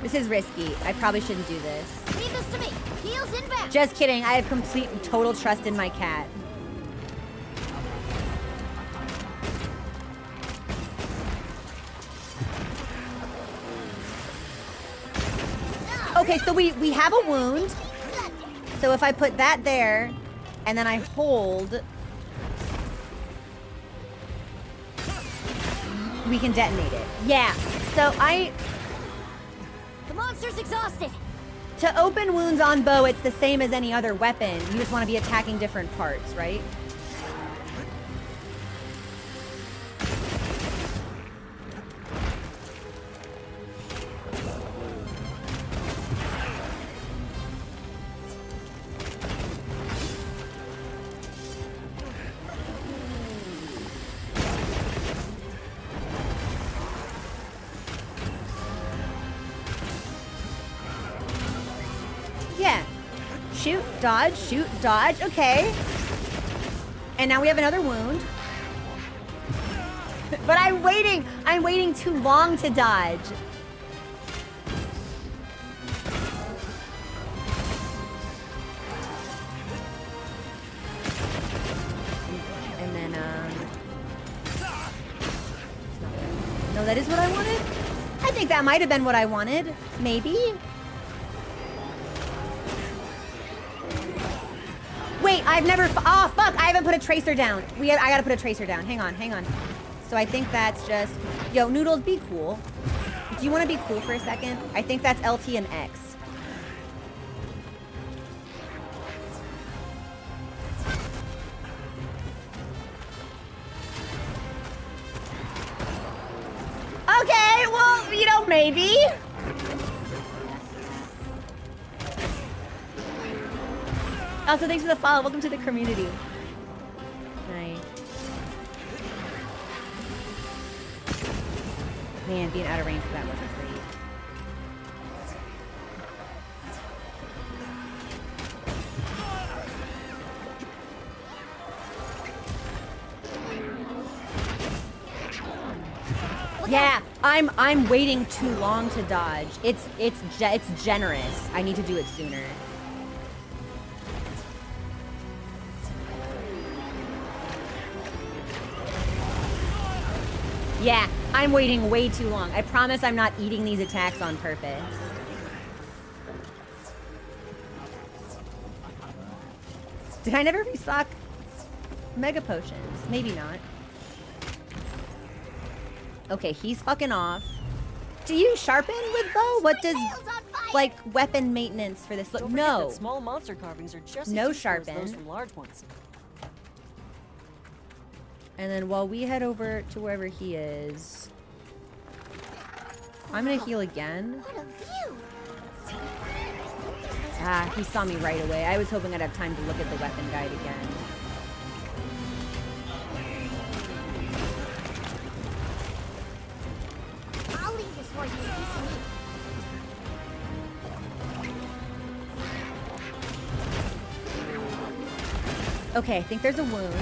This is risky. I probably shouldn't do this. Leave this to me. Heals inbound. Just kidding. I have complete and total trust in my cat. Okay, so we have a wound. So if I put that there, and then I hold, we can detonate it. Yeah. So The monster's exhausted. to open wounds on bow, it's the same as any other weapon. You just want to be attacking different parts, right? Yeah. Shoot, dodge. Okay. And now we have another wound. But I'm waiting too long to dodge. And then, no, that is what I wanted? I think that might have been what I wanted. Maybe. Wait, I've never, oh fuck, I haven't put a tracer down. I gotta put a tracer down. Hang on. So I think that's just, yo, Noodles, be cool. Do you wanna be cool for a second? I think that's LT and X. Okay, well, maybe. Also, thanks for the follow. Welcome to the community. Nice. Man, being out of range for that wasn't great. Yeah, I'm waiting too long to dodge. It's generous. I need to do it sooner. Yeah, I'm waiting way too long. I promise I'm not eating these attacks on purpose. Did I never restock mega potions? Maybe not. Okay, he's fucking off. Do you sharpen with bow? What does, like, weapon maintenance for this look? Don't forget No. that small monster carvings are just No as useful as sharpen. those from large ones. And then while we head over to wherever he is, I'm gonna heal again. What a view. Ah, he saw me right away. I was hoping I'd have time to look at the weapon guide again. I'll leave this for you in case you need. Okay, I think there's a wound.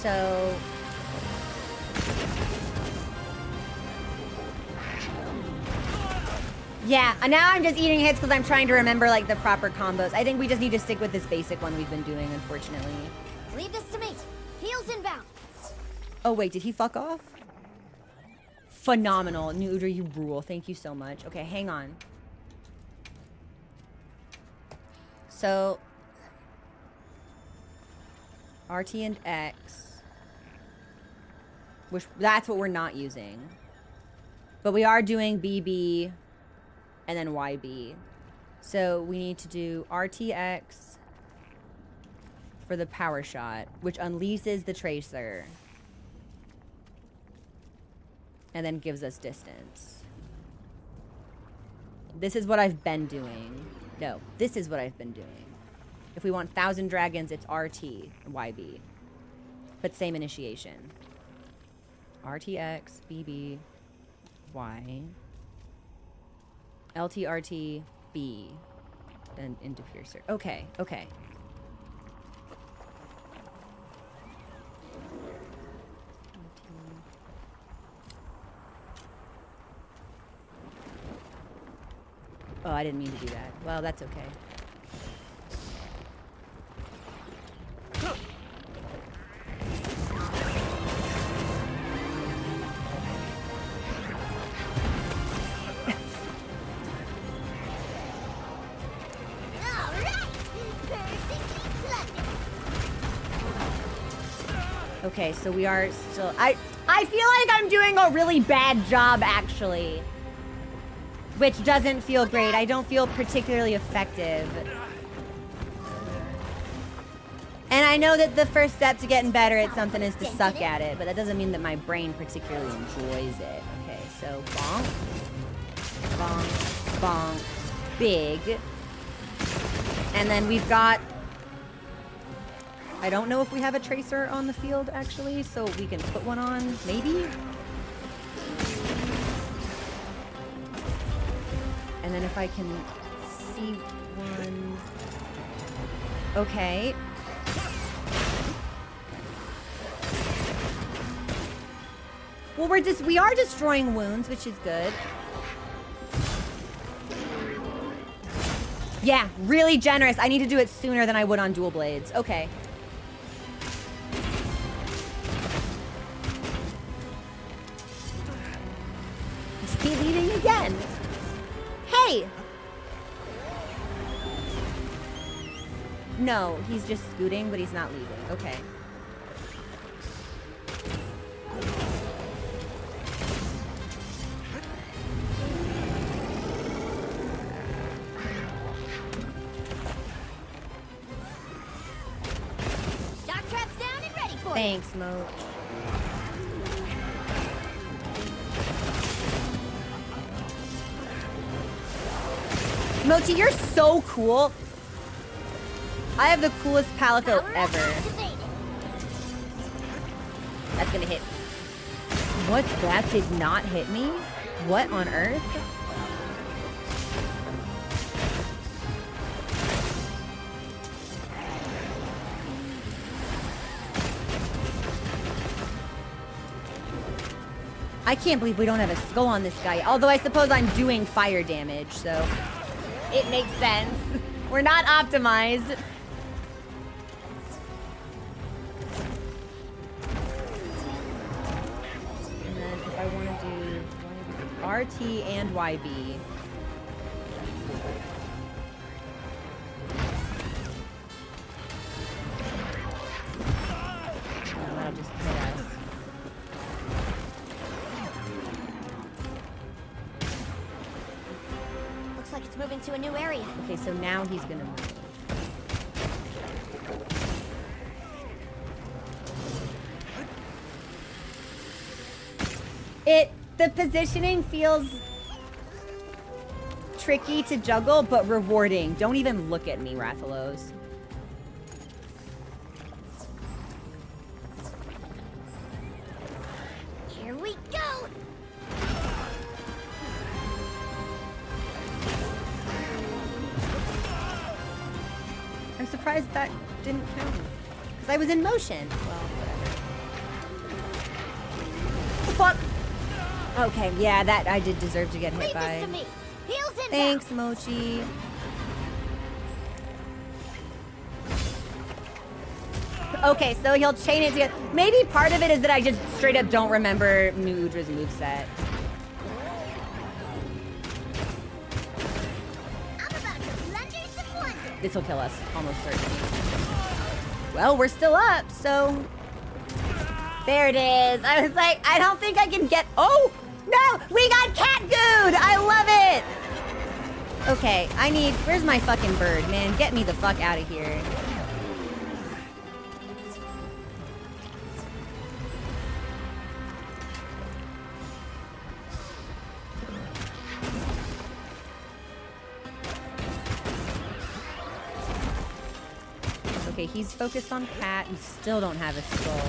So... yeah, now I'm just eating hits because I'm trying to remember, like, the proper combos. I think we just need to stick with this basic one we've been doing, unfortunately. Leave this to me. Heels inbound. Oh, wait, did he fuck off? Phenomenal. New Udra, you rule. Thank you so much. Okay, hang on. So... RT and X. Which, that's what we're not using. But we are doing BB... and then YB. So we need to do RTX for the power shot, which unleashes the tracer. And then gives us distance. This is what I've been doing. No, this is what I've been doing. If we want 1,000 dragons, it's RT and YB. But same initiation. RTX, BB, Y. LTRT B and into piercer. Okay, okay. Oh, I didn't mean to do that. Well, that's okay. Okay, so we are still... I feel like I'm doing a really bad job, actually. Which doesn't feel great. I don't feel particularly effective. And I know that the first step to getting better at something is to suck at it, but that doesn't mean that my brain particularly enjoys it. Okay, so bonk. Bonk. Bonk. Big. And then we've got... I don't know if we have a tracer on the field, actually, so we can put one on, maybe? And then if I can see one... Okay. Well, we are destroying wounds, which is good. Yeah, really generous. I need to do it sooner than I would on dual blades. Okay. He's leaving again. Hey! No, he's just scooting, but he's not leaving. Okay. Shock traps down and ready for Thanks, Mo. Mochi, you're so cool. I have the coolest palico ever. That's gonna hit. What? That did not hit me? What on earth? I can't believe we don't have a skull on this guy. Although I suppose I'm doing fire damage, so... It makes sense. We're not optimized. And then if I want to do RT and YB. That'll just hit us. Like it's moving to a new area. Okay, so now he's gonna move. The positioning feels tricky to juggle, but rewarding. Don't even look at me, Rathalos. Here we go. I'm surprised that didn't count. Because I was in motion. Well, whatever. Okay, yeah, that I did deserve to get hit Leave by. this to me. Heels inbound. Thanks, Mochi. Okay, so he'll chain it together. Maybe part of it is that I just straight up don't remember Mudra's moveset. I'm about to plunger some wonder. This will kill us, almost certain. Well, we're still up, so... There it is. I was like, I don't think I can get... Oh! No! We got cat good! I love it! Okay, I need... Where's my fucking bird, man? Get me the fuck out of here. Okay, he's focused on cat. We still don't have a skull.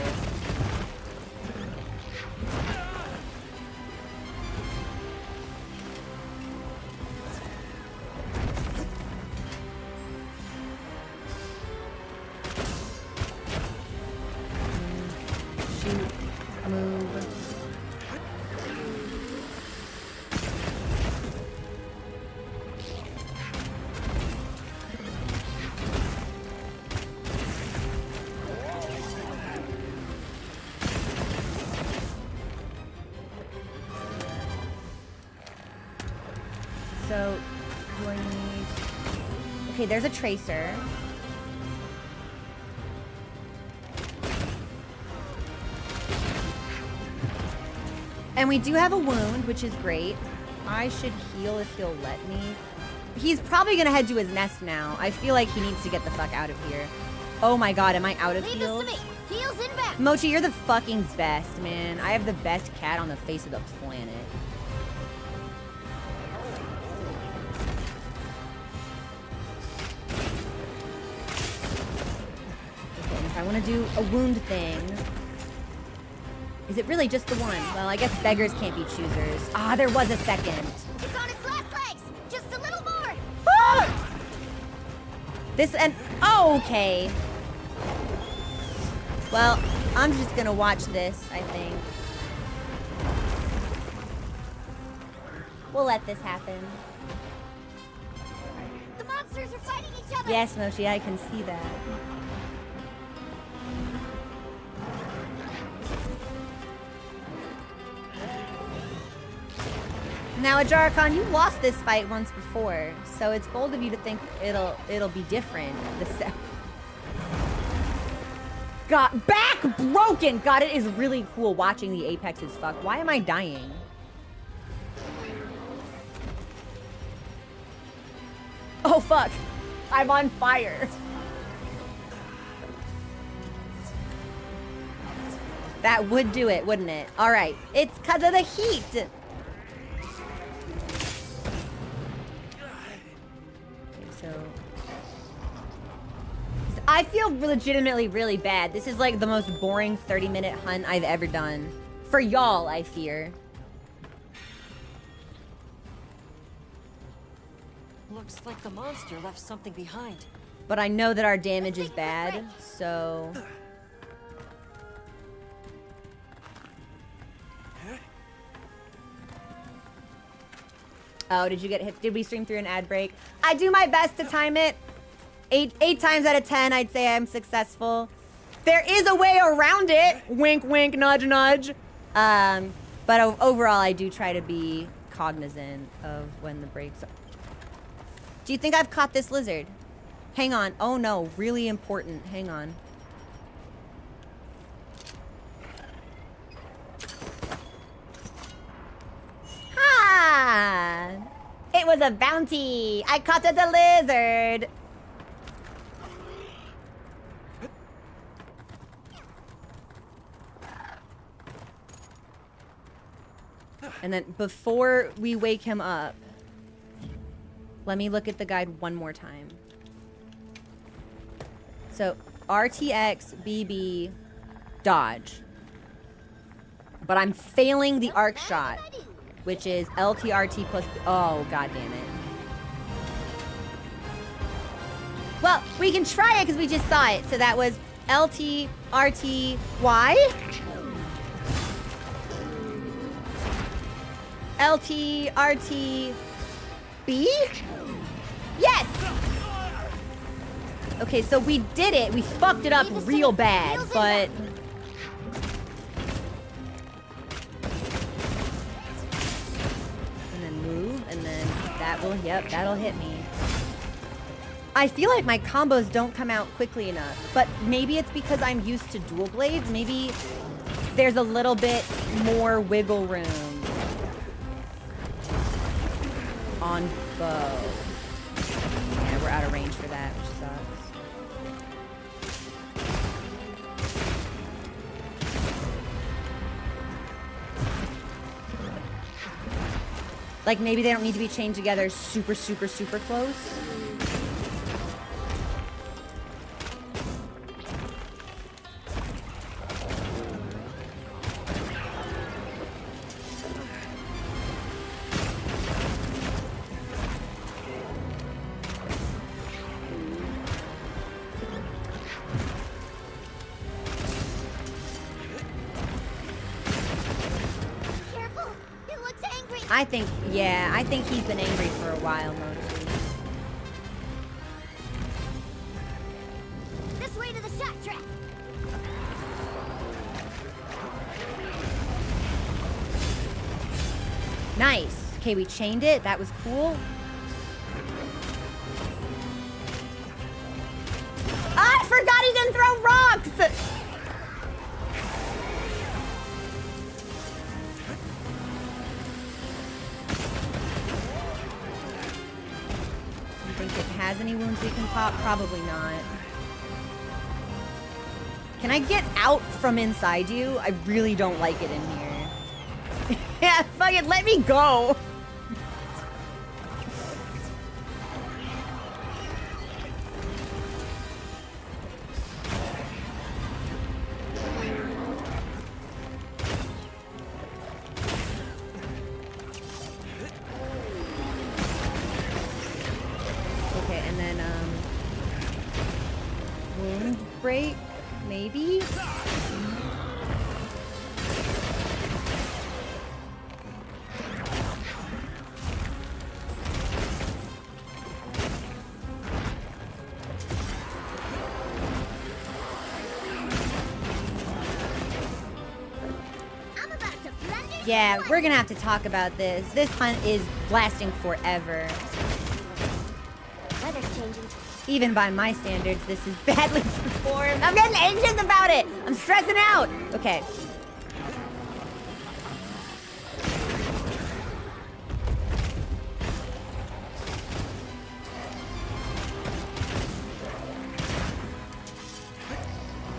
Shoot. Move. So, do I need... Okay, there's a tracer. And we do have a wound, which is great. I should heal if he'll let me. He's probably gonna head to his nest now. I feel like he needs to get the fuck out of here. Oh my god, am I out of Leave heals? this to me. Heels inbound. Mochi, you're the fucking best, man. I have the best cat on the face of the planet. Okay, and if I want to do a wound thing... Is it really just the one? Well, I guess beggars can't be choosers. Ah, there was a second. It's on its last legs. Just a little more. Ah! This and... Oh, okay. Well, I'm just gonna watch this, I think. We'll let this happen. The monsters are fighting each other. Yes, Mochi, I can see that. Now, Ajarkon, you lost this fight once before, so it's bold of you to think it'll be different. God, back broken! God, it is really cool watching the Apexes fuck. Why am I dying? Oh, fuck. I'm on fire. That would do it, wouldn't it? All right. It's because of the heat. Okay, so... I feel legitimately really bad. This is like the most boring 30-minute hunt I've ever done. For y'all, I fear. Looks like the monster left something behind. But I know that our damage is bad, so... Oh, did you get hit? Did we stream through an ad break? I do my best to time it. Eight times out of 10, I'd say I'm successful. There is a way around it. Wink, wink, nudge, nudge. But overall, I do try to be cognizant of when the breaks are. Do you think I've caught this lizard? Hang on. Oh no, really important. Hang on. Ah! It was a bounty. I caught the lizard. And then before we wake him up, let me look at the guide one more time. So RTX, BB, dodge. But I'm failing the arc shot, which is LTRT plus... Oh, god damn it. Well, we can try it because we just saw it. So that was LTRT, Y. LT, RT, B? Yes! Okay, so we did it. We fucked it up real bad, but... And then move, and then that will, yep, that'll hit me. I feel like my combos don't come out quickly enough, but maybe it's because I'm used to dual blades. Maybe there's a little bit more wiggle room on bow. Yeah, we're out of range for that, which sucks. Like, maybe they don't need to be chained together super, super, super close. Careful! He looks angry! I think, yeah, I think he's been angry for a while, mostly. This way to the shot track! Nice. Okay, we chained it. That was cool. I forgot he didn't throw rocks! Do you think it has any wounds we can pop? Probably not. Can I get out from inside you? I really don't like it in here. Yeah, fuck it, let me go. Okay, and then, wound break, maybe? I'm about to plunder Yeah, your we're gonna have to talk about this. This hunt is lasting forever. weather's changing. Even by my standards, this is badly performed. I'm getting anxious about it. I'm stressing out. Okay.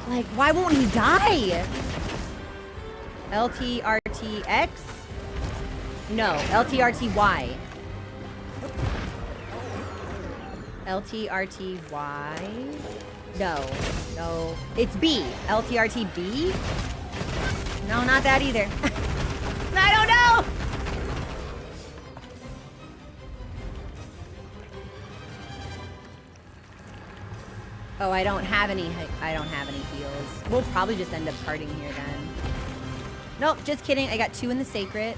Like, why won't he die? LTRTX? No, LTRTY. LTRTY? No, no. It's B. LTRTB? No, not that either. I don't know! Oh, I don't have any heals. We'll probably just end up parting here then. Nope, just kidding. I got 2 in the sacred.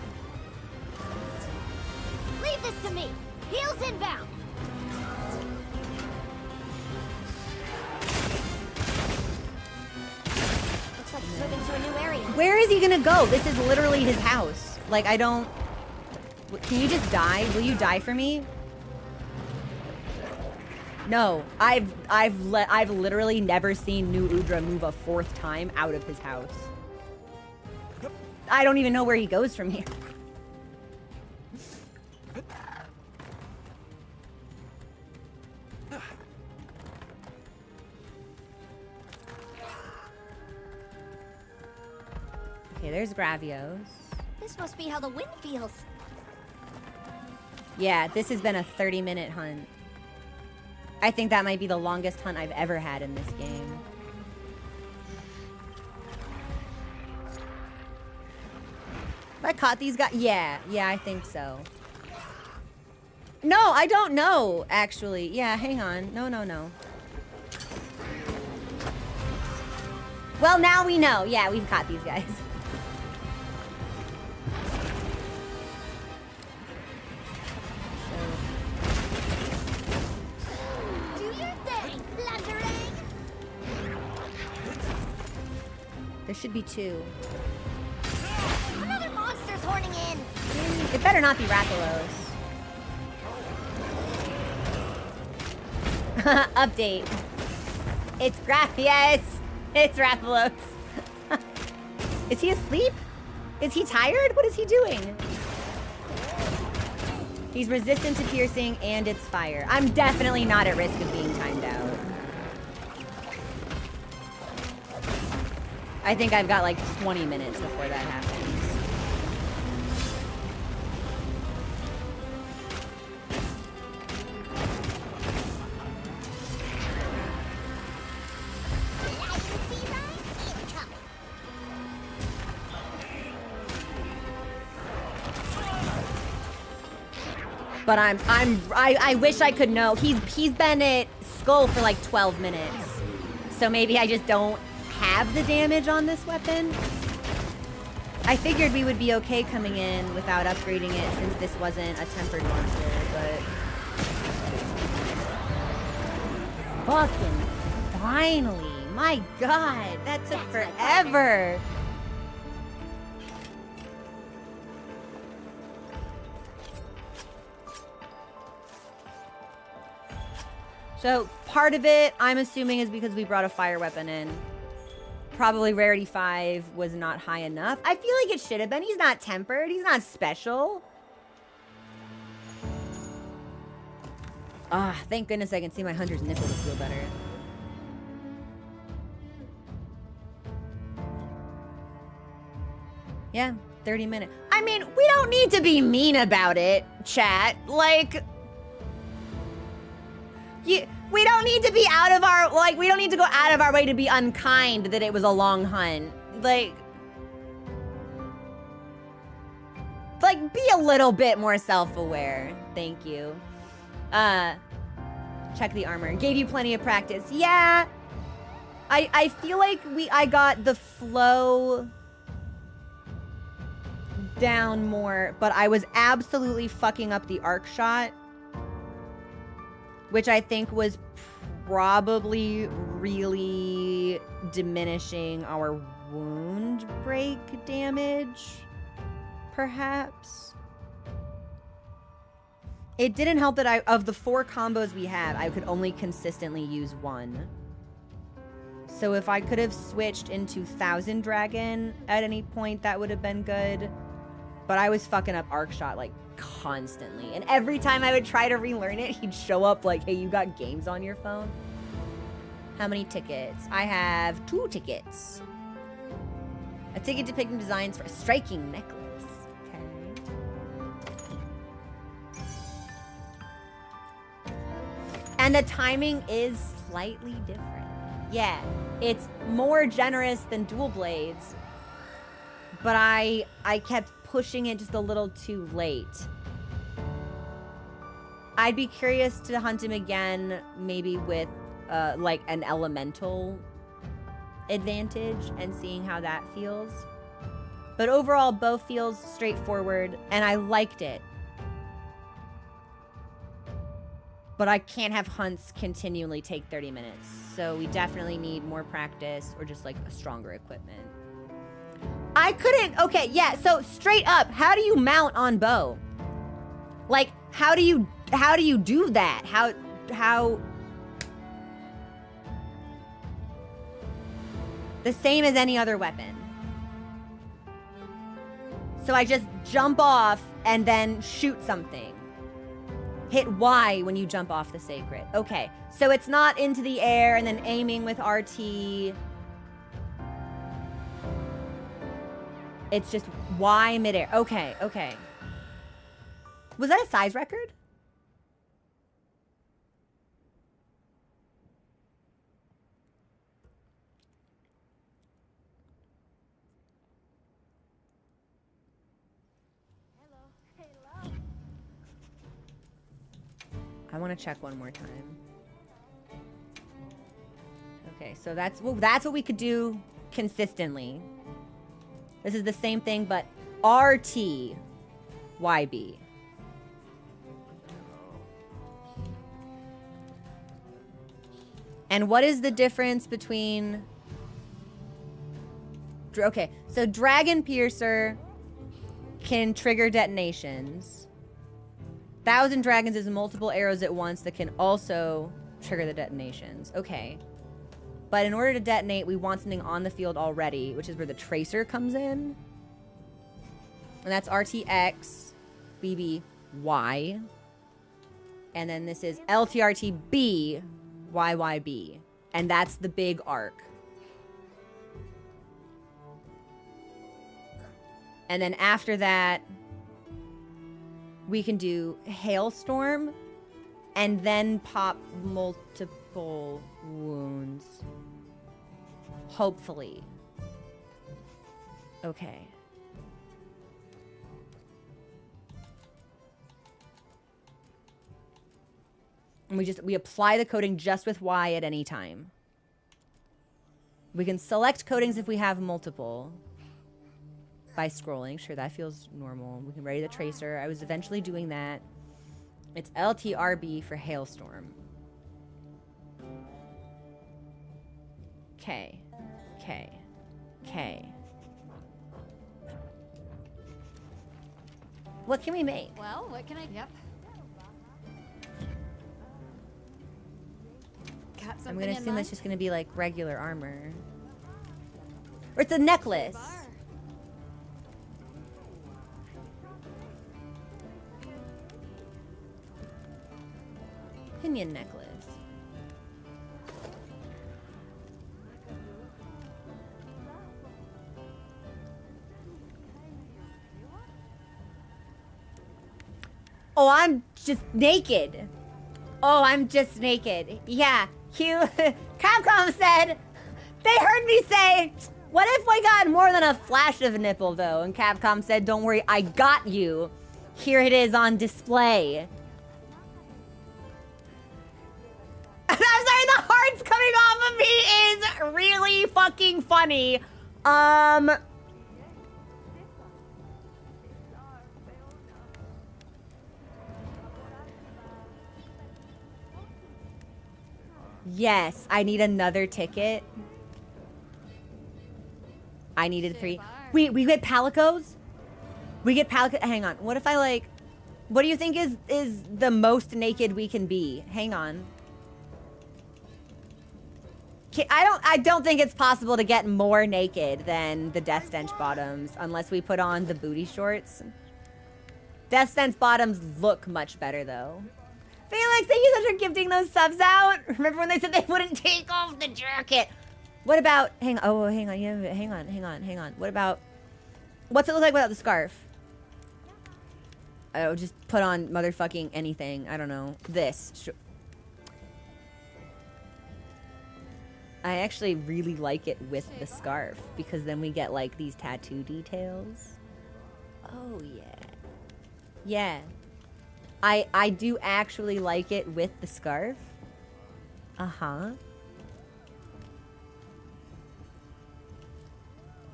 Leave this to me! Heels inbound! Looks like he's moving to a new area. Where is he gonna go? This is literally his house. Like, I don't... Can you just die? Will you die for me? No, I've literally never seen New Udra move a 4th time out of his house. I don't even know where he goes from here. Okay, there's Gravios. This must be how the wind feels. Yeah, this has been a 30-minute hunt. I think that might be the longest hunt I've ever had in this game. Have I caught these guys? Yeah, I think so. No, I don't know, actually. Yeah, hang on. No. Well, now we know. Yeah, we've caught these guys. There should be 2. Another monster's horning in. It better not be Rathalos. Update. It's it's Rathalos. Is he asleep? Is he tired? What is he doing? He's resistant to piercing and it's fire. I'm definitely not at risk of being timed out. I think I've got like 20 minutes before that happens. But I wish I could know. He's been at Skull for like 12 minutes. So maybe I just don't have the damage on this weapon. I figured we would be okay coming in without upgrading it since this wasn't a tempered monster, but... Fucking finally. My god, that took forever. So part of it, I'm assuming, is because we brought a fire weapon in. Probably rarity 5 was not high enough. I feel like it should have been. He's not tempered. He's not special. Ah, thank goodness I can see my hunter's nipple to feel better. Yeah, 30 minutes. I mean, we don't need to be mean about it, chat. Like... we don't need to be out of our, like, we don't need to go out of our way to be unkind that it was a long hunt. Like, be a little bit more self-aware. Thank you. Check the armor. Gave you plenty of practice. Yeah. I feel like I got the flow down more, but I was absolutely fucking up the arc shot, which I think was probably really diminishing our wound break damage, perhaps. It didn't help that of the 4 combos we had, I could only consistently use 1. So if I could have switched into 1000 Dragon at any point, that would have been good. But I was fucking up arc shot like constantly, and every time I would try to relearn it, he'd show up like, hey, you got games on your phone? How many tickets? I have 2 tickets. A ticket depicting designs for a striking necklace. Okay. And the timing is slightly different. Yeah, it's more generous than dual blades, but I kept pushing it just a little too late. I'd be curious to hunt him again, maybe with like an elemental advantage and seeing how that feels. But overall, bow feels straightforward and I liked it. But I can't have hunts continually take 30 minutes. So we definitely need more practice or just like a stronger equipment. I couldn't, okay, yeah, so straight up, how do you mount on bow? Like, how do you do that? How? The same as any other weapon. So I just jump off and then shoot something. Hit Y when you jump off the sacred. Okay, so it's not into the air and then aiming with RT. It's just Y midair. Okay, okay. Was that a size record? Hello. I want to check one more time. Okay, so that's what we could do consistently. This is the same thing, but RT, YB. And what is the difference between Okay, so Dragon Piercer can trigger detonations. 1,000 Dragons is multiple arrows at once that can also trigger the detonations. Okay. But in order to detonate, we want something on the field already, which is where the Tracer comes in. And that's RTX, BBY. And then this is LTRTB, YYB. And that's the big arc. And then after that, we can do Hailstorm and then pop multiple wounds. Hopefully. Okay. And we apply the coating just with Y at any time. We can select coatings if we have multiple. By scrolling. Sure, that feels normal. We can ready the tracer. I was eventually doing that. It's LTRB for Hailstorm. K. K. K. What can we make? Well, what can I... Yep. Got something I'm gonna in assume mind? that's just gonna be like regular armor. Or it's a necklace. Pinion necklace. Oh, I'm just naked. Oh, I'm just naked. Yeah, Capcom said, they heard me say, what if we got more than a flash of a nipple though? And Capcom said, don't worry, I got you. Here it is on display. I'm sorry, the hearts coming off of me is really fucking funny. Yes, I need another ticket. I needed 3. We get palicos? We get palico. Hang on. What if I like, what do you think is the most naked we can be? Hang on. I don't think it's possible to get more naked than the Death Stench bottoms unless we put on the booty shorts. Death Stench bottoms look much better though. Felix, thank you so much for gifting those subs out. Remember when they said they wouldn't take off the jacket? What about, hang on, yeah, hang on. What about, what's it look like without the scarf? I would just put on motherfucking anything. I don't know. This. I actually really like it with the scarf because then we get like these tattoo details. Oh yeah. Yeah. I do actually like it with the scarf. Uh-huh.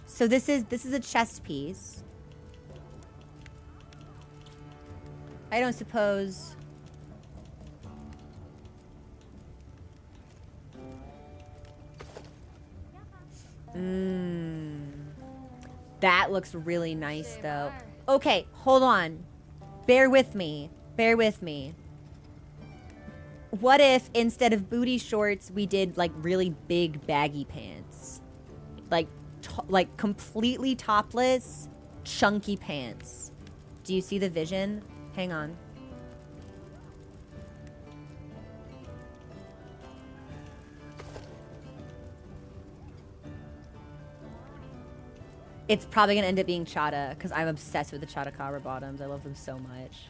So this is a chest piece. I don't suppose. That looks really nice though. Okay, hold on. Bear with me. Bear with me. What if instead of booty shorts, we did like really big baggy pants? Like completely topless, chunky pants. Do you see the vision? Hang on. It's probably gonna end up being Chata because I'm obsessed with the Chatakara bottoms. I love them so much.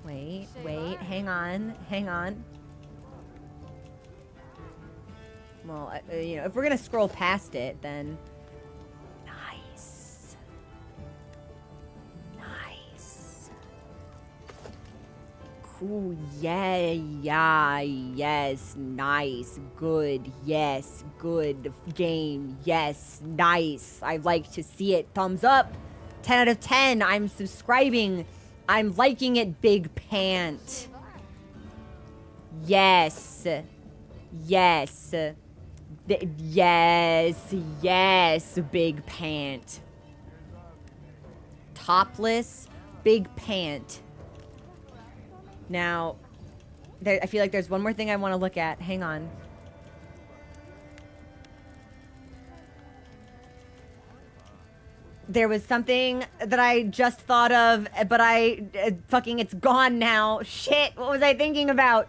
Wait, hang on. Well, you know, if we're gonna scroll past it, then nice. Cool, yeah, yes, nice, good, yes, good game, yes, nice. I'd like to see it. Thumbs up, 10 out of 10. I'm subscribing. I'm liking it, big pant. Yes. Yes. Yes. Yes, big pant. Topless, big pant. Now, I feel like there's one more thing I want to look at. Hang on. There was something that I just thought of, but fucking, it's gone now. Shit, what was I thinking about?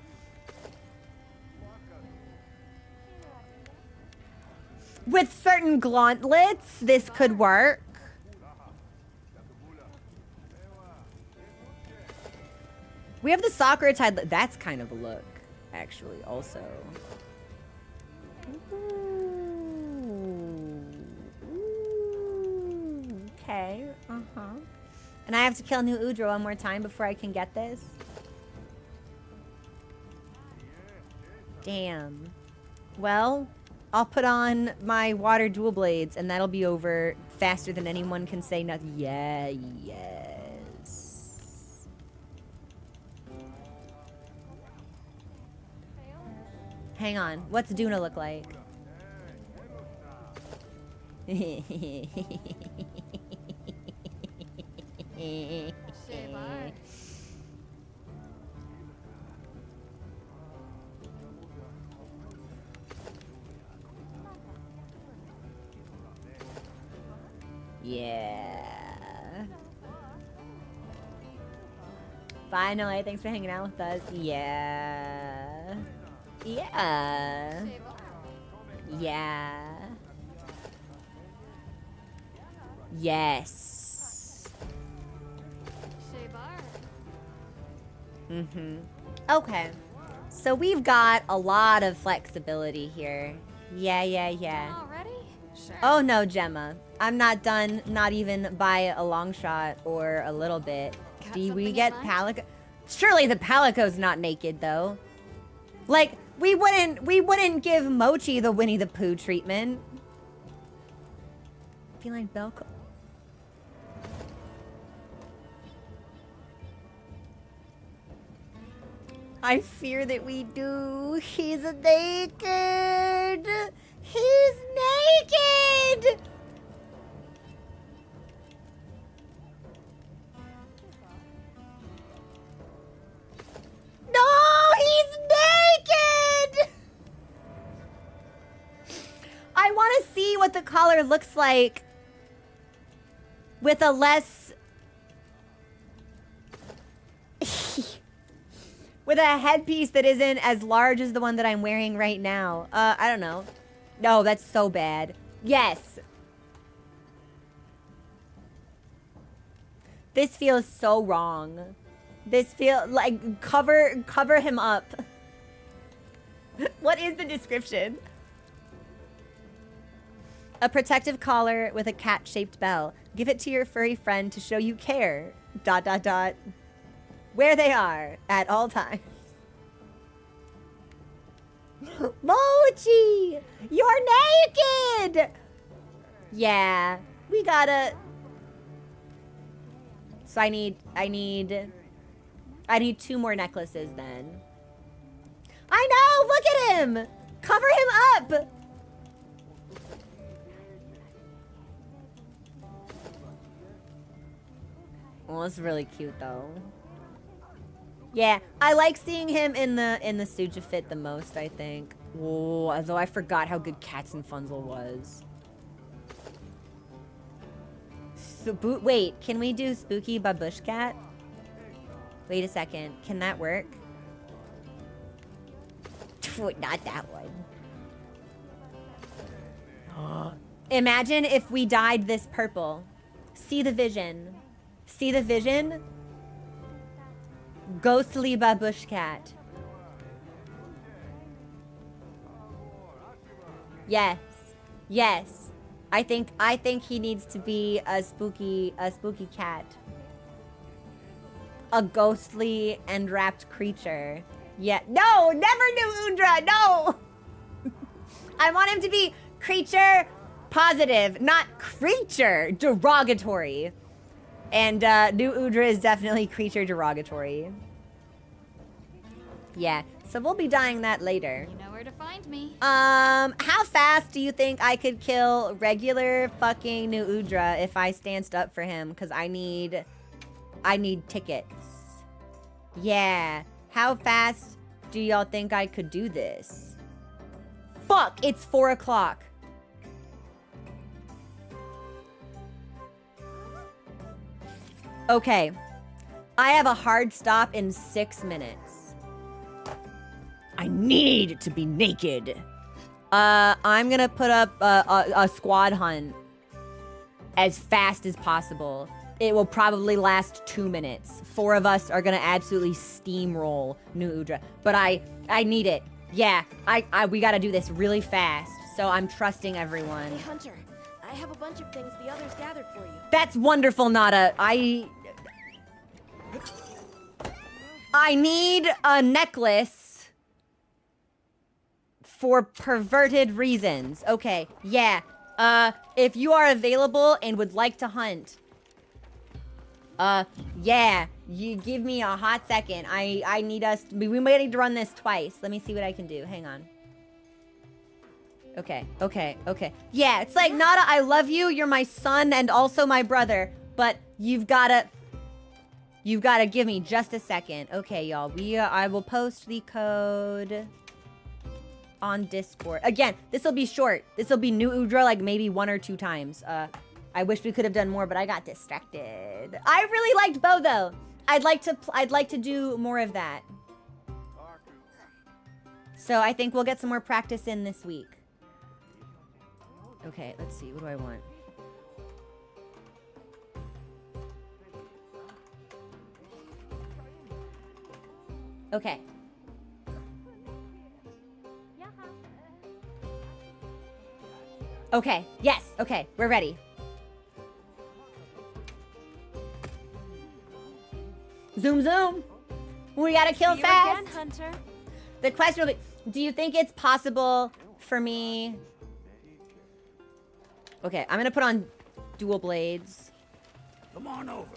With certain gauntlets, this could work. We have the soccer tied. That's kind of a look, actually, also. Ooh, okay, uh-huh. And I have to kill New Udra one more time before I can get this? Damn. Well, I'll put on my water dual blades, and that'll be over faster than anyone can say nothing. Yeah, yes. Hang on. What's Duna look like? Yeah. Finally, thanks for hanging out with us. Yeah. Yeah. Yeah. Yes. Mm-hmm. Okay. So we've got a lot of flexibility here. Yeah, yeah, yeah. Already? Sure. Oh no, Gemma. I'm not done, not even by a long shot or a little bit. Got Do we something get in mind? Palico? Surely the Palico's not naked though. Like, we wouldn't give Mochi the Winnie the Pooh treatment. Feline Belko. I fear that we do. He's naked. He's naked. No, he's naked. I want to see what the collar looks like with a less with a headpiece that isn't as large as the one that I'm wearing right now. I don't know. No, that's so bad. Yes. This feels so wrong. This feels like cover him up. What is the description? A protective collar with a cat-shaped bell. Give it to your furry friend to show you care. ... Where they are at all times. Mochi! You're naked! Yeah, we gotta... So I need 2 more necklaces then. I know! Look at him! Cover him up! Well, it's really cute though. Yeah, I like seeing him in the Suja fit the most, I think. Whoa, although I forgot how good Cats and Funzel was. Wait, can we do Spooky Babush Cat? Wait a second, can that work? Not that one. Imagine if we dyed this purple. See the vision. See the vision? Ghostly Babush Cat. Yes. Yes. I think he needs to be a spooky cat. A ghostly and wrapped creature. Yeah. No, never New Undra. No. I want him to be creature positive, not creature derogatory. And New Udra is definitely creature derogatory. Yeah. So we'll be dying that later. You know where to find me. How fast do you think I could kill regular fucking New Udra if I stanced up for him? Because I need tickets. Yeah. How fast do y'all think I could do this? Fuck, it's 4 o'clock. Okay. I have a hard stop in 6 minutes. I need to be naked. I'm gonna put up a squad hunt as fast as possible. It will probably last 2 minutes. 4 of us are gonna absolutely steamroll New Udra. But I need it. Yeah, we gotta do this really fast. So I'm trusting everyone. Hey, Hunter. I have a bunch of things the others gathered for you. That's wonderful, Nada. I need a necklace for perverted reasons. Okay, yeah. If you are available and would like to hunt, yeah, you give me a hot second. I need us, we might need to run this twice. Let me see what I can do. Hang on. Okay. Yeah, it's like, Nada, I love you. You're my son and also my brother, but you've gotta give me just a second. Okay, y'all. I will post the code on Discord. Again, this will be short. This will be New Udra like maybe 1 or 2 times. I wish we could have done more, but I got distracted. I really liked Bo though. I'd like to do more of that. So I think we'll get some more practice in this week. Okay, let's see. What do I want? Okay. Okay, yes, okay, we're ready. Zoom, zoom. We gotta kill See fast. you again, Hunter. The question will be, do you think it's possible for me? Okay, I'm gonna put on dual blades. Come on over.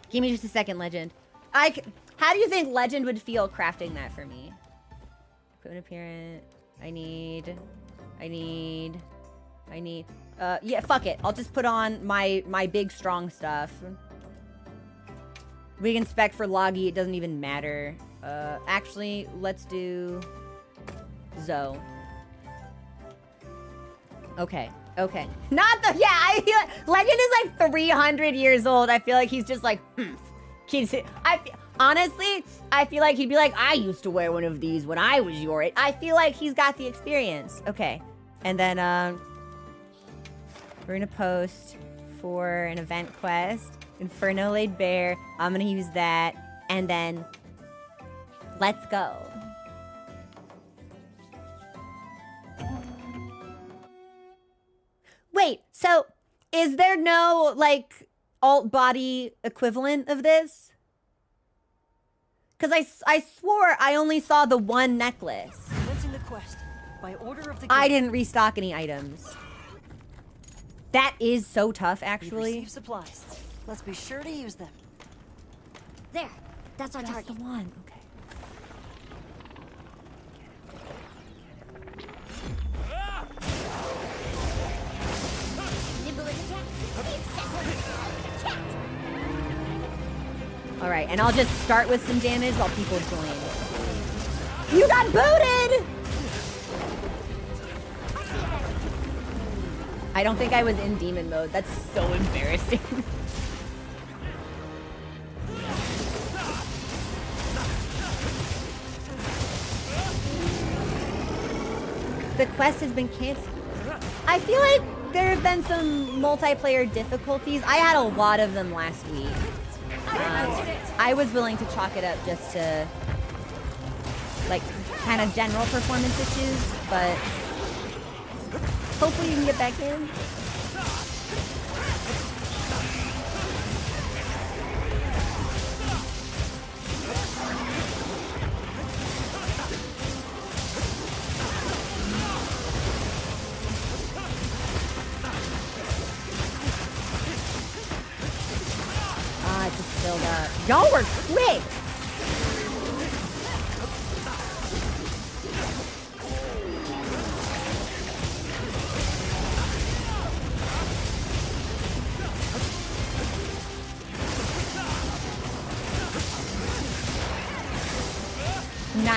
Give me just a second, Legend. How do you think Legend would feel crafting that for me? Equipment appearance. I need. Yeah, fuck it. I'll just put on my big strong stuff. We can spec for Loggy. It doesn't even matter. Actually, let's do Zoe. Okay. Not the, yeah, I feel like Legend is like 300 years old. I feel like he's just like, honestly, I feel like he'd be like, I used to wear one of these when I was your age. I feel like he's got the experience. Okay. And then, we're gonna post for an event quest. Inferno Laid Bare. I'm gonna use that. And then, let's go. Wait, so is there no, like, alt body equivalent of this? Because I swore I only saw the one necklace. Commencing the quest. By order of the I guild. didn't restock any items. That is so tough, We've actually. received supplies. Let's be sure to use them. There. That's our That's target. the one. Okay. Nimble as a cat. Cat. All right, and I'll just start with some damage while people join. You got booted! I don't think I was in demon mode. That's so embarrassing. The quest has been canceled. I feel like there have been some multiplayer difficulties. I had a lot of them last week. I was willing to chalk it up just to, like, kind of general performance issues, but hopefully you can get back in. Ah, it just filled up. Y'all were quick!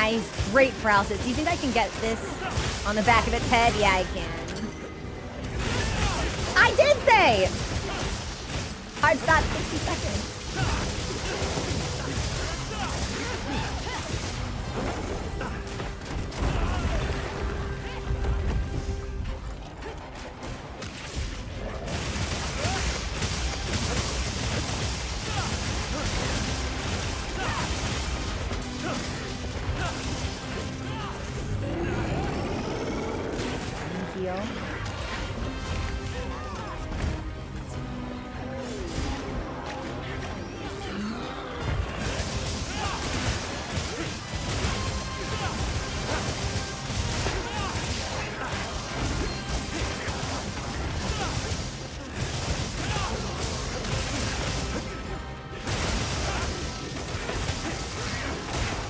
Nice. Great paralysis. Do you think I can get this on the back of its head? Yeah, I can. I did say! Hard stop, 60 seconds. Heal.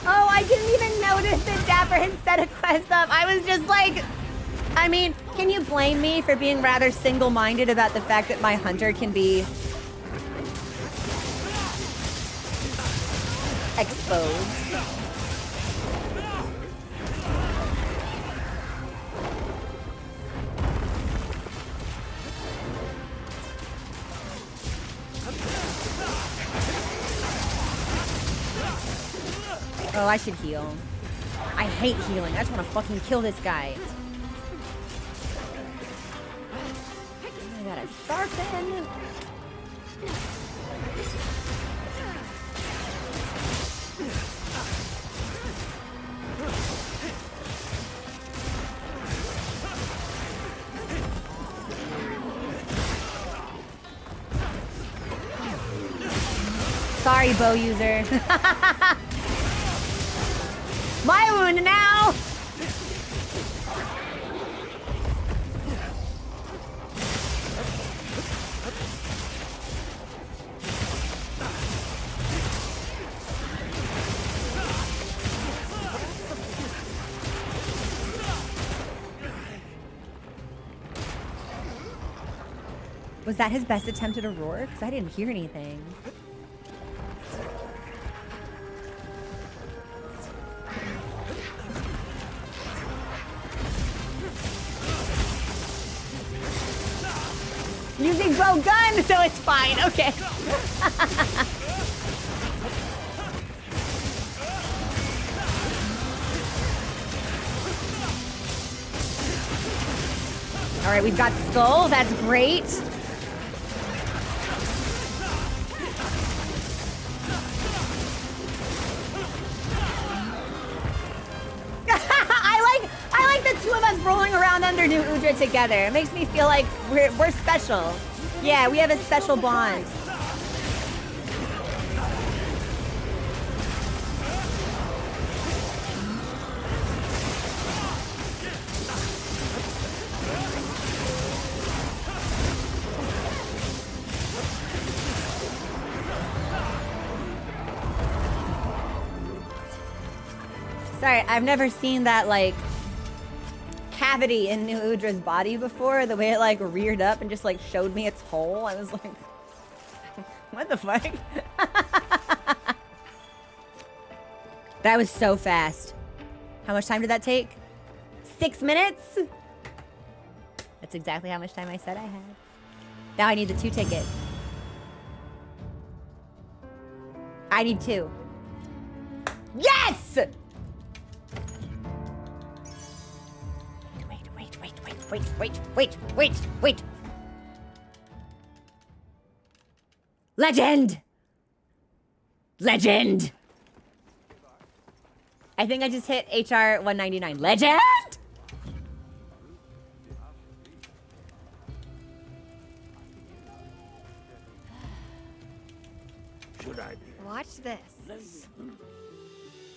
Oh, I didn't even notice that Dapper had set a quest up. I was just like, I mean, can you blame me for being rather single-minded about the fact that my hunter can be exposed? Oh, I should heal. I hate healing. I just want to fucking kill this guy. I gotta sharpen. Sorry, bow user. My wound now! Was that his best attempt at a roar? Because I didn't hear anything. Using bow gun, so it's fine. Okay. All right, we've got skull. That's great. I like the two of us rolling around under New Udra together. It makes me feel like we're special. Yeah, we have a special bond. Sorry, I've never seen that, like, cavity in New Udra's body before. The way it, like, reared up and just, like, showed me its hole. I was like, what the fuck? That was so fast. How much time did that take? 6 minutes? That's exactly how much time I said I had. Now I need the 2 tickets. I need 2. Yes! Wait. Legend! I think I just hit HR 199. Legend! Should I be? Watch this.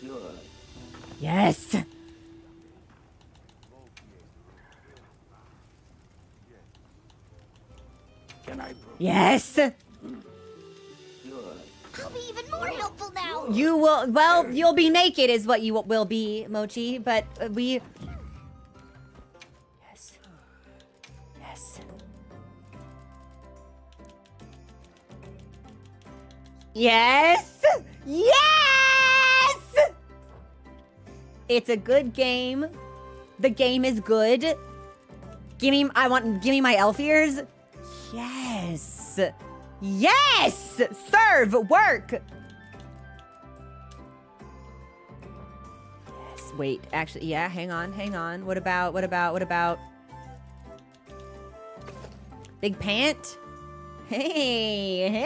Good. Yes! Can I prove? Yes! Good. I'll be even more helpful now. You will, well, you'll be naked is what you will be, Mochi, but we... Yes. Yes! Yes! It's a good game. The game is good. Give me my elf ears. Yes. Yes! Serve! Work! Yes, wait. Actually, yeah, hang on. What about? Big pant? Hey!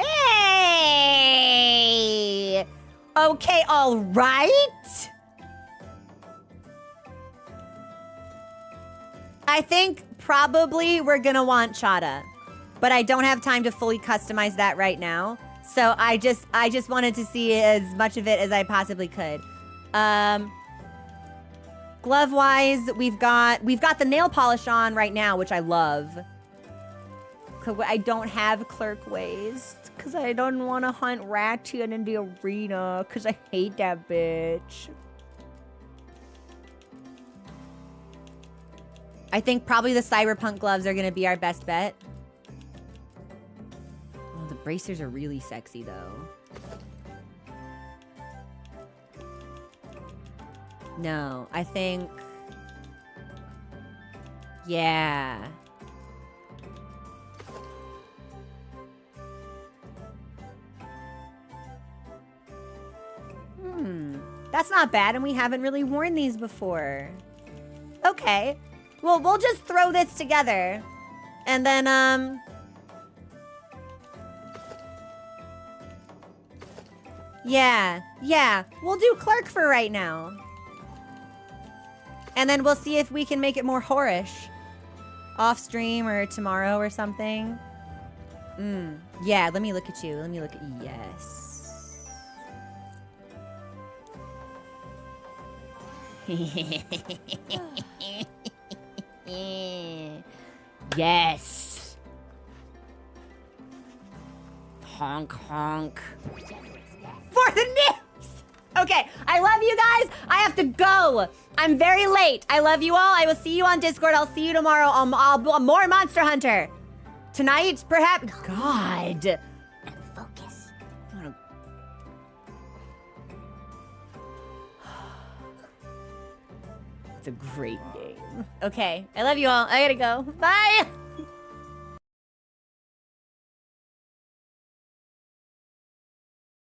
Okay, all right. I think probably we're gonna want Chada. But I don't have time to fully customize that right now. So I just wanted to see as much of it as I possibly could. Glove-wise, we've got the nail polish on right now, which I love. I don't have clerk waist because I don't want to hunt Ratchet in the arena because I hate that bitch. I think probably the cyberpunk gloves are gonna be our best bet. Oh, the bracers are really sexy though. No, I think... Yeah. That's not bad, and we haven't really worn these before. Okay. Well, we'll just throw this together. And then, Yeah. We'll do clerk for right now. And then we'll see if we can make it more whorish. Off stream or tomorrow or something. Yeah, let me look at you. Yes. Yes. Honk, honk. For the nips! Okay, I love you guys. I have to go. I'm very late. I love you all. I will see you on Discord. I'll see you tomorrow on more Monster Hunter. Tonight, perhaps? God. And focus. It's a great game. Okay, I love you all. I gotta go. Bye.